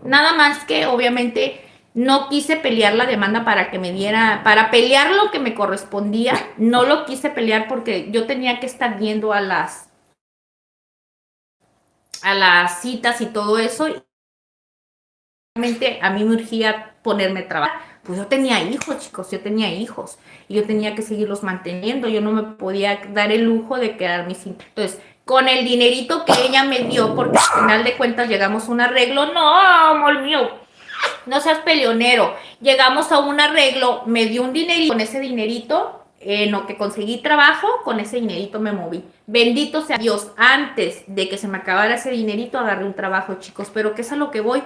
Nada más que, obviamente, no quise pelear la demanda para que me diera, para pelear lo que me correspondía. No lo quise pelear porque yo tenía que estar yendo a las citas y todo eso. Y realmente a mí me urgía ponerme a trabajar. Pues yo tenía hijos, chicos, y yo tenía que seguirlos manteniendo. Yo no me podía dar el lujo de quedarme sin. Entonces, con el dinerito que ella me dio, porque al final de cuentas llegamos a un arreglo, no, amor mío, no seas peleonero. Llegamos a un arreglo, me dio un dinerito, con ese dinerito, en lo que conseguí trabajo, con ese dinerito me moví. Bendito sea Dios, antes de que se me acabara ese dinerito, agarré un trabajo, chicos, pero ¿qué es a lo que voy?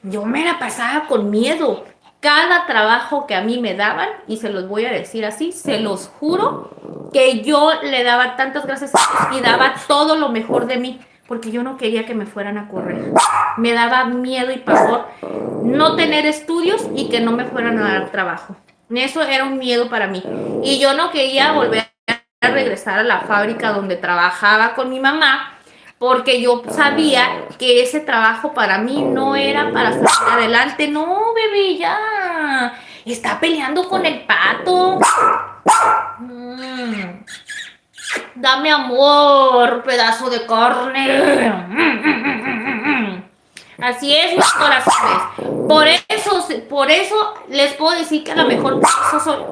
Yo me la pasaba con miedo. Cada trabajo que a mí me daban, y se los voy a decir así, se los juro, que yo le daba tantas gracias a Dios y daba todo lo mejor de mí. porque yo no quería que me fueran a correr. Me daba miedo y pavor no tener estudios y que no me fueran a dar trabajo. Eso era un miedo para mí. Y yo no quería volver a regresar a la fábrica donde trabajaba con mi mamá, porque yo sabía que ese trabajo para mí no era para salir adelante. No, bebé, ya. Está peleando con el pato. Dame amor, pedazo de carne. Así es, mis corazones. Por eso les puedo decir que a lo mejor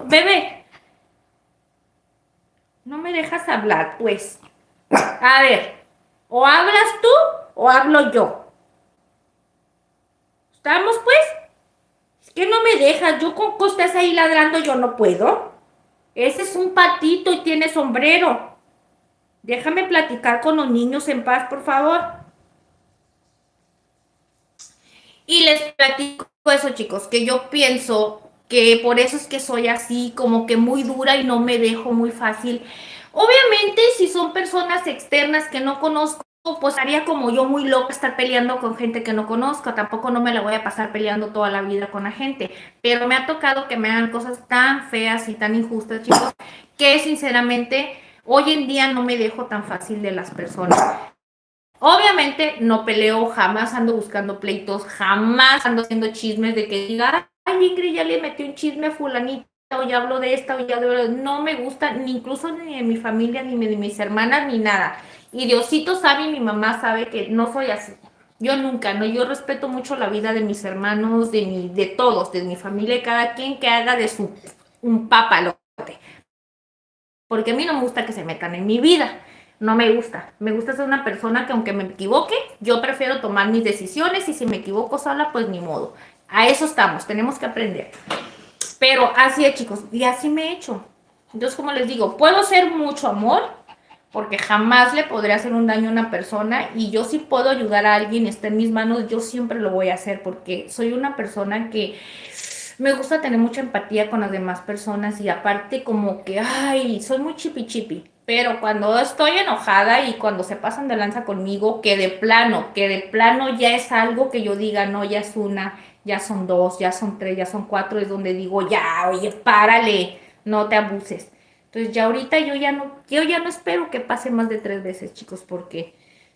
bebé, no me dejas hablar, pues. A ver, o hablas tú o hablo yo. ¿Estamos, pues? Es que no me dejas. Yo con que estés ahí ladrando, yo no puedo. Ese es un patito y tiene sombrero. Déjame platicar con los niños en paz, por favor. Y les platico eso, chicos, que yo pienso que por eso es que soy así, como que muy dura y no me dejo muy fácil. Obviamente, si son personas externas que no conozco, pues haría como yo muy loca estar peleando con gente que no conozco. Tampoco no me la voy a pasar peleando toda la vida con la gente. Pero me ha tocado que me hagan cosas tan feas y tan injustas, chicos, que sinceramente hoy en día no me dejo tan fácil de las personas. Obviamente no peleo, jamás ando buscando pleitos, jamás ando haciendo chismes de que diga, ay, Ingrid, ya le metí un chisme a fulanita, o ya hablo de esta, o ya de... No me gusta, ni incluso ni de mi familia, ni de mis hermanas, ni nada. Y Diosito sabe y mi mamá sabe que no soy así. Yo nunca, ¿no? Yo respeto mucho la vida de mis hermanos, de todos, de mi familia, cada quien que haga de su un papalote. Porque a mí no me gusta que se metan en mi vida. No me gusta. Me gusta ser una persona que aunque me equivoque, yo prefiero tomar mis decisiones y si me equivoco sola, pues ni modo. A eso estamos, tenemos que aprender. Pero así es, chicos, y así me he hecho. Entonces, como les digo, puedo ser mucho amor, porque jamás le podré hacer un daño a una persona y yo sí puedo ayudar a alguien, está en mis manos, yo siempre lo voy a hacer porque soy una persona que me gusta tener mucha empatía con las demás personas y aparte como que, ay, soy muy chipi chipi. Pero cuando estoy enojada y cuando se pasan de lanza conmigo, que de plano ya es algo que yo diga, no, ya es una, ya son dos, ya son tres, ya son cuatro, es donde digo, ya, oye, párale, no te abuses. Entonces ya ahorita yo ya no espero que pase más de 3 veces, chicos, porque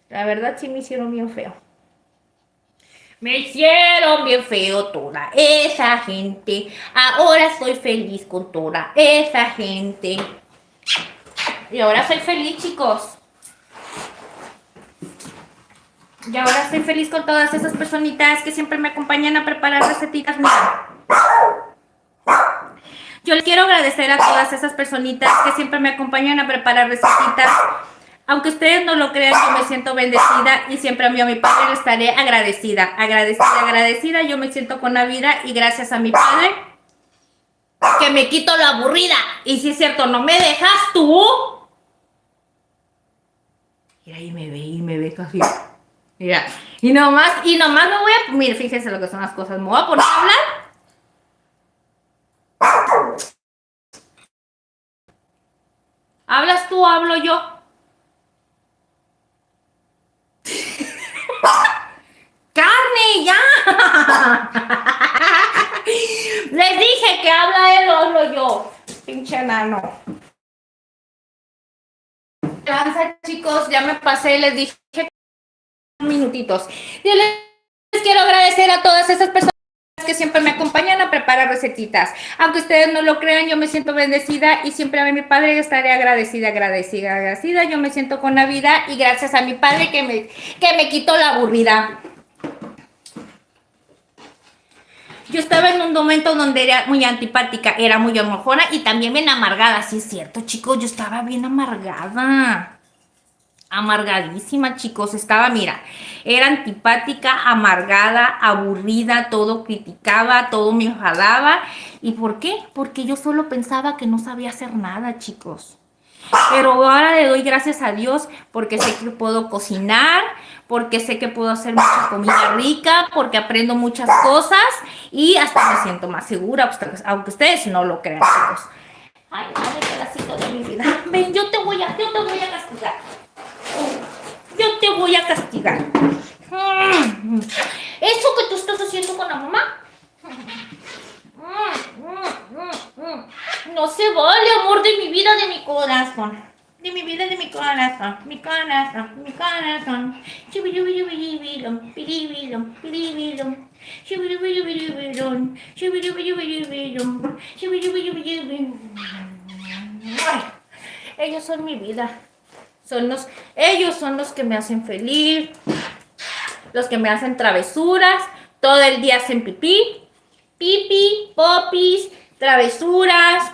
la verdad sí me hicieron bien feo. Me hicieron bien feo toda esa gente. Ahora soy feliz con toda esa gente. Y ahora soy feliz, chicos. Y ahora soy feliz con todas esas personitas que siempre me acompañan a preparar recetitas. Mira. Yo les quiero agradecer a todas esas personitas que siempre me acompañan a preparar recetitas. Aunque ustedes no lo crean, yo me siento bendecida y siempre a mí, a mi padre, le estaré agradecida. Agradecida. Yo me siento con la vida y gracias a mi padre que me quito la aburrida. Y si es cierto, no me dejas tú. Mira, y me ve casi. Mira, y nomás me voy a... Mira, fíjense lo que son las cosas. Me voy a poner a hablar. ¿Hablas tú o hablo yo? ¡Carne, ya! Les dije que habla él o hablo yo. Pinche enano. Lanza, chicos, ya me pasé, les dije minutitos. Yo les quiero agradecer a todas esas personas que siempre me acompañan a preparar recetitas. Aunque ustedes no lo crean, yo me siento bendecida y siempre a mi padre estaré agradecida. Yo me siento con la vida y gracias a mi padre que me quitó la aburrida. Yo estaba en un momento donde era muy antipática, era muy enojona y también bien amargada. Sí, es cierto, chicos, yo estaba bien amargada. Amargadísima, chicos, estaba, mira, era antipática, amargada, aburrida, todo criticaba, todo me enfadaba. ¿Y por qué? Porque yo solo pensaba que no sabía hacer nada, chicos. Pero ahora le doy gracias a Dios porque sé que puedo cocinar, porque sé que puedo hacer mucha comida rica, porque aprendo muchas cosas y hasta me siento más segura, aunque ustedes no lo crean, chicos. Ay, madre, pedacito de mi vida. Ven, yo te voy a castigar. Yo yo te voy a castigar. Eso que tú estás haciendo con la mamá. No se vale, amor de mi vida, de mi corazón. De mi vida, de mi corazón. Mi corazón, mi corazón. Shubidubidubidubidum, pidibidum, pidibidum. Shubidubidubidubidum, shubidubidubidubidum, shubidubidubidubidum. Ay, ellos son mi vida. Ellos son los que me hacen feliz, los que me hacen travesuras. Todo el día hacen pipí, popis, travesuras.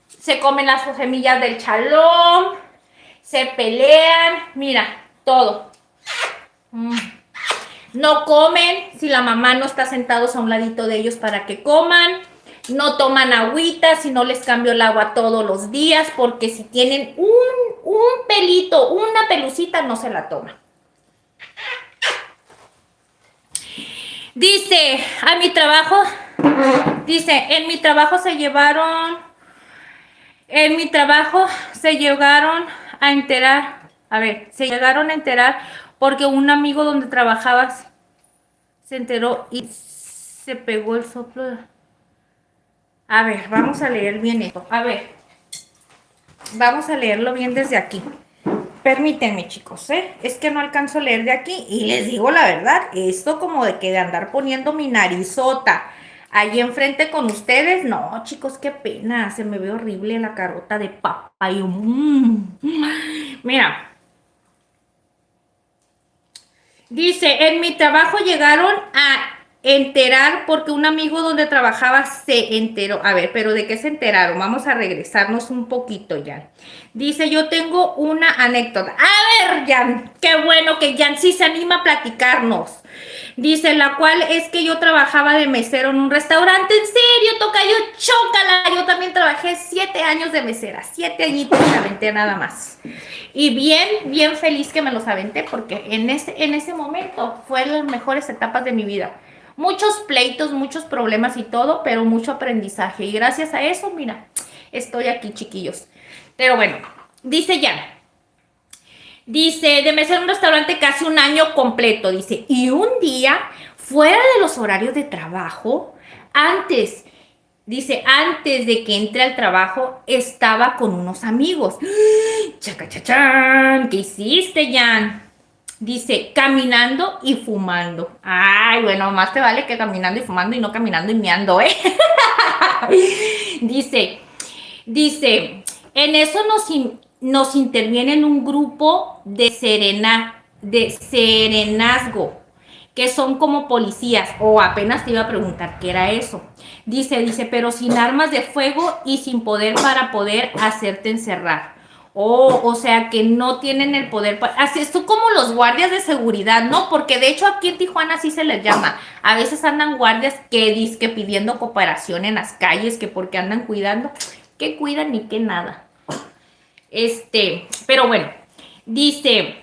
Se comen las semillas del chalón, se pelean, mira, todo. No comen si la mamá no está sentados a un ladito de ellos para que coman. No toman agüita si no les cambio el agua todos los días, porque si tienen un pelito, una pelucita, no se la toman. Dice, en mi trabajo se llegaron a enterar porque un amigo donde trabajabas se enteró y se pegó el soplo. A ver, vamos a leer bien esto. A ver, vamos a leerlo bien desde aquí. Permítanme, chicos, es que no alcanzo a leer de aquí y les digo la verdad, esto como de andar poniendo mi narizota ahí enfrente con ustedes, no, chicos, qué pena, se me ve horrible la carota de papa. Y mira, dice, en mi trabajo llegaron a enterar porque un amigo donde trabajaba se enteró. A ver, pero ¿de qué se enteraron? Vamos a regresarnos un poquito, Jan. Dice, yo tengo una anécdota. A ver, Jan, qué bueno que Jan sí se anima a platicarnos. Dice, la cual es que yo trabajaba de mesero en un restaurante. En serio, tocayo, chócala. Yo también trabajé 7 años de mesera. 7 añitos me aventé nada más. Y bien feliz que me los aventé porque en ese momento fueron las mejores etapas de mi vida. Muchos pleitos, muchos problemas y todo, pero mucho aprendizaje. Y gracias a eso, mira, estoy aquí, chiquillos. Pero bueno, dice Jan. Dice, de mesero en un restaurante casi un año completo, dice. Y un día, fuera de los horarios de trabajo, antes de que entre al trabajo, estaba con unos amigos. ¡Chacachachán! ¿Qué hiciste, Jan? Dice, caminando y fumando. Ay, bueno, más te vale que caminando y fumando y no caminando y meando, ¿eh? Dice, en eso nos interviene en un grupo de serenazgo, que son como policías, o apenas te iba a preguntar qué era eso. Dice, pero sin armas de fuego y sin poder para poder hacerte encerrar. O sea, que no tienen el poder. Así es como los guardias de seguridad, ¿no? Porque de hecho aquí en Tijuana así se les llama. A veces andan guardias que dizque pidiendo cooperación en las calles, que porque andan cuidando. ¿Qué cuidan ni qué nada? Pero bueno, dice,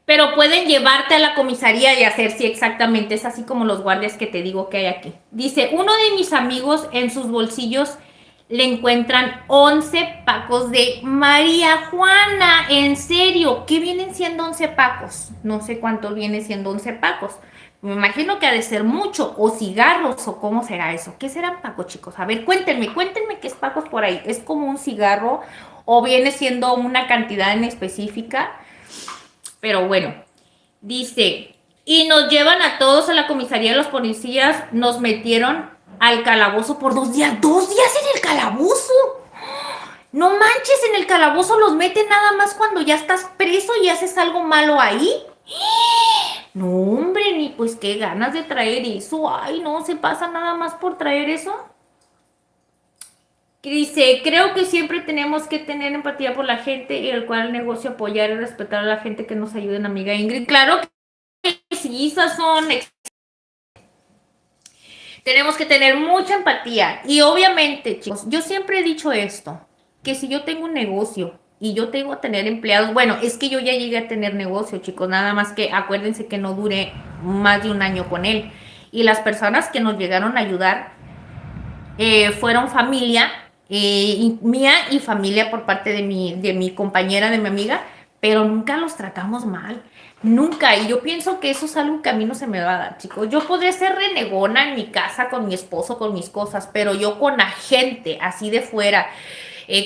pero pueden llevarte a la comisaría y hacer, sí, exactamente, es así como los guardias que te digo que hay aquí. Dice, uno de mis amigos en sus bolsillos le encuentran 11 pacos de María Juana. En serio, ¿qué vienen siendo 11 pacos? No sé cuánto viene siendo 11 pacos. Me imagino que ha de ser mucho, o cigarros, o cómo será eso. ¿Qué serán pacos, chicos? A ver, cuéntenme qué es pacos por ahí. ¿Es como un cigarro o viene siendo una cantidad en específica? Pero bueno, dice, y nos llevan a todos a la comisaría. Los policías nos metieron al calabozo por 2 días. ¿2 días en el calabozo? No manches, en el calabozo los meten nada más cuando ya estás preso y haces algo malo ahí. No, hombre, ni pues qué ganas de traer eso. Ay, no, se pasa nada más por traer eso. Dice, creo que siempre tenemos que tener empatía por la gente y el cual el negocio apoyar y respetar a la gente que nos ayuden, amiga Ingrid. Claro que sí, Sazón. Tenemos que tener mucha empatía. Y obviamente, chicos, yo siempre he dicho esto, que si yo tengo un negocio y yo tengo que tener empleados, bueno, es que yo ya llegué a tener negocio, chicos, nada más que acuérdense que no duré más de un año con él. Y las personas que nos llegaron a ayudar fueron familia mía y familia por parte de mi compañera, de mi amiga, pero nunca los tratamos mal. Nunca. Y yo pienso que eso es algo que a mí no se me va a dar, chicos. Yo podré ser renegona en mi casa con mi esposo, con mis cosas, pero yo con la gente así de fuera,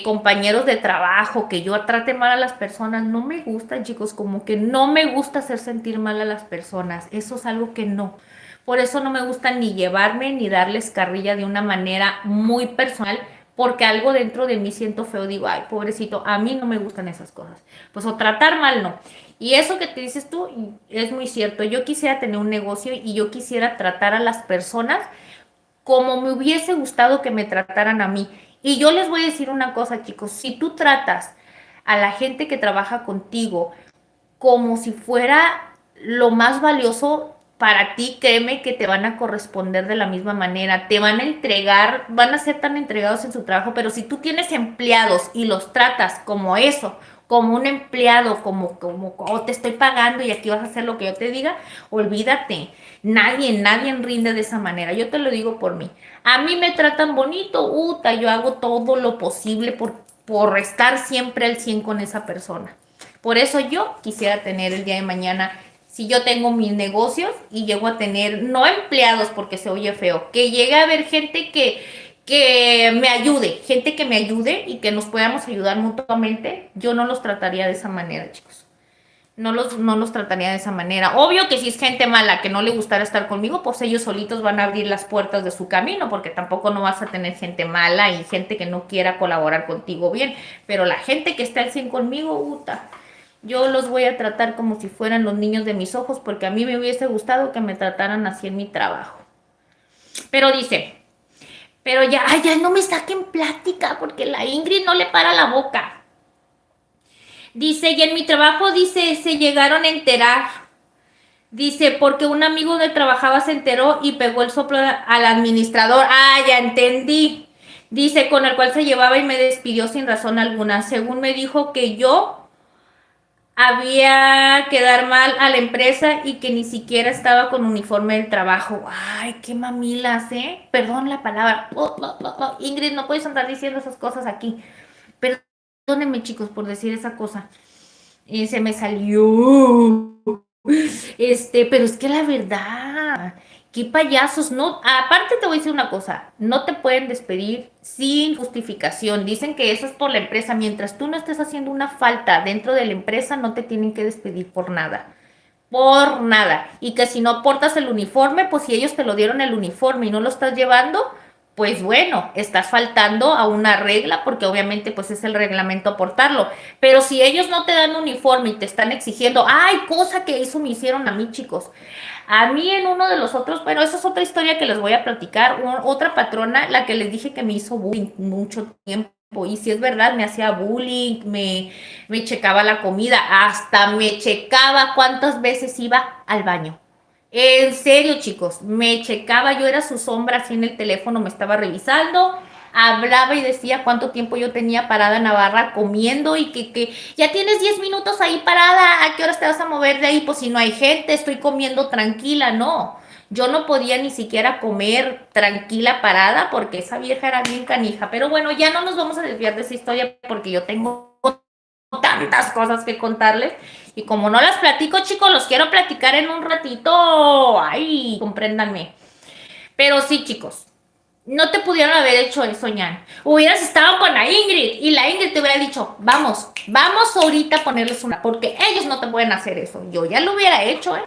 compañeros de trabajo, que yo trate mal a las personas, no me gusta, chicos, como que no me gusta hacer sentir mal a las personas, eso es algo que no. Por eso no me gusta ni llevarme ni darles carrilla de una manera muy personal, porque algo dentro de mí siento feo, digo, ay, pobrecito, a mí no me gustan esas cosas. Pues o tratar mal no. Y eso que te dices tú es muy cierto. Yo quisiera tener un negocio y yo quisiera tratar a las personas como me hubiese gustado que me trataran a mí. Y yo les voy a decir una cosa, chicos, si tú tratas a la gente que trabaja contigo como si fuera lo más valioso para ti, créeme que te van a corresponder de la misma manera, te van a entregar, van a ser tan entregados en su trabajo, pero si tú tienes empleados y los tratas como eso, como un empleado, como oh, te estoy pagando y aquí vas a hacer lo que yo te diga, olvídate, nadie rinde de esa manera, yo te lo digo por mí. A mí me tratan bonito, uta, yo hago todo lo posible por estar siempre al 100 con esa persona. Por eso yo quisiera tener el día de mañana, si yo tengo mis negocios y llego a tener, no empleados porque se oye feo, que llegue a haber que me ayude, gente que me ayude y que nos podamos ayudar mutuamente, yo no los trataría de esa manera, chicos. No los trataría de esa manera. Obvio que si es gente mala que no le gustara estar conmigo, pues ellos solitos van a abrir las puertas de su camino, porque tampoco no vas a tener gente mala y gente que no quiera colaborar contigo bien. Pero la gente que está al 100 conmigo, puta, yo los voy a tratar como si fueran los niños de mis ojos, porque a mí me hubiese gustado que me trataran así en mi trabajo. Pero dice, pero ya, ay, ya no me saquen plática, porque la Ingrid no le para la boca. Dice, y en mi trabajo, dice, se llegaron a enterar. Dice, porque un amigo donde trabajaba se enteró y pegó el soplo al administrador. Ah, ya entendí. Dice, con el cual se llevaba y me despidió sin razón alguna. Según me dijo que yo había quedar mal a la empresa y que ni siquiera estaba con uniforme del trabajo. Ay, qué mamilas, ¿eh? Perdón la palabra. Ingrid, no puedes andar diciendo esas cosas aquí. Perdónenme, chicos, por decir esa cosa. Se me salió. Pero es que la verdad, qué payasos, no, aparte te voy a decir una cosa, no te pueden despedir sin justificación, dicen que eso es por la empresa, mientras tú no estés haciendo una falta dentro de la empresa, no te tienen que despedir por nada, y que si no portas el uniforme, pues si ellos te lo dieron el uniforme y no lo estás llevando, pues bueno, estás faltando a una regla porque obviamente pues es el reglamento portarlo. Pero si ellos no te dan uniforme y te están exigiendo, ay, cosa que eso me hicieron a mí, chicos. A mí en uno de los otros, pero esa es otra historia que les voy a platicar. Otra patrona, la que les dije que me hizo bullying mucho tiempo. Y si es verdad, me hacía bullying, me checaba la comida, hasta me checaba cuántas veces iba al baño. En serio, chicos, me checaba, yo era su sombra así en el teléfono, me estaba revisando, hablaba y decía cuánto tiempo yo tenía parada en la barra comiendo y que ya tienes 10 minutos ahí parada, ¿a qué horas te vas a mover de ahí? Pues si no hay gente, estoy comiendo tranquila, no. Yo no podía ni siquiera comer tranquila parada porque esa vieja era bien canija. Pero bueno, ya no nos vamos a desviar de esa historia porque yo tengo tantas cosas que contarles. Y como no las platico, chicos, los quiero platicar en un ratito. Ay, compréndanme. Pero sí, chicos, no te pudieron haber hecho eso, Ñan. Hubieras estado con la Ingrid y la Ingrid te hubiera dicho, vamos ahorita a ponerles una, porque ellos no te pueden hacer eso. Yo ya lo hubiera hecho, ¿eh?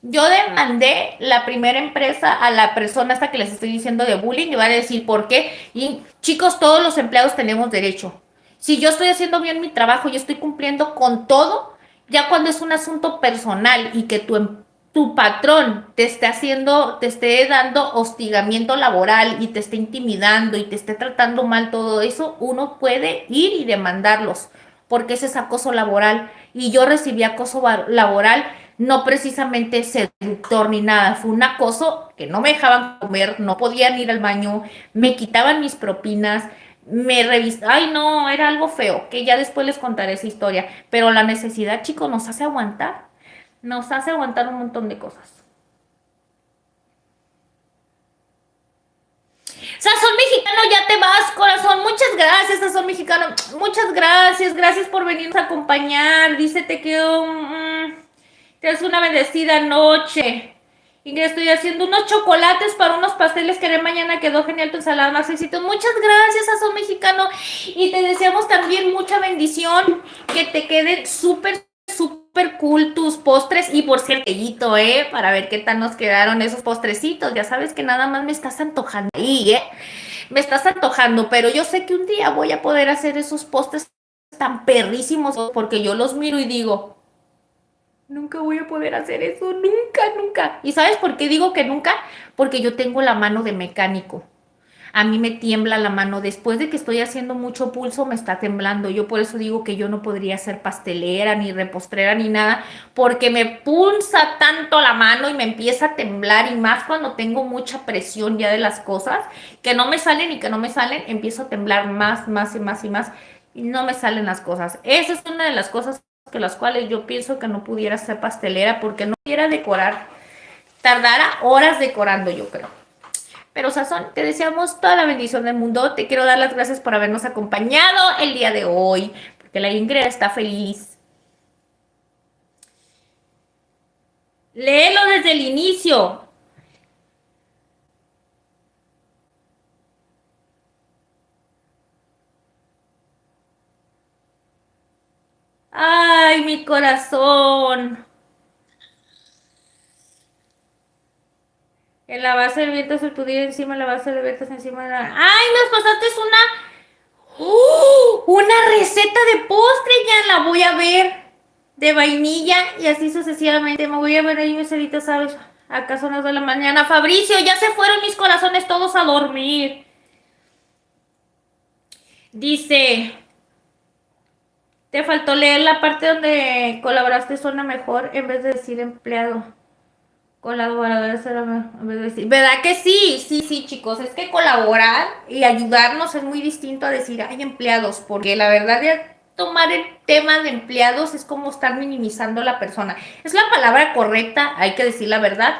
Yo demandé la primera empresa a la persona hasta que les estoy diciendo de bullying y van a decir por qué. Y chicos, todos los empleados tenemos derecho. Si yo estoy haciendo bien mi trabajo y estoy cumpliendo con todo, ya cuando es un asunto personal y que tu patrón te esté dando hostigamiento laboral y te esté intimidando y te esté tratando mal todo eso, uno puede ir y demandarlos porque ese es acoso laboral. Y yo recibí acoso laboral, no precisamente seductor ni nada, fue un acoso que no me dejaban comer, no podían ir al baño, me quitaban mis propinas, me revisaban, ay no, era algo feo, que ya después les contaré esa historia, pero la necesidad, chicos, nos hace aguantar un montón de cosas. Sazón Mexicano Mexicano, ya te vas, corazón. Muchas gracias, Sazón Mexicano. Muchas gracias. Gracias por venirnos a acompañar. Dice, te quedó... te hace una bendecida noche. Y estoy haciendo unos chocolates para unos pasteles que haré mañana. Quedó genial tu ensalada, más éxito. Muchas gracias, Sazón Mexicano. Y te deseamos también mucha bendición. Que te queden súper cool tus postres. Y por cierto, para ver qué tal nos quedaron esos postrecitos. Ya sabes que nada más me estás antojando ahí, me estás antojando, pero yo sé que un día voy a poder hacer esos postres tan perrísimos porque yo los miro y digo, nunca voy a poder hacer eso, nunca. ¿Y sabes por qué digo que nunca? Porque yo tengo la mano de mecánico. A mí me tiembla la mano. Después de que estoy haciendo mucho pulso, me está temblando. Yo por eso digo que yo no podría ser pastelera, ni repostrera, ni nada, porque me pulsa tanto la mano y me empieza a temblar, y más cuando tengo mucha presión ya de las cosas, que no me salen y que no me salen, empiezo a temblar más y no me salen las cosas. Esa es una de las cosas que las cuales yo pienso que no pudiera ser pastelera, porque no pudiera decorar. Tardara horas decorando, yo creo. Pero Sazón, te deseamos toda la bendición del mundo. Te quiero dar las gracias por habernos acompañado el día de hoy, porque la Ingrid está feliz. Léelo desde el inicio. Ay, mi corazón. En la base del viento se pudiera encima, la base del viento encima de la... ¡Ay, nos pasaste una receta de postre! Ya la voy a ver. De vainilla y así sucesivamente. Me voy a ver ahí mis horitas, ¿sabes? Acá son las 2 de la mañana. Fabricio, ya se fueron mis corazones todos a dormir. Dice... Te faltó leer la parte donde colaboraste, suena mejor en vez de decir empleado. Colaboradores, ¿verdad que sí? Sí, chicos, es que colaborar y ayudarnos es muy distinto a decir, hay empleados, porque la verdad de tomar el tema de empleados es como estar minimizando a la persona. Es la palabra correcta, hay que decir la verdad,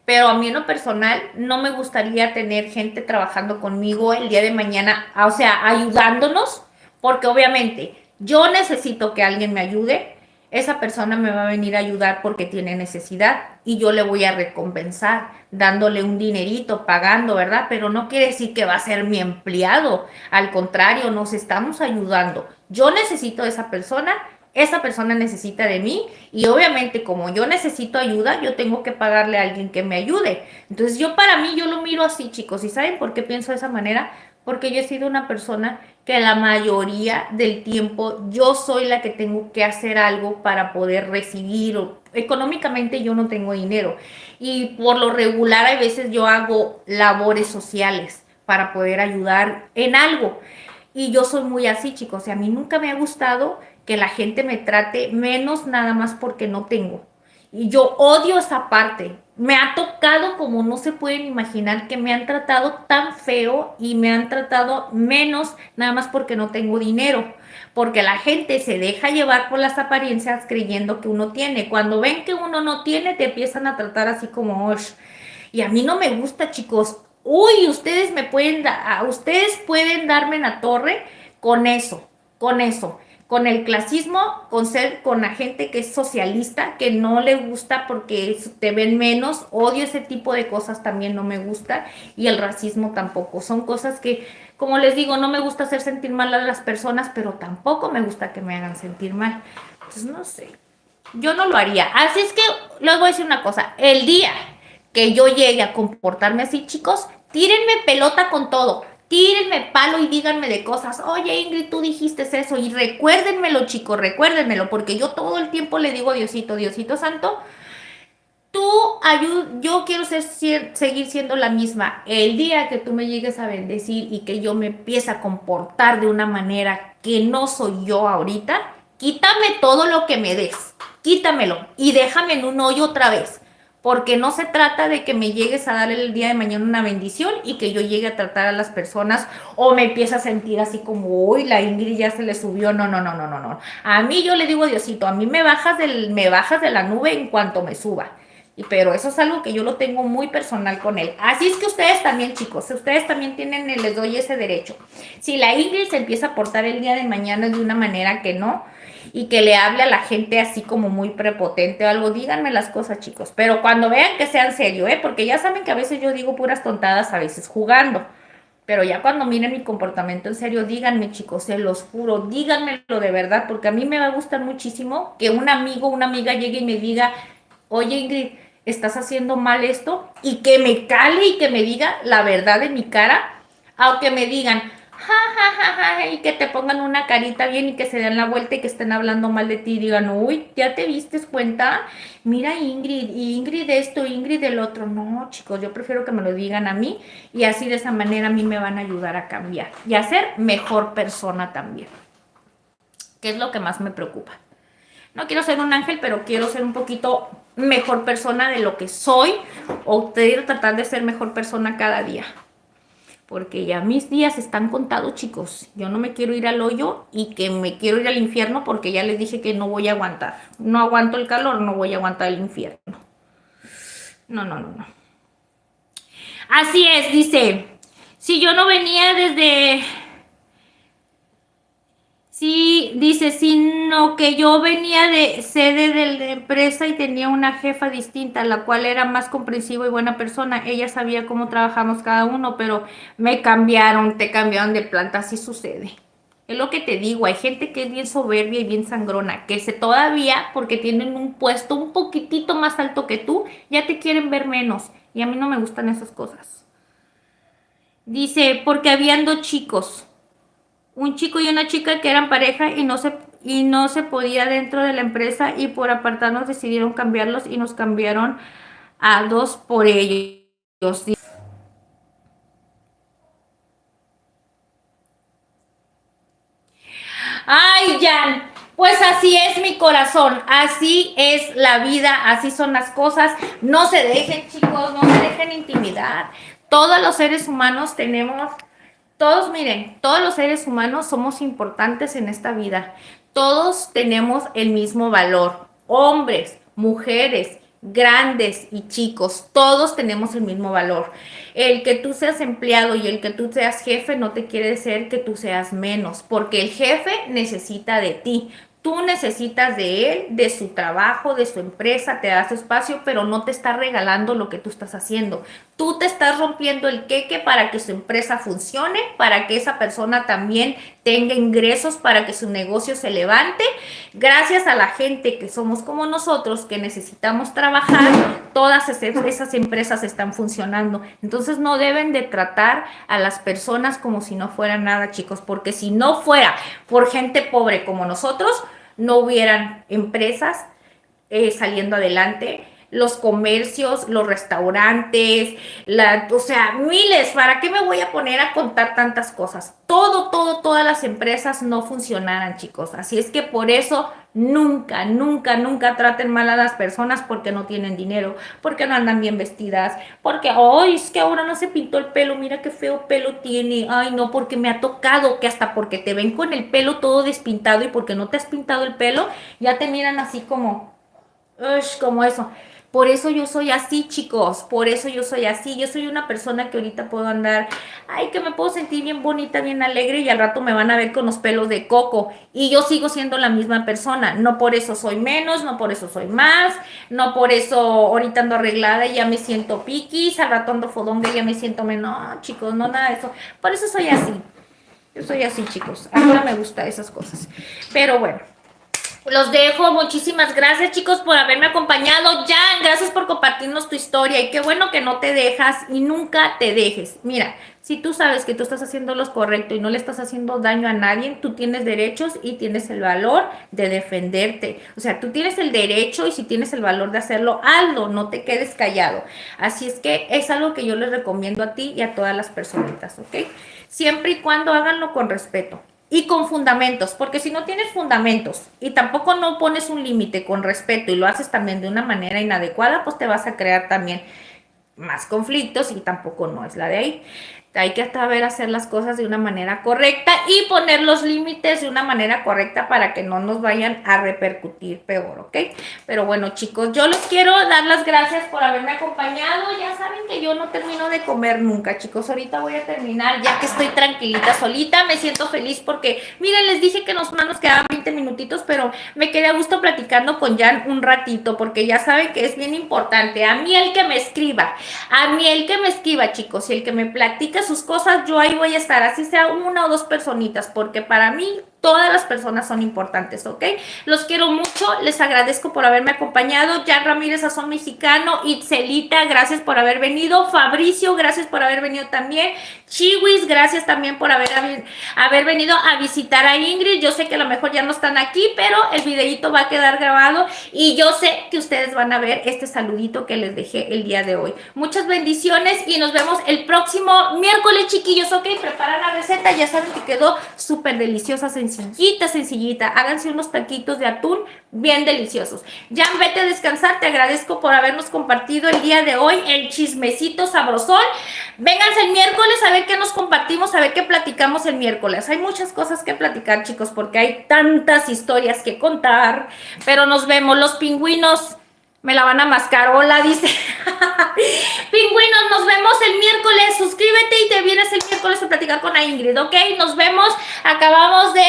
pero a mí en lo personal no me gustaría tener gente trabajando conmigo el día de mañana, o sea, ayudándonos, porque obviamente yo necesito que alguien me ayude. Esa persona me va a venir a ayudar porque tiene necesidad y yo le voy a recompensar dándole un dinerito, pagando, ¿verdad? Pero no quiere decir que va a ser mi empleado. Al contrario, nos estamos ayudando. Yo necesito de esa persona necesita de mí, y obviamente como yo necesito ayuda, yo tengo que pagarle a alguien que me ayude. Entonces para mí, yo lo miro así, chicos. ¿Y saben por qué pienso de esa manera? Porque yo he sido una persona que la mayoría del tiempo yo soy la que tengo que hacer algo para poder recibir. Económicamente yo no tengo dinero, y por lo regular hay veces yo hago labores sociales para poder ayudar en algo, y yo soy muy así, chicos. Y a mí nunca me ha gustado que la gente me trate menos nada más porque no tengo. Y yo odio esa parte. Me ha tocado, como no se pueden imaginar, que me han tratado tan feo y me han tratado menos nada más porque no tengo dinero. Porque la gente se deja llevar por las apariencias creyendo que uno tiene. Cuando ven que uno no tiene, te empiezan a tratar así como, "Osh". Y a mí no me gusta, chicos. Uy, ustedes pueden darme en la torre con eso, con el clasismo, con la gente que es socialista, que no le gusta porque te ven menos. Odio ese tipo de cosas, también no me gusta, y el racismo tampoco. Son cosas que, como les digo, no me gusta hacer sentir mal a las personas, pero tampoco me gusta que me hagan sentir mal. Entonces, no sé, yo no lo haría. Así es que les voy a decir una cosa: el día que yo llegue a comportarme así, chicos, tírenme pelota con todo. Tírenme palo y díganme de cosas. Oye, Ingrid, tú dijiste eso. Y recuérdenmelo, chicos, recuérdenmelo. Porque yo todo el tiempo le digo a Diosito, Diosito Santo, yo quiero seguir siendo la misma. El día que tú me llegues a bendecir y que yo me empiece a comportar de una manera que no soy yo ahorita, quítame todo lo que me des. Quítamelo y déjame en un hoyo otra vez. Porque no se trata de que me llegues a dar el día de mañana una bendición y que yo llegue a tratar a las personas o me empiece a sentir así como, uy, la Ingrid ya se le subió. No. A mí yo le digo a Diosito, a mí me bajas de la nube en cuanto me suba. Pero eso es algo que yo lo tengo muy personal con él. Así es que ustedes también, chicos, ustedes también tienen, les doy ese derecho. Si la Ingrid se empieza a portar el día de mañana de una manera que no, y que le hable a la gente así como muy prepotente o algo, díganme las cosas, chicos. Pero cuando vean que sea en serio, porque ya saben que a veces yo digo puras tontadas, a veces jugando. Pero ya cuando miren mi comportamiento en serio, díganme, chicos, se los juro, díganmelo de verdad, porque a mí me va a gustar muchísimo que un amigo o una amiga llegue y me diga, oye Ingrid, estás haciendo mal esto, y que me cale y que me diga la verdad de mi cara, aunque me digan, ja, ja, ja, ja, y que te pongan una carita bien y que se den la vuelta y que estén hablando mal de ti y digan, uy, ¿ya te diste cuenta? Mira Ingrid, y Ingrid esto, Ingrid el otro. No, chicos, yo prefiero que me lo digan a mí y así de esa manera a mí me van a ayudar a cambiar y a ser mejor persona también, que es lo que más me preocupa. No quiero ser un ángel, pero quiero ser un poquito mejor persona de lo que soy, o quiero tratar de ser mejor persona cada día. Porque ya mis días están contados, chicos. Yo no me quiero ir al hoyo y que me quiero ir al infierno porque ya les dije que no voy a aguantar. No aguanto el calor, no voy a aguantar el infierno. No, no, no, no. Así es, dice. Si yo no venía desde... Sí, dice, sino que yo venía de sede de la empresa y tenía una jefa distinta, la cual era más comprensiva y buena persona. Ella sabía cómo trabajamos cada uno, pero me cambiaron, te cambiaron de planta, así sucede. Es lo que te digo, hay gente que es bien soberbia y bien sangrona, que se todavía, porque tienen un puesto un poquitito más alto que tú, ya te quieren ver menos. Y a mí no me gustan esas cosas. Dice, porque habían dos chicos, un chico y una chica que eran pareja y no se podía dentro de la empresa y por apartarnos decidieron cambiarlos y nos cambiaron a dos por ellos. Ay, Jan, pues así es mi corazón, así es la vida, así son las cosas. No se dejen, chicos, no se dejen intimidar. Todos los seres humanos tenemos... Todos, miren, todos los seres humanos somos importantes en esta vida. Todos tenemos el mismo valor. Hombres, mujeres, grandes y chicos, todos tenemos el mismo valor. El que tú seas empleado y el que tú seas jefe no te quiere decir que tú seas menos, porque el jefe necesita de ti. Tú necesitas de él, de su trabajo, de su empresa, te da su espacio, pero no te está regalando lo que tú estás haciendo. Tú te estás rompiendo el queque para que su empresa funcione, para que esa persona también tenga ingresos, para que su negocio se levante. Gracias a la gente que somos como nosotros, que necesitamos trabajar, todas esas empresas están funcionando. Entonces no deben de tratar a las personas como si no fueran nada, chicos, porque si no fuera por gente pobre como nosotros, no hubieran empresas saliendo adelante, los comercios, los restaurantes, o sea, miles. ¿Para qué me voy a poner a contar tantas cosas? Todas las empresas no funcionaran, chicos. Así es que por eso nunca, nunca, nunca traten mal a las personas porque no tienen dinero, porque no andan bien vestidas, porque, ay, es que ahora no se pintó el pelo, mira qué feo pelo tiene, ay, no, porque me ha tocado que hasta porque te ven con el pelo todo despintado y porque no te has pintado el pelo, ya te miran así como, ush, como eso. Por eso yo soy así, chicos, por eso yo soy así. Yo soy una persona que ahorita puedo andar, ay, que me puedo sentir bien bonita, bien alegre y al rato me van a ver con los pelos de coco. Y yo sigo siendo la misma persona. No por eso soy menos, no por eso soy más, no por eso ahorita ando arreglada y ya me siento piquis, al rato ando fodonga y ya me siento menos. No, chicos, no nada de eso. Por eso soy así. Yo soy así, chicos. A mí no me gustan esas cosas. Pero bueno. Los dejo, muchísimas gracias chicos por haberme acompañado. Jan, gracias por compartirnos tu historia y qué bueno que no te dejas y nunca te dejes. Mira, si tú sabes que tú estás haciendo lo correcto y no le estás haciendo daño a nadie, tú tienes derechos y tienes el valor de defenderte. O sea, tú tienes el derecho y si tienes el valor de hacerlo, hazlo, no te quedes callado. Así es que es algo que yo les recomiendo a ti y a todas las personitas, ¿ok? Siempre y cuando háganlo con respeto. Y con fundamentos, porque si no tienes fundamentos y tampoco no pones un límite con respeto y lo haces también de una manera inadecuada, pues te vas a crear también más conflictos y tampoco no es la de ahí. Hay que saber hacer las cosas de una manera correcta y poner los límites de una manera correcta para que no nos vayan a repercutir peor, ¿ok? Pero bueno, chicos, yo les quiero dar las gracias por haberme acompañado. Ya saben que yo no termino de comer nunca, chicos. Ahorita voy a terminar ya que estoy tranquilita solita. Me siento feliz porque, miren, les dije que nos quedaban 20 minutitos, pero me quedé a gusto platicando con Jan un ratito porque ya saben que es bien importante. A mí el que me escriba, chicos, y el que me platica sus cosas, yo ahí voy a estar, así sea una o dos personitas, porque para mí todas las personas son importantes, ¿ok? Los quiero mucho, les agradezco por haberme acompañado. Jan Ramírez, Sazón Mexicano, Itzelita, gracias por haber venido. Fabricio, gracias por haber venido también. Chiwis, gracias también por haber venido a visitar a Ingrid. Yo sé que a lo mejor ya no están aquí, pero el videito va a quedar grabado y yo sé que ustedes van a ver este saludito que les dejé el día de hoy. Muchas bendiciones y nos vemos el próximo miércoles, chiquillos, ¿ok? Preparan la receta, ya saben que quedó súper deliciosa, sencillita. Háganse unos taquitos de atún bien deliciosos. Jan, vete a descansar, te agradezco por habernos compartido el día de hoy el chismecito sabrosón. Vénganse el miércoles a ver qué nos compartimos, a ver qué platicamos el miércoles. Hay muchas cosas que platicar, chicos, porque hay tantas historias que contar, pero nos vemos. Los pingüinos me la van a mascar. Hola, dice. Pingüinos, nos vemos el miércoles. Suscríbete y te vienes el miércoles a platicar con la Ingrid, ¿ok? Nos vemos. Acabamos de...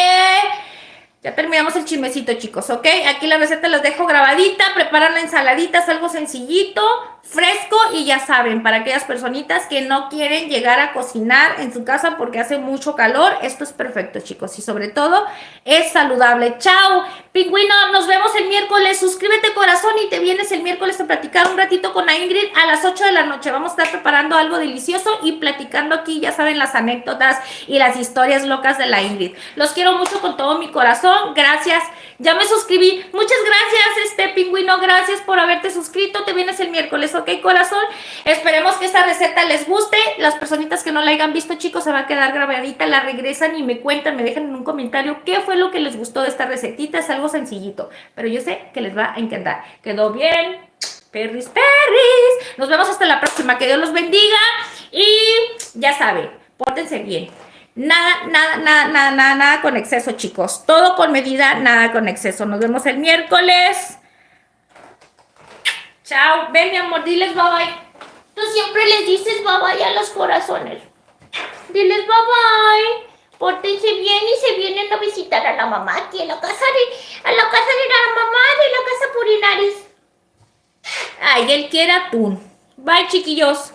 Ya terminamos el chismecito, chicos, ¿ok? Aquí la receta las dejo grabadita. Preparan la ensaladita, es algo sencillito, fresco y ya saben, para aquellas personitas que no quieren llegar a cocinar en su casa porque hace mucho calor, esto es perfecto, chicos, y sobre todo es saludable. Chao, pingüino, nos vemos el miércoles. Suscríbete, corazón, y te vienes el miércoles a platicar un ratito con la Ingrid a las 8 de la noche. Vamos a estar preparando algo delicioso y platicando aquí, ya saben, las anécdotas y las historias locas de la Ingrid. Los quiero mucho con todo mi corazón. Gracias, ya me suscribí. Muchas gracias, pingüino, gracias por haberte suscrito. Te vienes el miércoles, ¿ok, corazón? Esperemos que esta receta les guste. Las personitas que no la hayan visto, chicos, se va a quedar grabadita, la regresan y me cuentan, me dejan en un comentario qué fue lo que les gustó de esta recetita. Es algo sencillito, pero yo sé que les va a encantar. ¿Quedó bien? Perris. Nos vemos hasta la próxima. Que Dios los bendiga y ya saben, pórtense bien. Nada con exceso, chicos. Todo con medida, nada con exceso. Nos vemos el miércoles. Chao. Ven, mi amor, diles bye bye. Tú siempre les dices bye bye a los corazones. Diles bye bye. Pórtense bien y se vienen a visitar a la mamá aquí a la casa de la mamá de la casa Purinaris. Ay, él quiere atún. Bye, chiquillos.